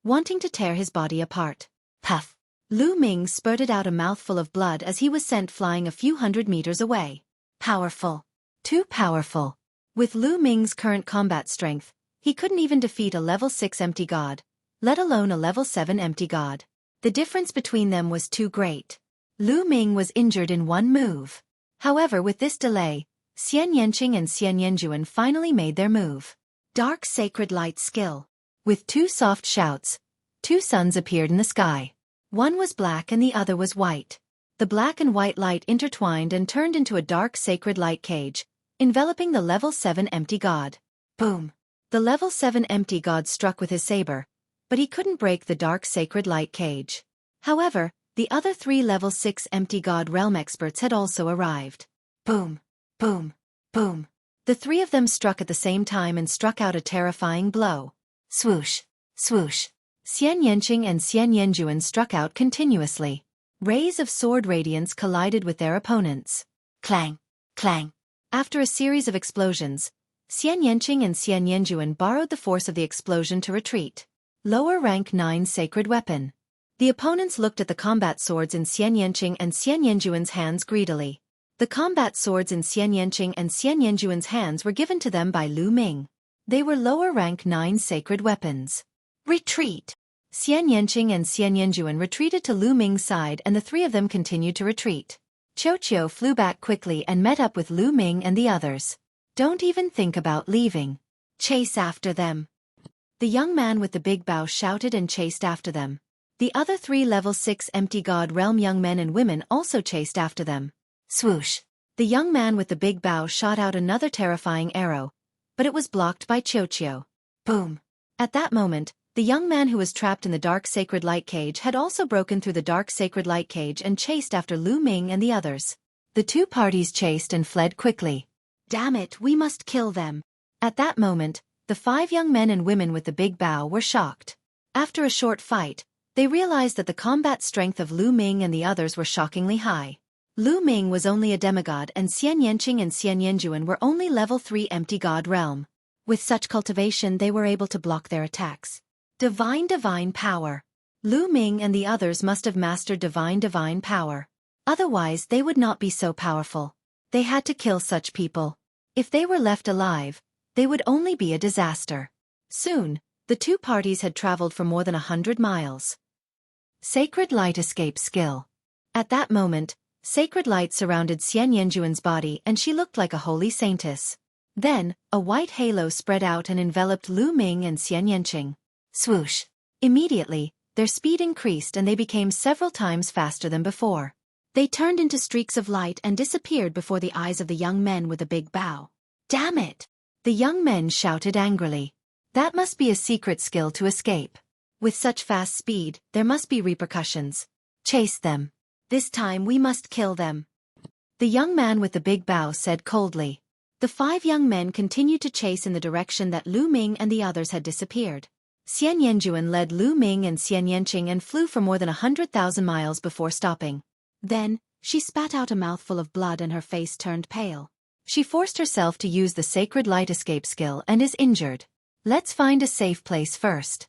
wanting to tear his body apart. Puff! Lu Ming spurted out a mouthful of blood as he was sent flying a few hundred meters away. Powerful. Too powerful. With Lu Ming's current combat strength, he couldn't even defeat a level 6 empty god, let alone a level 7 empty god. The difference between them was too great. Lu Ming was injured in one move. However, with this delay, Xian Yanqing and Xian Yanjuan finally made their move. Dark Sacred Light Skill. With 2 soft shouts, 2 suns appeared in the sky. One was black and the other was white. The black and white light intertwined and turned into a dark sacred light cage, enveloping the level 7 empty god. Boom! The level 7 empty god struck with his saber, but he couldn't break the dark sacred light cage. However, the other 3 level 6 empty god realm experts had also arrived. Boom! Boom! Boom! The 3 of them struck at the same time and struck out a terrifying blow. Swoosh! Swoosh! Xian Yanqing and Xian Yanjuan struck out continuously. Rays of sword radiance collided with their opponents. Clang! Clang! After a series of explosions, Xian Yanqing and Xian Yanjuan borrowed the force of the explosion to retreat. Lower rank 9 sacred weapon. The opponents looked at the combat swords in Xian Yanqing and Xian Yanjuan's hands greedily. The combat swords in Xian Yanqing and Xian Yanjuan's hands were given to them by Lu Ming. They were lower rank 9 sacred weapons. Retreat! Xian Yanqing and Xian Yanjuan retreated to Lu Ming's side and the 3 of them continued to retreat. Xueqi flew back quickly and met up with Lu Ming and the others. Don't even think about leaving. Chase after them. The young man with the big bow shouted and chased after them. The other 3 level 6 empty god realm young men and women also chased after them. Swoosh! The young man with the big bow shot out another terrifying arrow, but it was blocked by Xueqi. Boom! At that moment, the young man who was trapped in the dark sacred light cage had also broken through the dark sacred light cage and chased after Lu Ming and the others. The 2 parties chased and fled quickly. Damn it, we must kill them. At that moment, the 5 young men and women with the big bow were shocked. After a short fight, they realized that the combat strength of Lu Ming and the others were shockingly high. Lu Ming was only a demigod and Xian Yanqing and Xian Yanjuan were only level 3 empty god realm. With such cultivation they were able to block their attacks. Divine power. Lu Ming and the others must have mastered divine power. Otherwise they would not be so powerful. They had to kill such people. If they were left alive, they would only be a disaster. Soon, the 2 parties had traveled for more than 100 miles. Sacred Light Escape Skill. At that moment, sacred light surrounded Xian Yanjuan's body and she looked like a holy saintess. Then, a white halo spread out and enveloped Lu Ming and Xian Yanqing. Swoosh! Immediately, their speed increased and they became several times faster than before. They turned into streaks of light and disappeared before the eyes of the young men with a big bow. Damn it! The young men shouted angrily. That must be a secret skill to escape. With such fast speed, there must be repercussions. Chase them. This time we must kill them. The young man with the big bow said coldly. The 5 young men continued to chase in the direction that Lu Ming and the others had disappeared. Xian Yanjuan led Lu Ming and Xian Yanqing and flew for more than 100,000 miles before stopping. Then, she spat out a mouthful of blood and her face turned pale. She forced herself to use the sacred light escape skill and is injured. Let's find a safe place first.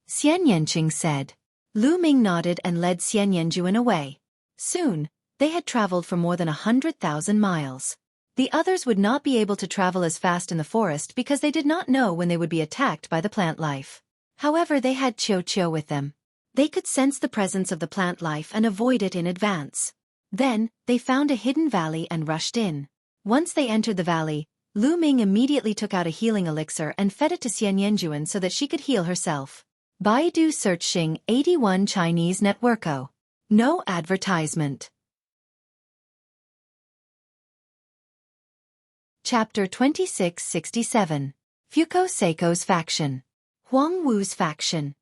Xian Yanqing said. Lu Ming nodded and led Xian Yanjuan away. Soon, they had traveled for more than 100,000 miles. The others would not be able to travel as fast in the forest because they did not know when they would be attacked by the plant life. However, they had Xueqi with them. They could sense the presence of the plant life and avoid it in advance. Then, they found a hidden valley and rushed in. Once they entered the valley, Lu Ming immediately took out a healing elixir and fed it to Xian Yanjuan so that she could heal herself. Baidu searching 81 Chinese Networko. No advertisement. Chapter 2667. Fuko Seiko's faction. Huang Wu's faction.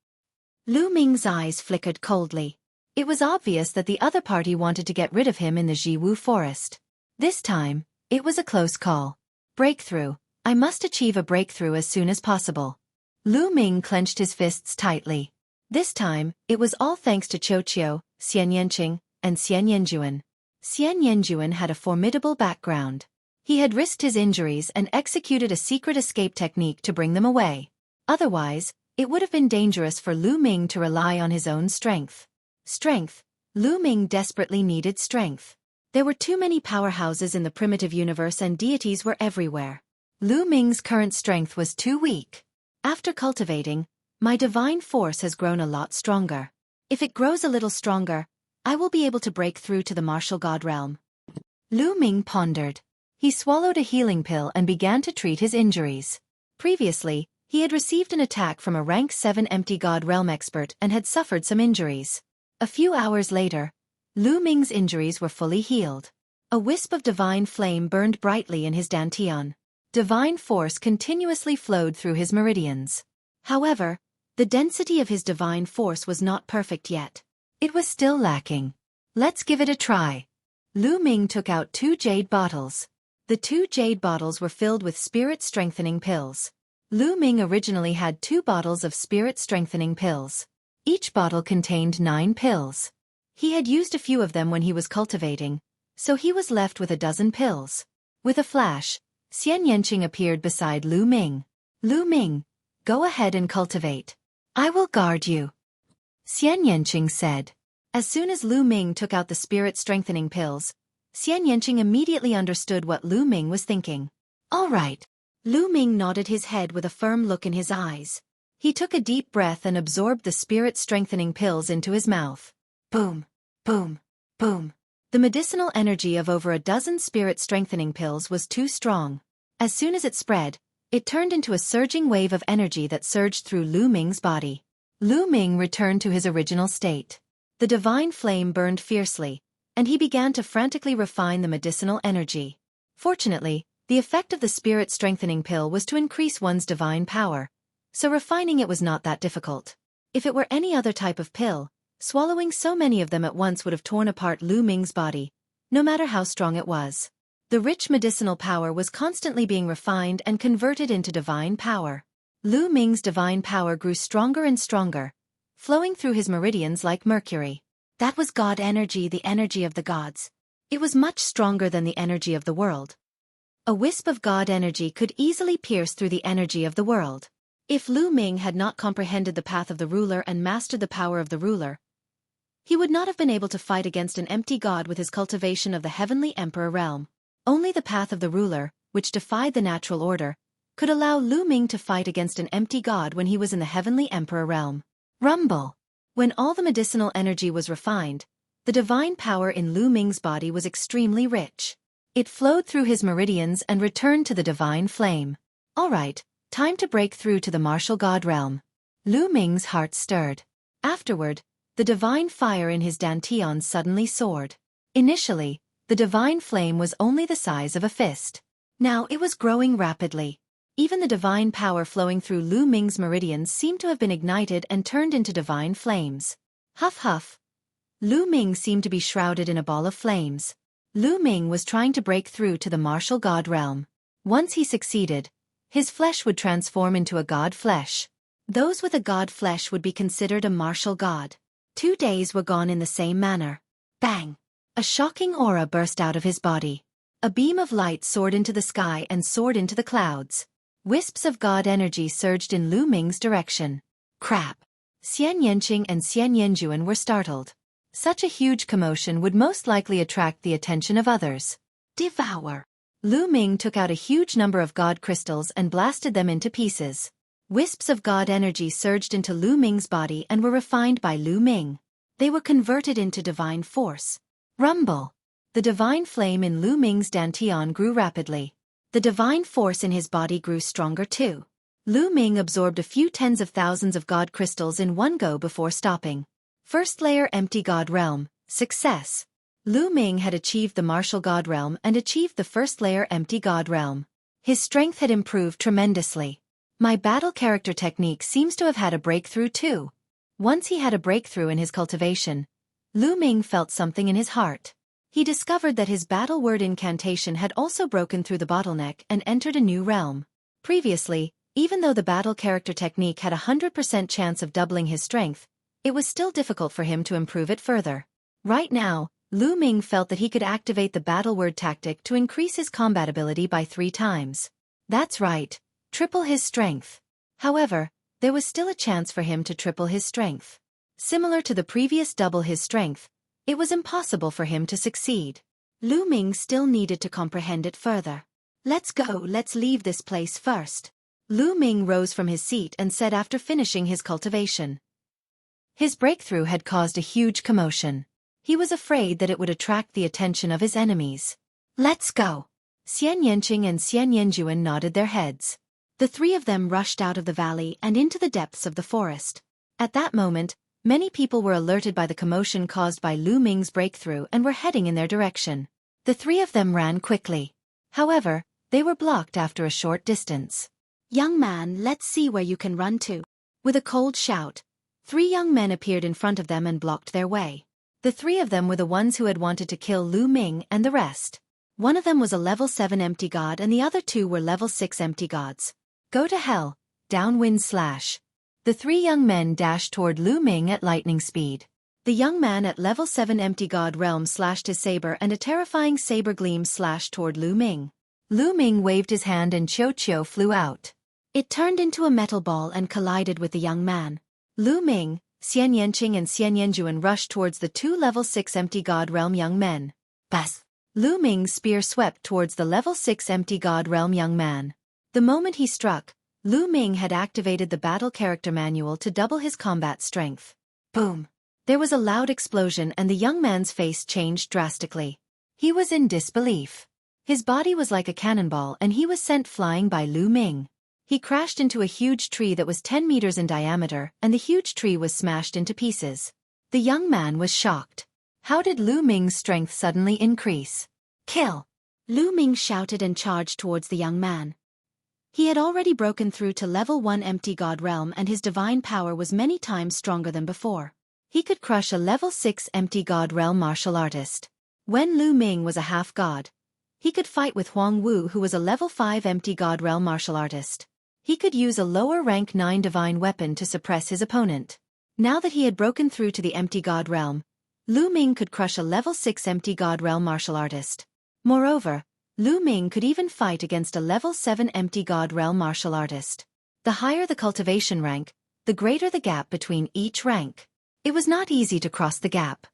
Lu Ming's eyes flickered coldly. It was obvious that the other party wanted to get rid of him in the Jiwu forest. This time, It was a close call. Breakthrough. I must achieve a breakthrough as soon as possible. Lu Ming clenched his fists tightly. This time, it was all thanks to Xueqi, Xian Yanqing, and Xian Yanjuan. Xian Yanjuan had a formidable background. He had risked his injuries and executed a secret escape technique to bring them away. Otherwise, it would have been dangerous for Lu Ming to rely on his own strength. Strength. Lu Ming desperately needed strength. There were too many powerhouses in the primitive universe and deities were everywhere. Lu Ming's current strength was too weak. After cultivating, my divine force has grown a lot stronger. If it grows a little stronger, I will be able to break through to the martial god realm. Lu Ming pondered. He swallowed a healing pill and began to treat his injuries. Previously, he had received an attack from a rank 7 empty god realm expert and had suffered some injuries. A few hours later, Lu Ming's injuries were fully healed. A wisp of divine flame burned brightly in his dantian. Divine force continuously flowed through his meridians. However, the density of his divine force was not perfect yet. It was still lacking. Let's give it a try. Lu Ming took out 2 jade bottles. The 2 jade bottles were filled with spirit-strengthening pills. Lu Ming originally had 2 bottles of spirit-strengthening pills. Each bottle contained 9 pills. He had used a few of them when he was cultivating, so he was left with a dozen pills. With a flash, Xian Yanqing appeared beside Lu Ming. Lu Ming, go ahead and cultivate. I will guard you. Xian Yanqing said. As soon as Lu Ming took out the spirit-strengthening pills, Xian Yanqing immediately understood what Lu Ming was thinking. All right. Lu Ming nodded his head with a firm look in his eyes. He took a deep breath and absorbed the spirit-strengthening pills into his mouth. Boom, boom, boom. The medicinal energy of over a dozen spirit-strengthening pills was too strong. As soon as it spread, it turned into a surging wave of energy that surged through Lu Ming's body. Lu Ming returned to his original state. The divine flame burned fiercely, and he began to frantically refine the medicinal energy. Fortunately, the effect of the spirit-strengthening pill was to increase one's divine power, so refining it was not that difficult. If it were any other type of pill, swallowing so many of them at once would have torn apart Lu Ming's body, no matter how strong it was. The rich medicinal power was constantly being refined and converted into divine power. Lu Ming's divine power grew stronger and stronger, flowing through his meridians like mercury. That was God energy, the energy of the gods. It was much stronger than the energy of the world. A wisp of God energy could easily pierce through the energy of the world. If Lu Ming had not comprehended the path of the ruler and mastered the power of the ruler, he would not have been able to fight against an empty god with his cultivation of the heavenly emperor realm. Only the path of the ruler, which defied the natural order, could allow Lu Ming to fight against an empty god when he was in the heavenly emperor realm. Rumble. When all the medicinal energy was refined, the divine power in Lu Ming's body was extremely rich. It flowed through his meridians and returned to the divine flame. All right, time to break through to the martial god realm. Lu Ming's heart stirred. Afterward, the divine fire in his dantian suddenly soared. Initially, the divine flame was only the size of a fist. Now it was growing rapidly. Even the divine power flowing through Lu Ming's meridians seemed to have been ignited and turned into divine flames. Huff huff. Lu Ming seemed to be shrouded in a ball of flames. Lu Ming was trying to break through to the martial god realm. Once he succeeded, his flesh would transform into a god flesh. Those with a god flesh would be considered a martial god. 2 days were gone in the same manner. Bang! A shocking aura burst out of his body. A beam of light soared into the sky and soared into the clouds. Wisps of god energy surged in Lu Ming's direction. Crap! Xian Yanqing and Xian Yanjuan were startled. Such a huge commotion would most likely attract the attention of others. Devour! Lu Ming took out a huge number of god crystals and blasted them into pieces. Wisps of god energy surged into Lu Ming's body and were refined by Lu Ming. They were converted into divine force. Rumble! The divine flame in Lu Ming's dantian grew rapidly. The divine force in his body grew stronger too. Lu Ming absorbed a few tens of thousands of god crystals in one go before stopping. First layer empty god realm, success. Lu Ming had achieved the martial god realm and achieved the first layer empty god realm. His strength had improved tremendously. My battle character technique seems to have had a breakthrough too. Once he had a breakthrough in his cultivation, Lu Ming felt something in his heart. He discovered that his battle word incantation had also broken through the bottleneck and entered a new realm. Previously, even though the battle character technique had a 100% chance of doubling his strength, it was still difficult for him to improve it further. Right now, Lu Ming felt that he could activate the battle word tactic to increase his combat ability by 3 times. That's right, triple his strength. However, there was still a chance for him to triple his strength. Similar to the previous double his strength, it was impossible for him to succeed. Lu Ming still needed to comprehend it further. Let's go, let's leave this place first. Lu Ming rose from his seat and said after finishing his cultivation. His breakthrough had caused a huge commotion. He was afraid that it would attract the attention of his enemies. Let's go. Xian Yanqing and Xian Yanjuan nodded their heads. The 3 of them rushed out of the valley and into the depths of the forest. At that moment, many people were alerted by the commotion caused by Lu Ming's breakthrough and were heading in their direction. The 3 of them ran quickly. However, they were blocked after a short distance. Young man, let's see where you can run to. With a cold shout, 3 young men appeared in front of them and blocked their way. The 3 of them were the ones who had wanted to kill Lu Ming and the rest. One of them was a level 7 empty god and the other 2 were level 6 empty gods. Go to hell, downwind slash. The 3 young men dashed toward Lu Ming at lightning speed. The young man at level 7 empty god realm slashed his saber and a terrifying saber gleam slashed toward Lu Ming. Lu Ming waved his hand and Xueqi flew out. It turned into a metal ball and collided with the young man. Lu Ming, Xian Yanqing and Xian Yanjuan rushed towards the 2 level 6 empty god realm young men. Bas! Lu Ming's spear swept towards the level 6 empty god realm young man. The moment he struck, Lu Ming had activated the battle character manual to double his combat strength. Boom! There was a loud explosion and the young man's face changed drastically. He was in disbelief. His body was like a cannonball and he was sent flying by Lu Ming. He crashed into a huge tree that was 10 meters in diameter and the huge tree was smashed into pieces. The young man was shocked. How did Lu Ming's strength suddenly increase? Kill! Lu Ming shouted and charged towards the young man. He had already broken through to level 1 empty god realm and his divine power was many times stronger than before. He could crush a level 6 empty god realm martial artist. When Lu Ming was a half god, he could fight with Huang Wu who was a level 5 empty god realm martial artist. He could use a lower rank 9 divine weapon to suppress his opponent. Now that he had broken through to the empty god realm, Lu Ming could crush a level 6 empty god realm martial artist. Moreover, Lu Ming could even fight against a level 7 empty god realm martial artist. The higher the cultivation rank, the greater the gap between each rank. It was not easy to cross the gap.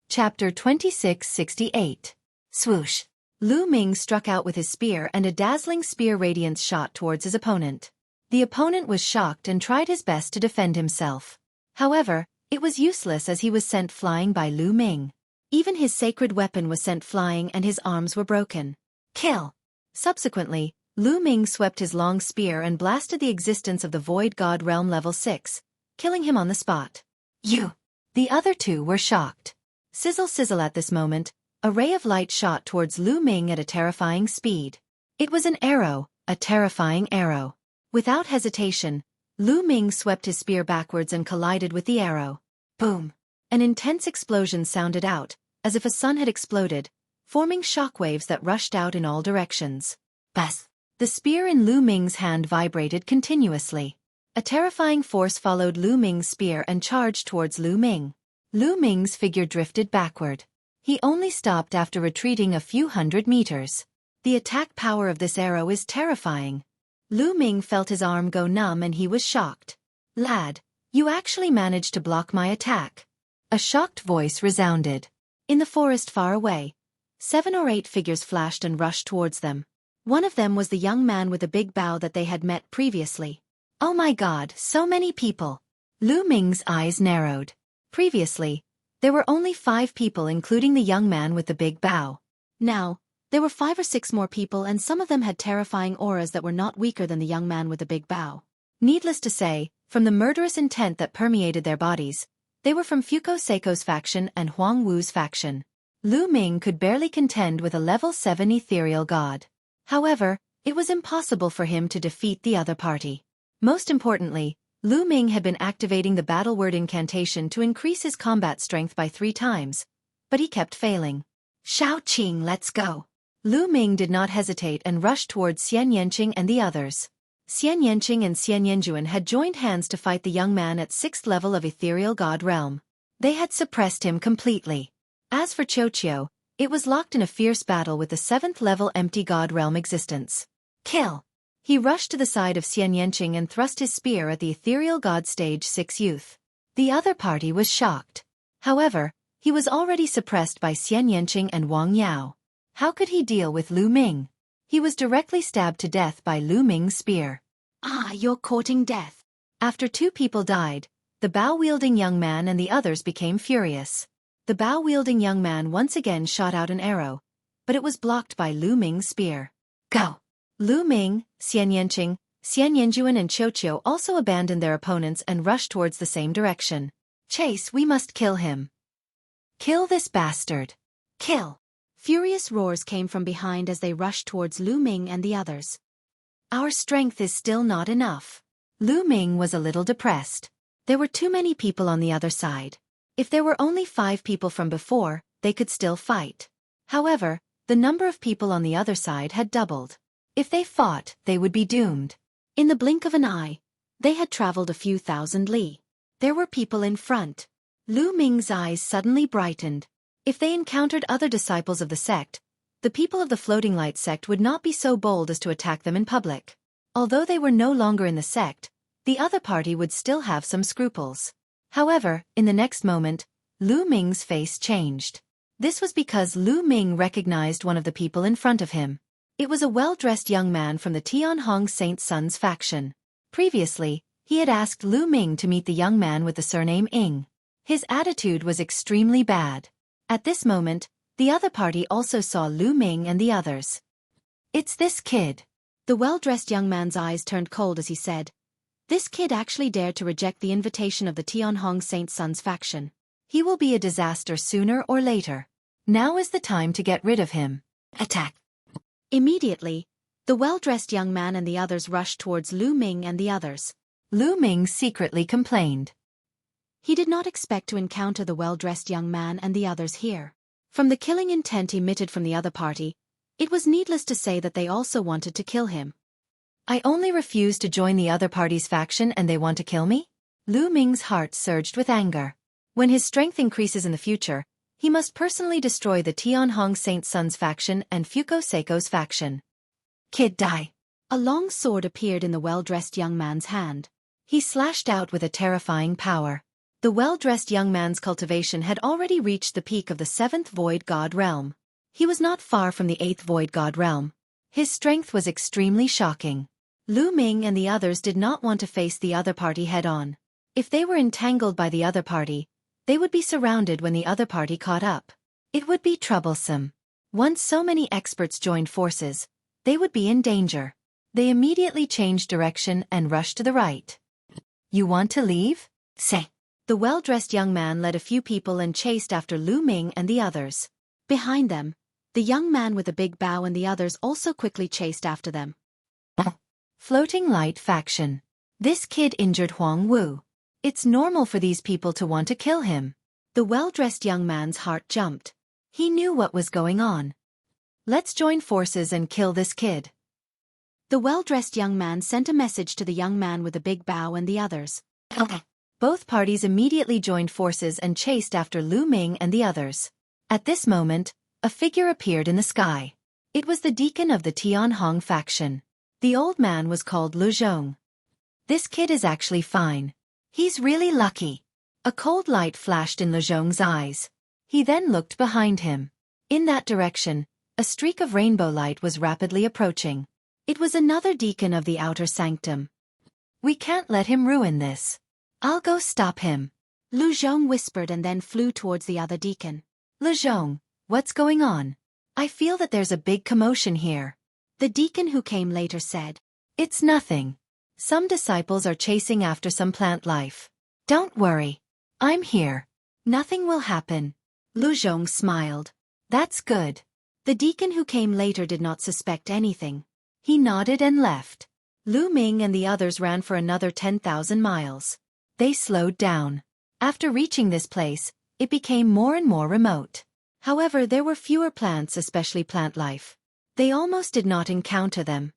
Chapter 2668. Swoosh. Lu Ming struck out with his spear and a dazzling spear radiance shot towards his opponent. The opponent was shocked and tried his best to defend himself. However, it was useless as he was sent flying by Lu Ming. Even his sacred weapon was sent flying and his arms were broken. Kill! Subsequently, Lu Ming swept his long spear and blasted the existence of the Void God Realm level 6, killing him on the spot. You! The other 2 were shocked. Sizzle sizzle at this moment, a ray of light shot towards Lu Ming at a terrifying speed. It was an arrow, a terrifying arrow. Without hesitation, Lu Ming swept his spear backwards and collided with the arrow. Boom! An intense explosion sounded out, as if a sun had exploded, forming shockwaves that rushed out in all directions. Bas! The spear in Lu Ming's hand vibrated continuously. A terrifying force followed Lu Ming's spear and charged towards Lu Ming. Lu Ming's figure drifted backward. He only stopped after retreating a few hundred meters. The attack power of this arrow is terrifying. Lu Ming felt his arm go numb and he was shocked. Lad, you actually managed to block my attack. A shocked voice resounded. In the forest far away, 7 or 8 figures flashed and rushed towards them. One of them was the young man with the big bow that they had met previously. Oh my god, so many people! Lu Ming's eyes narrowed. Previously, there were only 5 people including the young man with the big bow. Now, there were 5 or 6 more people and some of them had terrifying auras that were not weaker than the young man with the big bow. Needless to say, from the murderous intent that permeated their bodies, they were from Fuko Seiko's faction and Huang Wu's faction. Lu Ming could barely contend with a level 7 ethereal god. However, it was impossible for him to defeat the other party. Most importantly, Lu Ming had been activating the battle word incantation to increase his combat strength by 3 times, but he kept failing. Shao Qing, let's go. Lu Ming did not hesitate and rushed towards Xian Yanqing and the others. Xian Yanqing and Xian Yanjuan had joined hands to fight the young man at 6th level of Ethereal God Realm. They had suppressed him completely. As for Xueqi, it was locked in a fierce battle with the 7th level Empty God Realm existence. Kill! He rushed to the side of Xian Yanqing and thrust his spear at the Ethereal God Stage 6 youth. The other party was shocked. However, he was already suppressed by Xian Yanqing and Wang Yao. How could he deal with Lu Ming? He was directly stabbed to death by Lu Ming's spear. Ah, you're courting death. After 2 people died, the bow-wielding young man and the others became furious. The bow-wielding young man once again shot out an arrow, but it was blocked by Lu Ming's spear. Go! Lu Ming, Xian Yanqing, Xian Yanjuan and Xueqi also abandoned their opponents and rushed towards the same direction. Chase, we must kill him. Kill this bastard. Kill! Furious roars came from behind as they rushed towards Lu Ming and the others. Our strength is still not enough. Lu Ming was a little depressed. There were too many people on the other side. If there were only 5 people from before, they could still fight. However, the number of people on the other side had doubled. If they fought, they would be doomed. In the blink of an eye, they had traveled a few thousand li. There were people in front. Lu Ming's eyes suddenly brightened. If they encountered other disciples of the sect, the people of the Floating Light sect would not be so bold as to attack them in public. Although they were no longer in the sect, the other party would still have some scruples. However, in the next moment, Lu Ming's face changed. This was because Lu Ming recognized one of the people in front of him. It was a well-dressed young man from the Tianhong Saint Sun's faction. Previously, he had asked Lu Ming to meet the young man with the surname Ying. His attitude was extremely bad. At this moment, the other party also saw Lu Ming and the others. It's this kid. The well-dressed young man's eyes turned cold as he said, "This kid actually dared to reject the invitation of the Tianhong Saint Sun's faction. He will be a disaster sooner or later. Now is the time to get rid of him. Attack!" Immediately, the well-dressed young man and the others rushed towards Lu Ming and the others. Lu Ming secretly complained. He did not expect to encounter the well-dressed young man and the others here. From the killing intent emitted from the other party, it was needless to say that they also wanted to kill him. I only refuse to join the other party's faction and they want to kill me? Lu Ming's heart surged with anger. When his strength increases in the future, he must personally destroy the Tianhong Saint Sun's faction and Fuko Seiko's faction. Kid, die! A long sword appeared in the well-dressed young man's hand. He slashed out with a terrifying power. The well-dressed young man's cultivation had already reached the peak of the 7th Void God Realm. He was not far from the 8th Void God Realm. His strength was extremely shocking. Lu Ming and the others did not want to face the other party head-on. If they were entangled by the other party, they would be surrounded when the other party caught up. It would be troublesome. Once so many experts joined forces, they would be in danger. They immediately changed direction and rushed to the right. You want to leave? Say. The well-dressed young man led a few people and chased after Lu Ming and the others. Behind them, the young man with the big bow and the others also quickly chased after them. Floating Light faction. This kid injured Huang Wu. It's normal for these people to want to kill him. The well-dressed young man's heart jumped. He knew what was going on. Let's join forces and kill this kid. The well-dressed young man sent a message to the young man with the big bow and the others. Both parties immediately joined forces and chased after Lu Ming and the others. At this moment, a figure appeared in the sky. It was the deacon of the Tianhong faction. The old man was called Lu Zhong. This kid is actually fine. He's really lucky. A cold light flashed in Lu Zhong's eyes. He then looked behind him. In that direction, a streak of rainbow light was rapidly approaching. It was another deacon of the outer sanctum. We can't let him ruin this. I'll go stop him. Lu Zhong whispered and then flew towards the other deacon. Lu Zhong, what's going on? I feel that there's a big commotion here. The deacon who came later said, It's nothing. Some disciples are chasing after some plant life. Don't worry. I'm here. Nothing will happen. Lu Zhong smiled. That's good. The deacon who came later did not suspect anything. He nodded and left. Lu Ming and the others ran for another 10,000 miles. They slowed down. After reaching this place, it became more and more remote. However, there were fewer plants, especially plant life. They almost did not encounter them.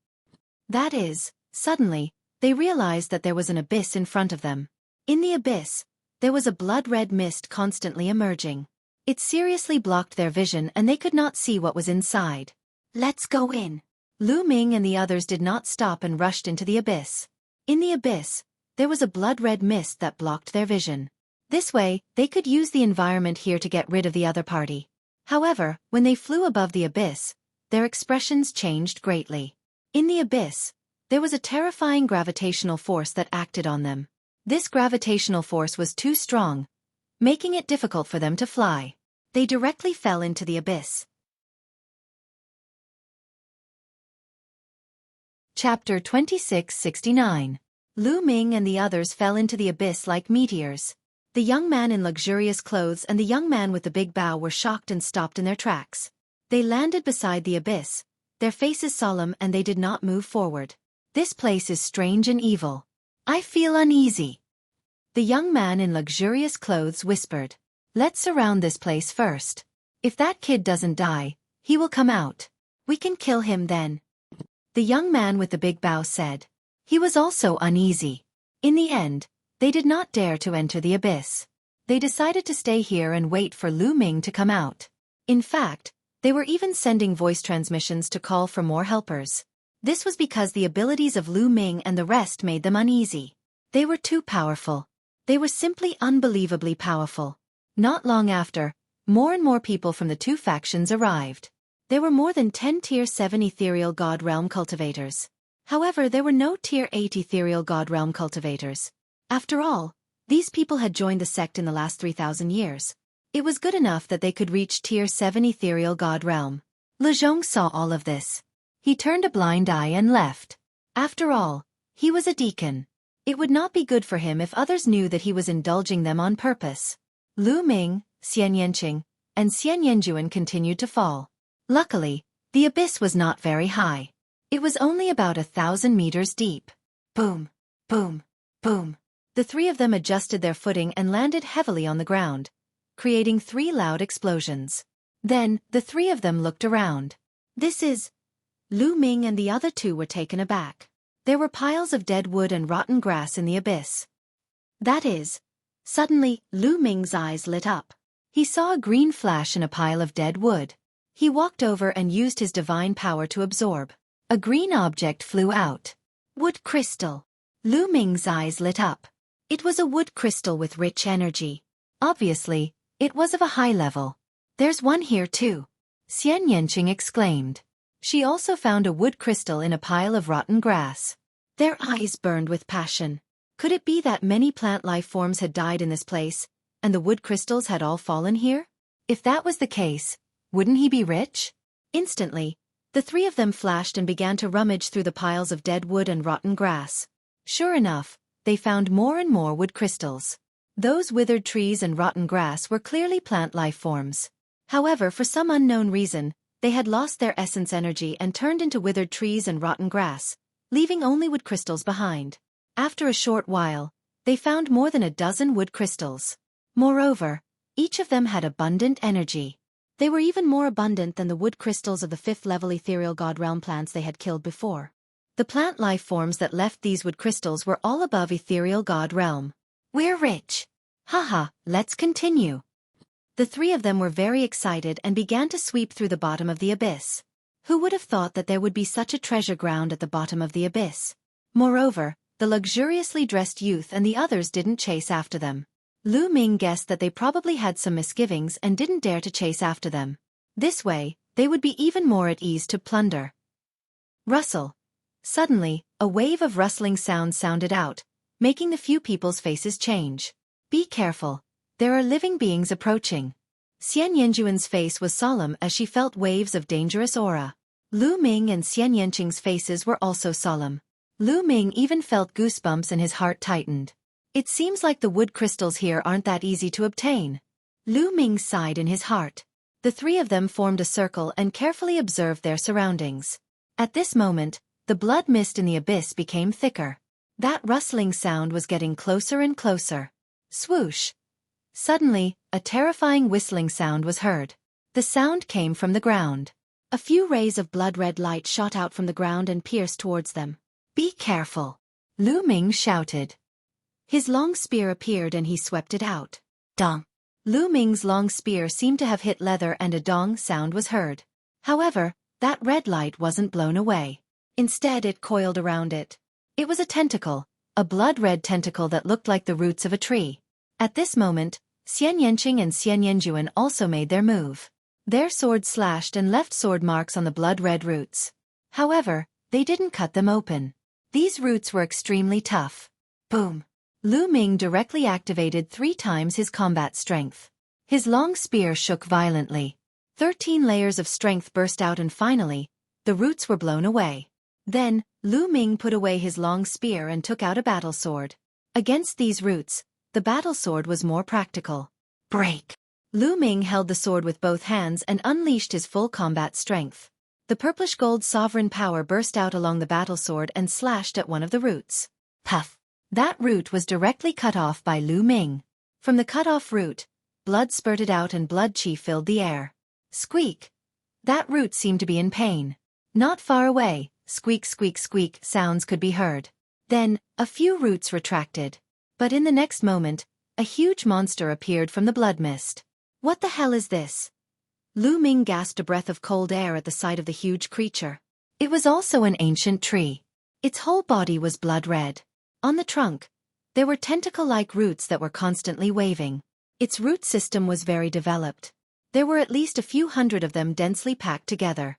That is, suddenly, they realized that there was an abyss in front of them. In the abyss, there was a blood-red mist constantly emerging. It seriously blocked their vision and they could not see what was inside. Let's go in. Lu Ming and the others did not stop and rushed into the abyss. In the abyss, there was a blood-red mist that blocked their vision. This way, they could use the environment here to get rid of the other party. However, when they flew above the abyss, their expressions changed greatly. In the abyss, there was a terrifying gravitational force that acted on them. This gravitational force was too strong, making it difficult for them to fly. They directly fell into the abyss. Chapter 2669. Lu Ming and the others fell into the abyss like meteors. The young man in luxurious clothes and the young man with the big bow were shocked and stopped in their tracks. They landed beside the abyss, their faces solemn, and they did not move forward. This place is strange and evil. I feel uneasy. The young man in luxurious clothes whispered. Let's surround this place first. If that kid doesn't die, he will come out. We can kill him then. The young man with the big bow said. He was also uneasy. In the end, they did not dare to enter the abyss. They decided to stay here and wait for Lu Ming to come out. In fact, they were even sending voice transmissions to call for more helpers. This was because the abilities of Lu Ming and the rest made them uneasy. They were too powerful. They were simply unbelievably powerful. Not long after, more and more people from the two factions arrived. There were more than 10 Tier 7 Ethereal God Realm cultivators. However, there were no Tier 8 Ethereal God Realm cultivators. After all, these people had joined the sect in the last 3,000 years. It was good enough that they could reach Tier 7 Ethereal God Realm. Lezhong saw all of this. He turned a blind eye and left. After all, he was a deacon. It would not be good for him if others knew that he was indulging them on purpose. Lu Ming, Xian Yanqing, and Xian Yanjuan continued to fall. Luckily, the abyss was not very high. It was only about 1,000 meters deep. Boom, boom, boom. The three of them adjusted their footing and landed heavily on the ground, creating 3 loud explosions. Then, the three of them looked around. This is... Lu Ming and the other two were taken aback. There were piles of dead wood and rotten grass in the abyss. That is... Suddenly, Lu Ming's eyes lit up. He saw a green flash in a pile of dead wood. He walked over and used his divine power to absorb. A green object flew out. Wood crystal. Lu Ming's eyes lit up. It was a wood crystal with rich energy. Obviously, it was of a high level. There's one here too. Xian Yanqing exclaimed. She also found a wood crystal in a pile of rotten grass. Their eyes burned with passion. Could it be that many plant life forms had died in this place, and the wood crystals had all fallen here? If that was the case, wouldn't he be rich? Instantly, the three of them flashed and began to rummage through the piles of dead wood and rotten grass. Sure enough, they found more and more wood crystals. Those withered trees and rotten grass were clearly plant life forms. However, for some unknown reason, they had lost their essence energy and turned into withered trees and rotten grass, leaving only wood crystals behind. After a short while, they found more than a dozen wood crystals. Moreover, each of them had abundant energy. They were even more abundant than the wood crystals of the 5th-level Ethereal God Realm plants they had killed before. The plant life forms that left these wood crystals were all above Ethereal God Realm. We're rich. Haha, let's continue. The three of them were very excited and began to sweep through the bottom of the abyss. Who would have thought that there would be such a treasure ground at the bottom of the abyss? Moreover, the luxuriously dressed youth and the others didn't chase after them. Lu Ming guessed that they probably had some misgivings and didn't dare to chase after them. This way, they would be even more at ease to plunder. Rustle. Suddenly, a wave of rustling sounds sounded out, making the few people's faces change. Be careful. There are living beings approaching. Xian Yanjuan's face was solemn as she felt waves of dangerous aura. Lu Ming and Xian Yanqing's faces were also solemn. Lu Ming even felt goosebumps and his heart tightened. It seems like the wood crystals here aren't that easy to obtain. Lu Ming sighed in his heart. The three of them formed a circle and carefully observed their surroundings. At this moment, The blood mist in the abyss became thicker. That rustling sound was getting closer and closer. Swoosh! Suddenly, a terrifying whistling sound was heard. The sound came from the ground. A few rays of blood-red light shot out from the ground and pierced towards them. "Be careful!" Lu Ming shouted. His long spear appeared and he swept it out. Dong! Lu Ming's long spear seemed to have hit leather and a dong sound was heard. However, that red light wasn't blown away. Instead it coiled around it. It was a tentacle, a blood-red tentacle that looked like the roots of a tree. At this moment, Xian Yanqing and Xian Yanjuan also made their move. Their swords slashed and left sword marks on the blood-red roots. However, they didn't cut them open. These roots were extremely tough. Boom! Lu Ming directly activated 3 times his combat strength. His long spear shook violently. 13 layers of strength burst out and finally, the roots were blown away. Then, Lu Ming put away his long spear and took out a battle sword. Against these roots, the battle sword was more practical. Break! Lu Ming held the sword with both hands and unleashed his full combat strength. The purplish gold sovereign power burst out along the battle sword and slashed at one of the roots. Puff! That root was directly cut off by Lu Ming. From the cut-off root, blood spurted out and blood chi filled the air. Squeak! That root seemed to be in pain. Not far away, squeak squeak squeak sounds could be heard. Then, a few roots retracted. But in the next moment, a huge monster appeared from the blood mist. What the hell is this? Lu Ming gasped a breath of cold air at the sight of the huge creature. It was also an ancient tree. Its whole body was blood-red. On the trunk, there were tentacle-like roots that were constantly waving. Its root system was very developed. There were at least a few hundred of them densely packed together.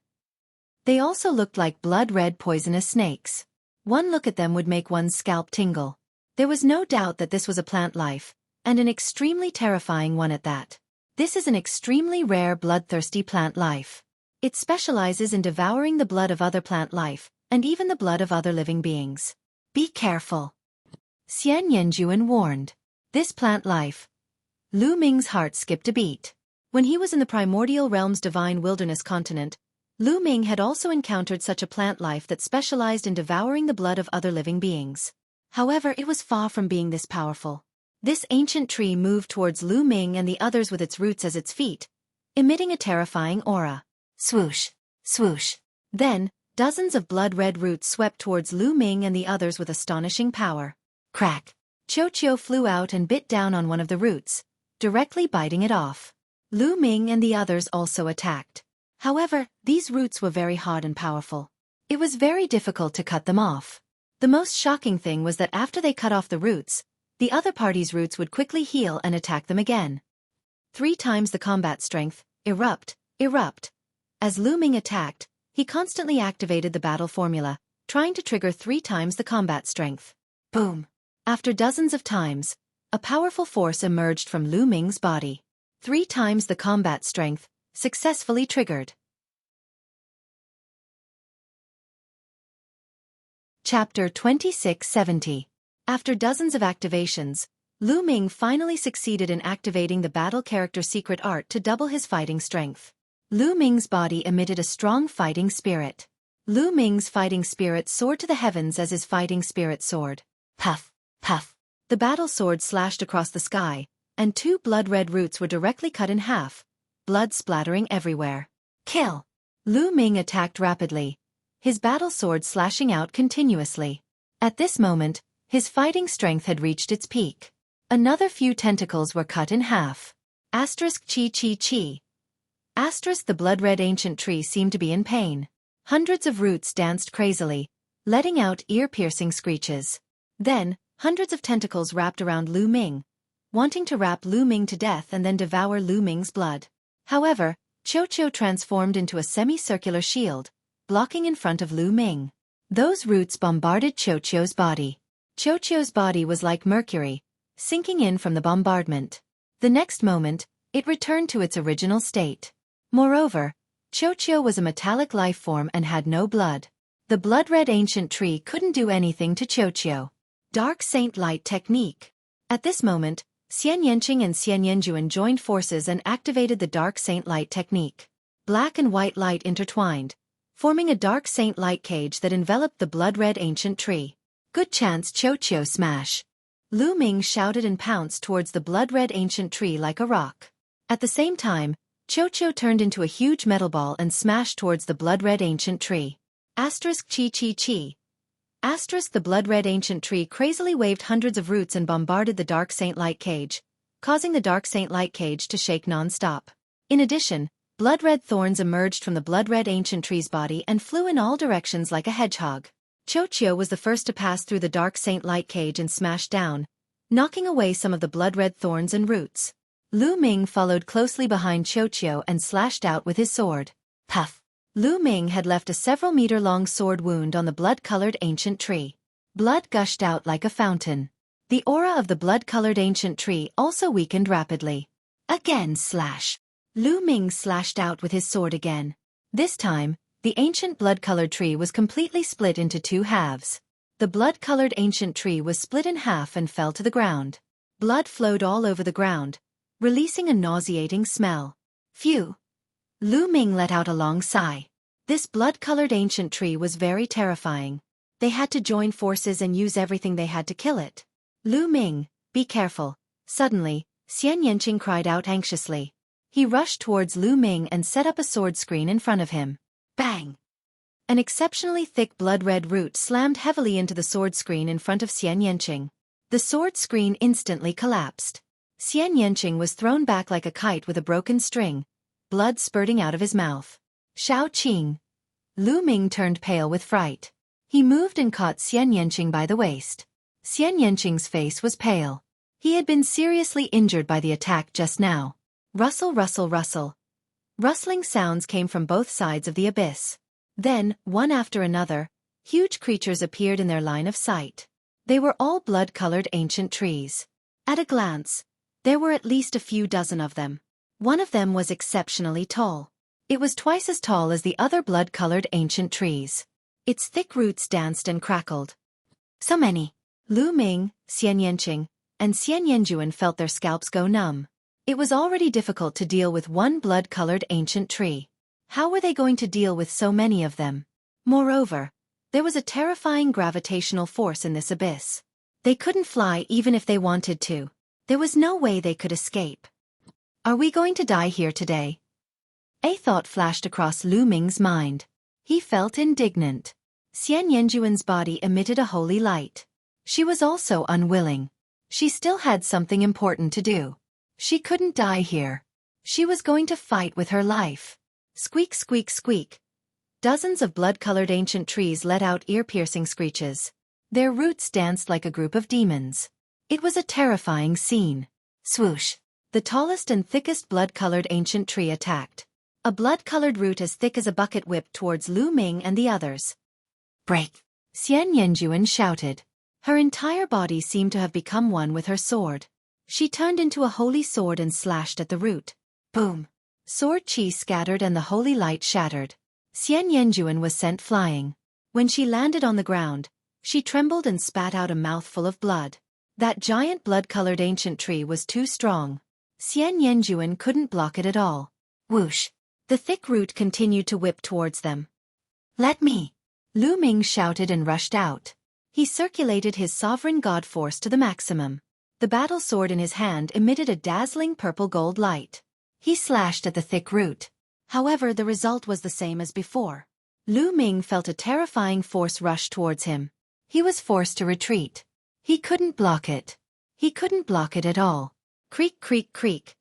They also looked like blood-red poisonous snakes. One look at them would make one's scalp tingle. There was no doubt that this was a plant life, and an extremely terrifying one at that. This is an extremely rare bloodthirsty plant life. It specializes in devouring the blood of other plant life, and even the blood of other living beings. Be careful. Xian Yanjuan warned. This plant life. Lu Ming's heart skipped a beat. When he was in the primordial realm's divine wilderness continent, Lu Ming had also encountered such a plant life that specialized in devouring the blood of other living beings. However, it was far from being this powerful. This ancient tree moved towards Lu Ming and the others with its roots as its feet, emitting a terrifying aura. Swoosh! Swoosh! Then, dozens of blood-red roots swept towards Lu Ming and the others with astonishing power. Crack! Xueqi flew out and bit down on one of the roots, directly biting it off. Lu Ming and the others also attacked. However, these roots were very hard and powerful. It was very difficult to cut them off. The most shocking thing was that after they cut off the roots, the other party's roots would quickly heal and attack them again. 3 times the combat strength, erupt, erupt. As Lu Ming attacked, he constantly activated the battle formula, trying to trigger 3 times the combat strength. Boom! After dozens of times, a powerful force emerged from Lu Ming's body. 3 times the combat strength, successfully triggered. Chapter 2670. After dozens of activations, Lu Ming finally succeeded in activating the battle character secret art to double his fighting strength. Lu Ming's body emitted a strong fighting spirit. Lu Ming's fighting spirit soared to the heavens as his fighting spirit soared. Puff! Puff! The battle sword slashed across the sky, and 2 blood-red roots were directly cut in half, blood splattering everywhere. Kill! Lu Ming attacked rapidly, his battle sword slashing out continuously. At this moment, his fighting strength had reached its peak. Another few tentacles were cut in half. Asterisk chi chi chi. Asterisk the blood-red ancient tree seemed to be in pain. Hundreds of roots danced crazily, letting out ear-piercing screeches. Then, hundreds of tentacles wrapped around Lu Ming, wanting to wrap Lu Ming to death and then devour Lu Ming's blood. However, Xueqi transformed into a semicircular shield, blocking in front of Lu Ming. Those roots bombarded Xueqi's body. Xueqi's body was like mercury, sinking in from the bombardment. The next moment, it returned to its original state. Moreover, Xueqi was a metallic life form and had no blood. The blood-red ancient tree couldn't do anything to Xueqi. Dark Saint Light Technique. At this moment, Xian Yanqing and Xian Yanjuan joined forces and activated the Dark Saint Light Technique. Black and white light intertwined, forming a dark saint light cage that enveloped the blood-red ancient tree. Good chance, Xueqi, smash! Lu Ming shouted and pounced towards the blood-red ancient tree like a rock. At the same time, Xueqi turned into a huge metal ball and smashed towards the blood-red ancient tree. Asterisk chi chi chi. Asterisk the blood-red ancient tree crazily waved hundreds of roots and bombarded the dark saint light cage, causing the dark saint light cage to shake non-stop. In addition, blood-red thorns emerged from the blood-red ancient tree's body and flew in all directions like a hedgehog. Xueqi was the first to pass through the dark saint light cage and smash down, knocking away some of the blood-red thorns and roots. Lu Ming followed closely behind Xueqi and slashed out with his sword. Puff! Lu Ming had left a several-meter-long sword wound on the blood-colored ancient tree. Blood gushed out like a fountain. The aura of the blood-colored ancient tree also weakened rapidly. Again slash! Lu Ming slashed out with his sword again. This time, the ancient blood-colored tree was completely split into two halves. The blood-colored ancient tree was split in half and fell to the ground. Blood flowed all over the ground, releasing a nauseating smell. Phew! Lu Ming let out a long sigh. This blood-colored ancient tree was very terrifying. They had to join forces and use everything they had to kill it. Lu Ming, be careful. Suddenly, Xian Yanqing cried out anxiously. He rushed towards Lu Ming and set up a sword screen in front of him. Bang! An exceptionally thick blood-red root slammed heavily into the sword screen in front of Xian Yanqing. The sword screen instantly collapsed. Xian Yanqing was thrown back like a kite with a broken string, blood spurting out of his mouth. Shao Qing. Lu Ming turned pale with fright. He moved and caught Xian Yanqing by the waist. Xian Yanqing's face was pale. He had been seriously injured by the attack just now. Rustle, rustle, rustle. Rustling sounds came from both sides of the abyss. Then, one after another, huge creatures appeared in their line of sight. They were all blood-colored ancient trees. At a glance, there were at least a few dozen of them. One of them was exceptionally tall. It was twice as tall as the other blood-colored ancient trees. Its thick roots danced and crackled. So many. Lu Ming, Xian Yanqing, and Xian Yanjuan felt their scalps go numb. It was already difficult to deal with one blood-colored ancient tree. How were they going to deal with so many of them? Moreover, there was a terrifying gravitational force in this abyss. They couldn't fly even if they wanted to. There was no way they could escape. Are we going to die here today? A thought flashed across Lu Ming's mind. He felt indignant. Xian Yanjuan's body emitted a holy light. She was also unwilling. She still had something important to do. She couldn't die here. She was going to fight with her life. Squeak, squeak, squeak. Dozens of blood-colored ancient trees let out ear-piercing screeches. Their roots danced like a group of demons. It was a terrifying scene. Swoosh. The tallest and thickest blood-colored ancient tree attacked. A blood-colored root as thick as a bucket whipped towards Lu Ming and the others. Break! Xian Yanjuan shouted. Her entire body seemed to have become one with her sword. She turned into a holy sword and slashed at the root. Boom! Sword chi scattered and the holy light shattered. Xian Yanjuan was sent flying. When she landed on the ground, she trembled and spat out a mouthful of blood. That giant blood-colored ancient tree was too strong. Xian Yanjuan couldn't block it at all. Whoosh! The thick root continued to whip towards them. Let me! Lu Ming shouted and rushed out. He circulated his sovereign god force to the maximum. The battle sword in his hand emitted a dazzling purple gold light. He slashed at the thick root. However, the result was the same as before. Lu Ming felt a terrifying force rush towards him. He was forced to retreat. He couldn't block it. He couldn't block it at all. Creak, creak, creak.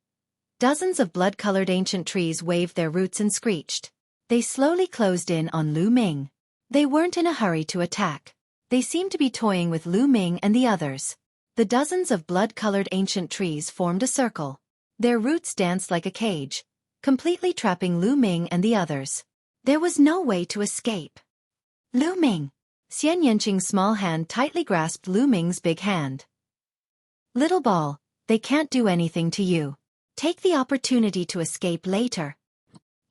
Dozens of blood-colored ancient trees waved their roots and screeched. They slowly closed in on Lu Ming. They weren't in a hurry to attack. They seemed to be toying with Lu Ming and the others. The dozens of blood-colored ancient trees formed a circle. Their roots danced like a cage, completely trapping Lu Ming and the others. There was no way to escape. Lu Ming! Xian Yanqing's small hand tightly grasped Lu Ming's big hand. Little ball, they can't do anything to you. Take the opportunity to escape later.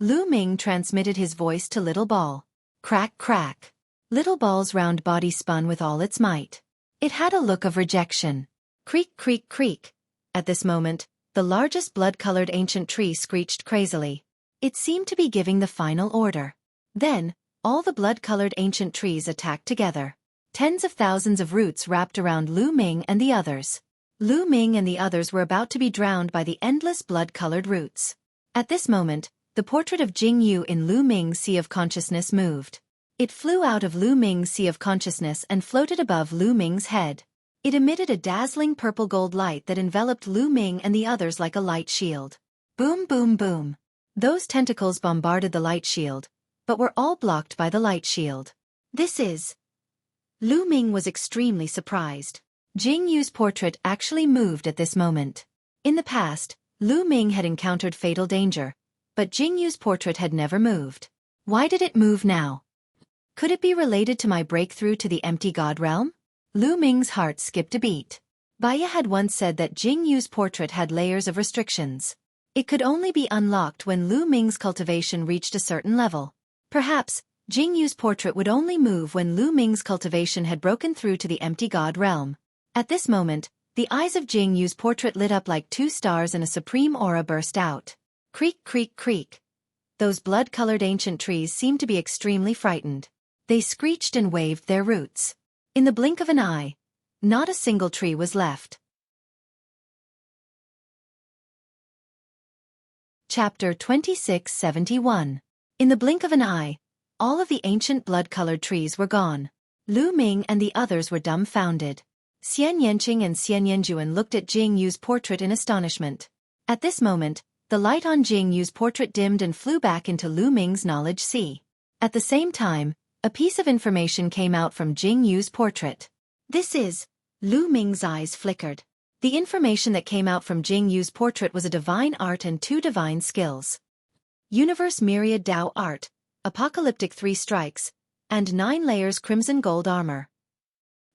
Lu Ming transmitted his voice to Little Ball. Crack, crack. Little Ball's round body spun with all its might. It had a look of rejection. Creak, creak, creak. At this moment, the largest blood-colored ancient tree screeched crazily. It seemed to be giving the final order. Then, all the blood-colored ancient trees attacked together. Tens of thousands of roots wrapped around Lu Ming and the others. Lu Ming and the others were about to be drowned by the endless blood-colored roots. At this moment, the portrait of Jing Yu in Lu Ming's Sea of Consciousness moved. It flew out of Lu Ming's Sea of Consciousness and floated above Lu Ming's head. It emitted a dazzling purple-gold light that enveloped Lu Ming and the others like a light shield. Boom, boom, boom. Those tentacles bombarded the light shield, but were all blocked by the light shield. This is... Lu Ming was extremely surprised. Jing Yu's portrait actually moved at this moment. In the past, Lu Ming had encountered fatal danger, but Jing Yu's portrait had never moved. Why did it move now? Could it be related to my breakthrough to the empty god realm? Lu Ming's heart skipped a beat. Baya had once said that Jing Yu's portrait had layers of restrictions. It could only be unlocked when Lu Ming's cultivation reached a certain level. Perhaps, Jing Yu's portrait would only move when Lu Ming's cultivation had broken through to the empty god realm. At this moment, the eyes of Jing Yu's portrait lit up like two stars and a supreme aura burst out. Creak, creak, creak. Those blood-colored ancient trees seemed to be extremely frightened. They screeched and waved their roots. In the blink of an eye, not a single tree was left. Chapter 2671. In the blink of an eye, all of the ancient blood-colored trees were gone. Lu Ming and the others were dumbfounded. Xian Yanqing and Xian Yanjuan looked at Jing Yu's portrait in astonishment. At this moment, the light on Jing Yu's portrait dimmed and flew back into Lu Ming's knowledge sea. At the same time, a piece of information came out from Jing Yu's portrait. This is... Lu Ming's eyes flickered. The information that came out from Jing Yu's portrait was a divine art and 2 divine skills. Universe Myriad Dao Art, Apocalyptic 3 Strikes, and 9 layers Crimson Gold Armor.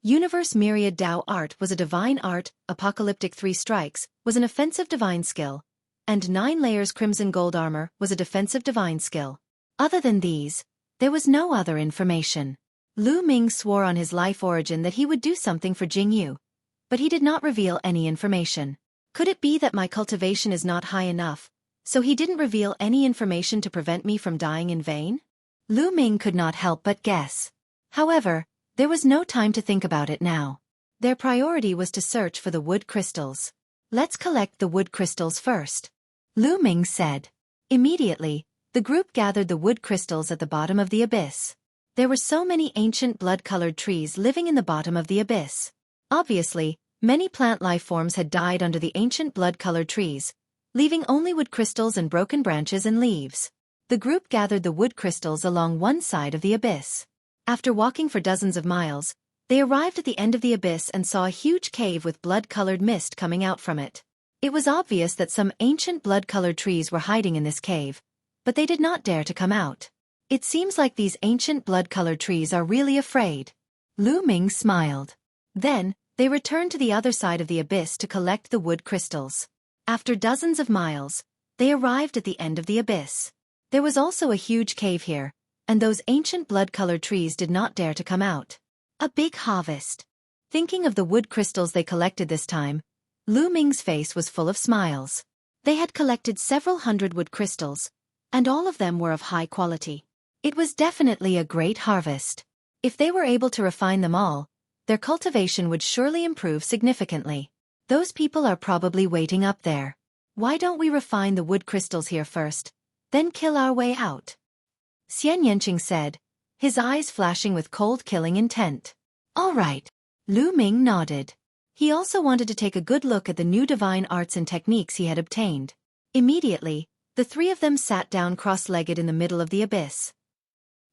Universe Myriad Dao Art was a divine art, Apocalyptic 3 Strikes was an offensive divine skill, and 9 layers Crimson Gold Armor was a defensive divine skill. Other than these, there was no other information. Lu Ming swore on his life origin that he would do something for Jing Yu, but he did not reveal any information. Could it be that my cultivation is not high enough, so he didn't reveal any information to prevent me from dying in vain? Lu Ming could not help but guess. However, there was no time to think about it now. Their priority was to search for the wood crystals. Let's collect the wood crystals first, Lu Ming said. Immediately, the group gathered the wood crystals at the bottom of the abyss. There were so many ancient blood-colored trees living in the bottom of the abyss. Obviously, many plant life forms had died under the ancient blood-colored trees, leaving only wood crystals and broken branches and leaves. The group gathered the wood crystals along one side of the abyss. After walking for dozens of miles, they arrived at the end of the abyss and saw a huge cave with blood-colored mist coming out from it. It was obvious that some ancient blood-colored trees were hiding in this cave, but they did not dare to come out. It seems like these ancient blood-colored trees are really afraid. Lu Ming smiled. Then, they returned to the other side of the abyss to collect the wood crystals. After dozens of miles, they arrived at the end of the abyss. There was also a huge cave here, and those ancient blood-colored trees did not dare to come out. A big harvest. Thinking of the wood crystals they collected this time, Lu Ming's face was full of smiles. They had collected several hundred wood crystals, and all of them were of high quality. It was definitely a great harvest. If they were able to refine them all, their cultivation would surely improve significantly. Those people are probably waiting up there. Why don't we refine the wood crystals here first, then kill our way out? Xian Yanqing said, his eyes flashing with cold-killing intent. All right. Lu Ming nodded. He also wanted to take a good look at the new divine arts and techniques he had obtained. Immediately, the 3 of them sat down cross-legged in the middle of the abyss.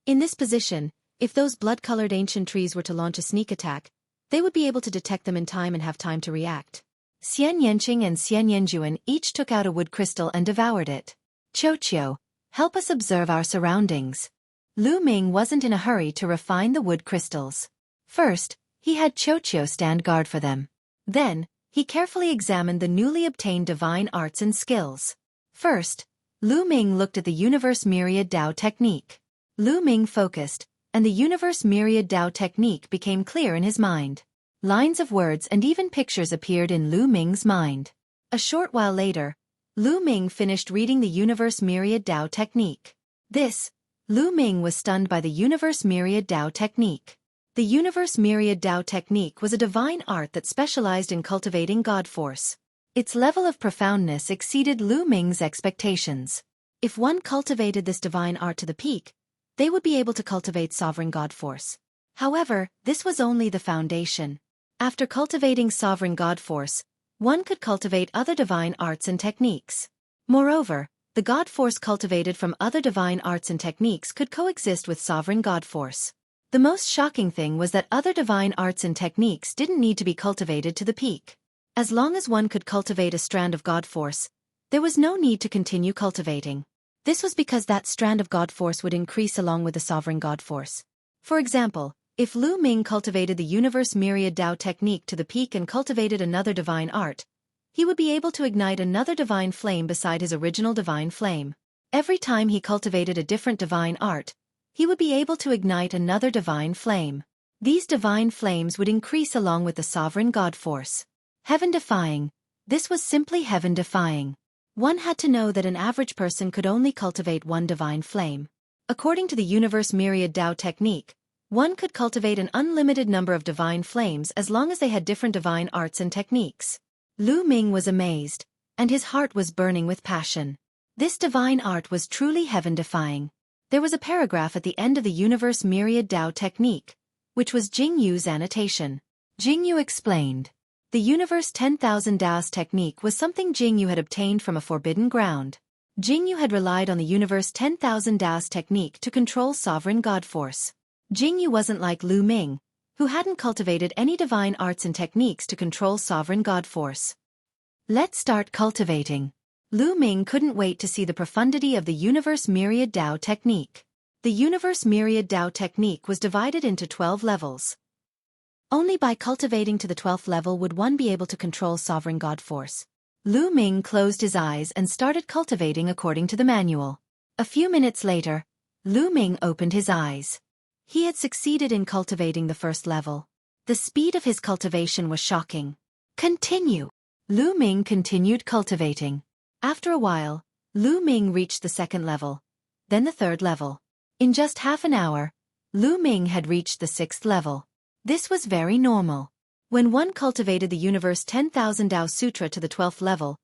In this position, if those blood-colored ancient trees were to launch a sneak attack, they would be able to detect them in time and have time to react. Xian Yanqing and Xian Yanjuan each took out a wood crystal and devoured it. Xueqi, help us observe our surroundings. Lu Ming wasn't in a hurry to refine the wood crystals. First, he had Xueqi stand guard for them. Then, he carefully examined the newly obtained divine arts and skills. First, Lu Ming looked at the Universe Myriad Dao technique. Lu Ming focused, and the Universe Myriad Dao technique became clear in his mind. Lines of words and even pictures appeared in Lu Ming's mind. A short while later, Lu Ming finished reading the Universe Myriad Dao technique. This, Lu Ming was stunned by the Universe Myriad Dao technique. The Universe Myriad Dao technique was a divine art that specialized in cultivating God force. Its level of profoundness exceeded Lu Ming's expectations. If one cultivated this divine art to the peak, they would be able to cultivate sovereign God force. However, this was only the foundation. After cultivating sovereign God force, one could cultivate other divine arts and techniques. Moreover, the God force cultivated from other divine arts and techniques could coexist with sovereign God force. The most shocking thing was that other divine arts and techniques didn't need to be cultivated to the peak. As long as one could cultivate a strand of God force, there was no need to continue cultivating. This was because that strand of God force would increase along with the sovereign God force. For example, if Lu Ming cultivated the Universe Myriad Dao technique to the peak and cultivated another divine art, he would be able to ignite another divine flame beside his original divine flame. Every time he cultivated a different divine art, he would be able to ignite another divine flame. These divine flames would increase along with the sovereign God force. Heaven-defying. This was simply heaven-defying. One had to know that an average person could only cultivate one divine flame. According to the Universe Myriad Dao technique, one could cultivate an unlimited number of divine flames as long as they had different divine arts and techniques. Lu Ming was amazed, and his heart was burning with passion. This divine art was truly heaven-defying. There was a paragraph at the end of the Universe Myriad Dao technique, which was Jingyu's annotation. Jingyu explained. The Universe 10,000 Daos technique was something Jingyu had obtained from a forbidden ground. Jingyu had relied on the Universe 10,000 Daos technique to control sovereign God force. Jingyu wasn't like Lu Ming, who hadn't cultivated any divine arts and techniques to control sovereign God force. Let's start cultivating. Lu Ming couldn't wait to see the profundity of the Universe Myriad Dao technique. The Universe Myriad Dao technique was divided into 12 levels. Only by cultivating to the 12th level would one be able to control sovereign God force. Lu Ming closed his eyes and started cultivating according to the manual. A few minutes later, Lu Ming opened his eyes. He had succeeded in cultivating the first level. The speed of his cultivation was shocking. Continue. Lu Ming continued cultivating. After a while, Lu Ming reached the second level, then the third level. In just half an hour, Lu Ming had reached the 6th level. This was very normal. When one cultivated the Universe 10,000 Dao Sutra to the 12th level,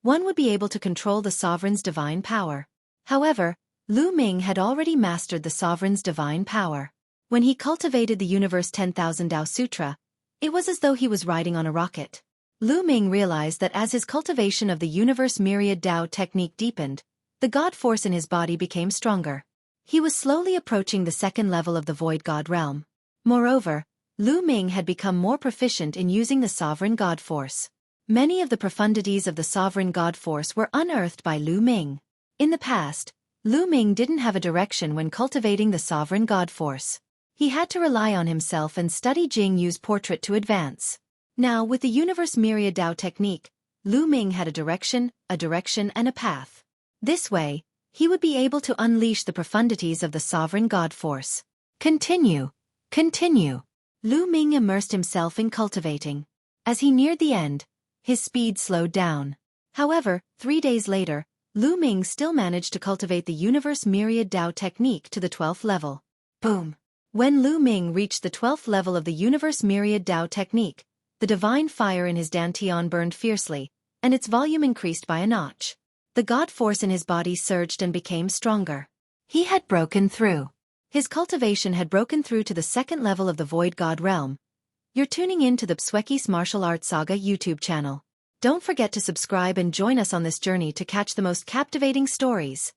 one would be able to control the sovereign's divine power. However, Lu Ming had already mastered the sovereign's divine power. When he cultivated the Universe 10,000 Dao Sutra, it was as though he was riding on a rocket. Lu Ming realized that as his cultivation of the Universe Myriad Dao technique deepened, the God force in his body became stronger. He was slowly approaching the second level of the Void God realm. Moreover, Lu Ming had become more proficient in using the Sovereign God Force. Many of the profundities of the Sovereign God Force were unearthed by Lu Ming. In the past, Lu Ming didn't have a direction when cultivating the Sovereign God Force. He had to rely on himself and study Jingyu's portrait to advance. Now, with the Universe Myriad Dao technique, Lu Ming had a direction, and a path. This way, he would be able to unleash the profundities of the Sovereign God Force. Continue. Lu Ming immersed himself in cultivating. As he neared the end, his speed slowed down. However, 3 days later, Lu Ming still managed to cultivate the Universe Myriad Dao technique to the 12th level. Boom! When Lu Ming reached the 12th level of the Universe Myriad Dao technique, the divine fire in his dantian burned fiercely, and its volume increased by a notch. The God force in his body surged and became stronger. He had broken through. His cultivation had broken through to the second level of the Void God realm. You're tuning in to the Xueqi's Martial Arts Saga YouTube channel. Don't forget to subscribe and join us on this journey to catch the most captivating stories.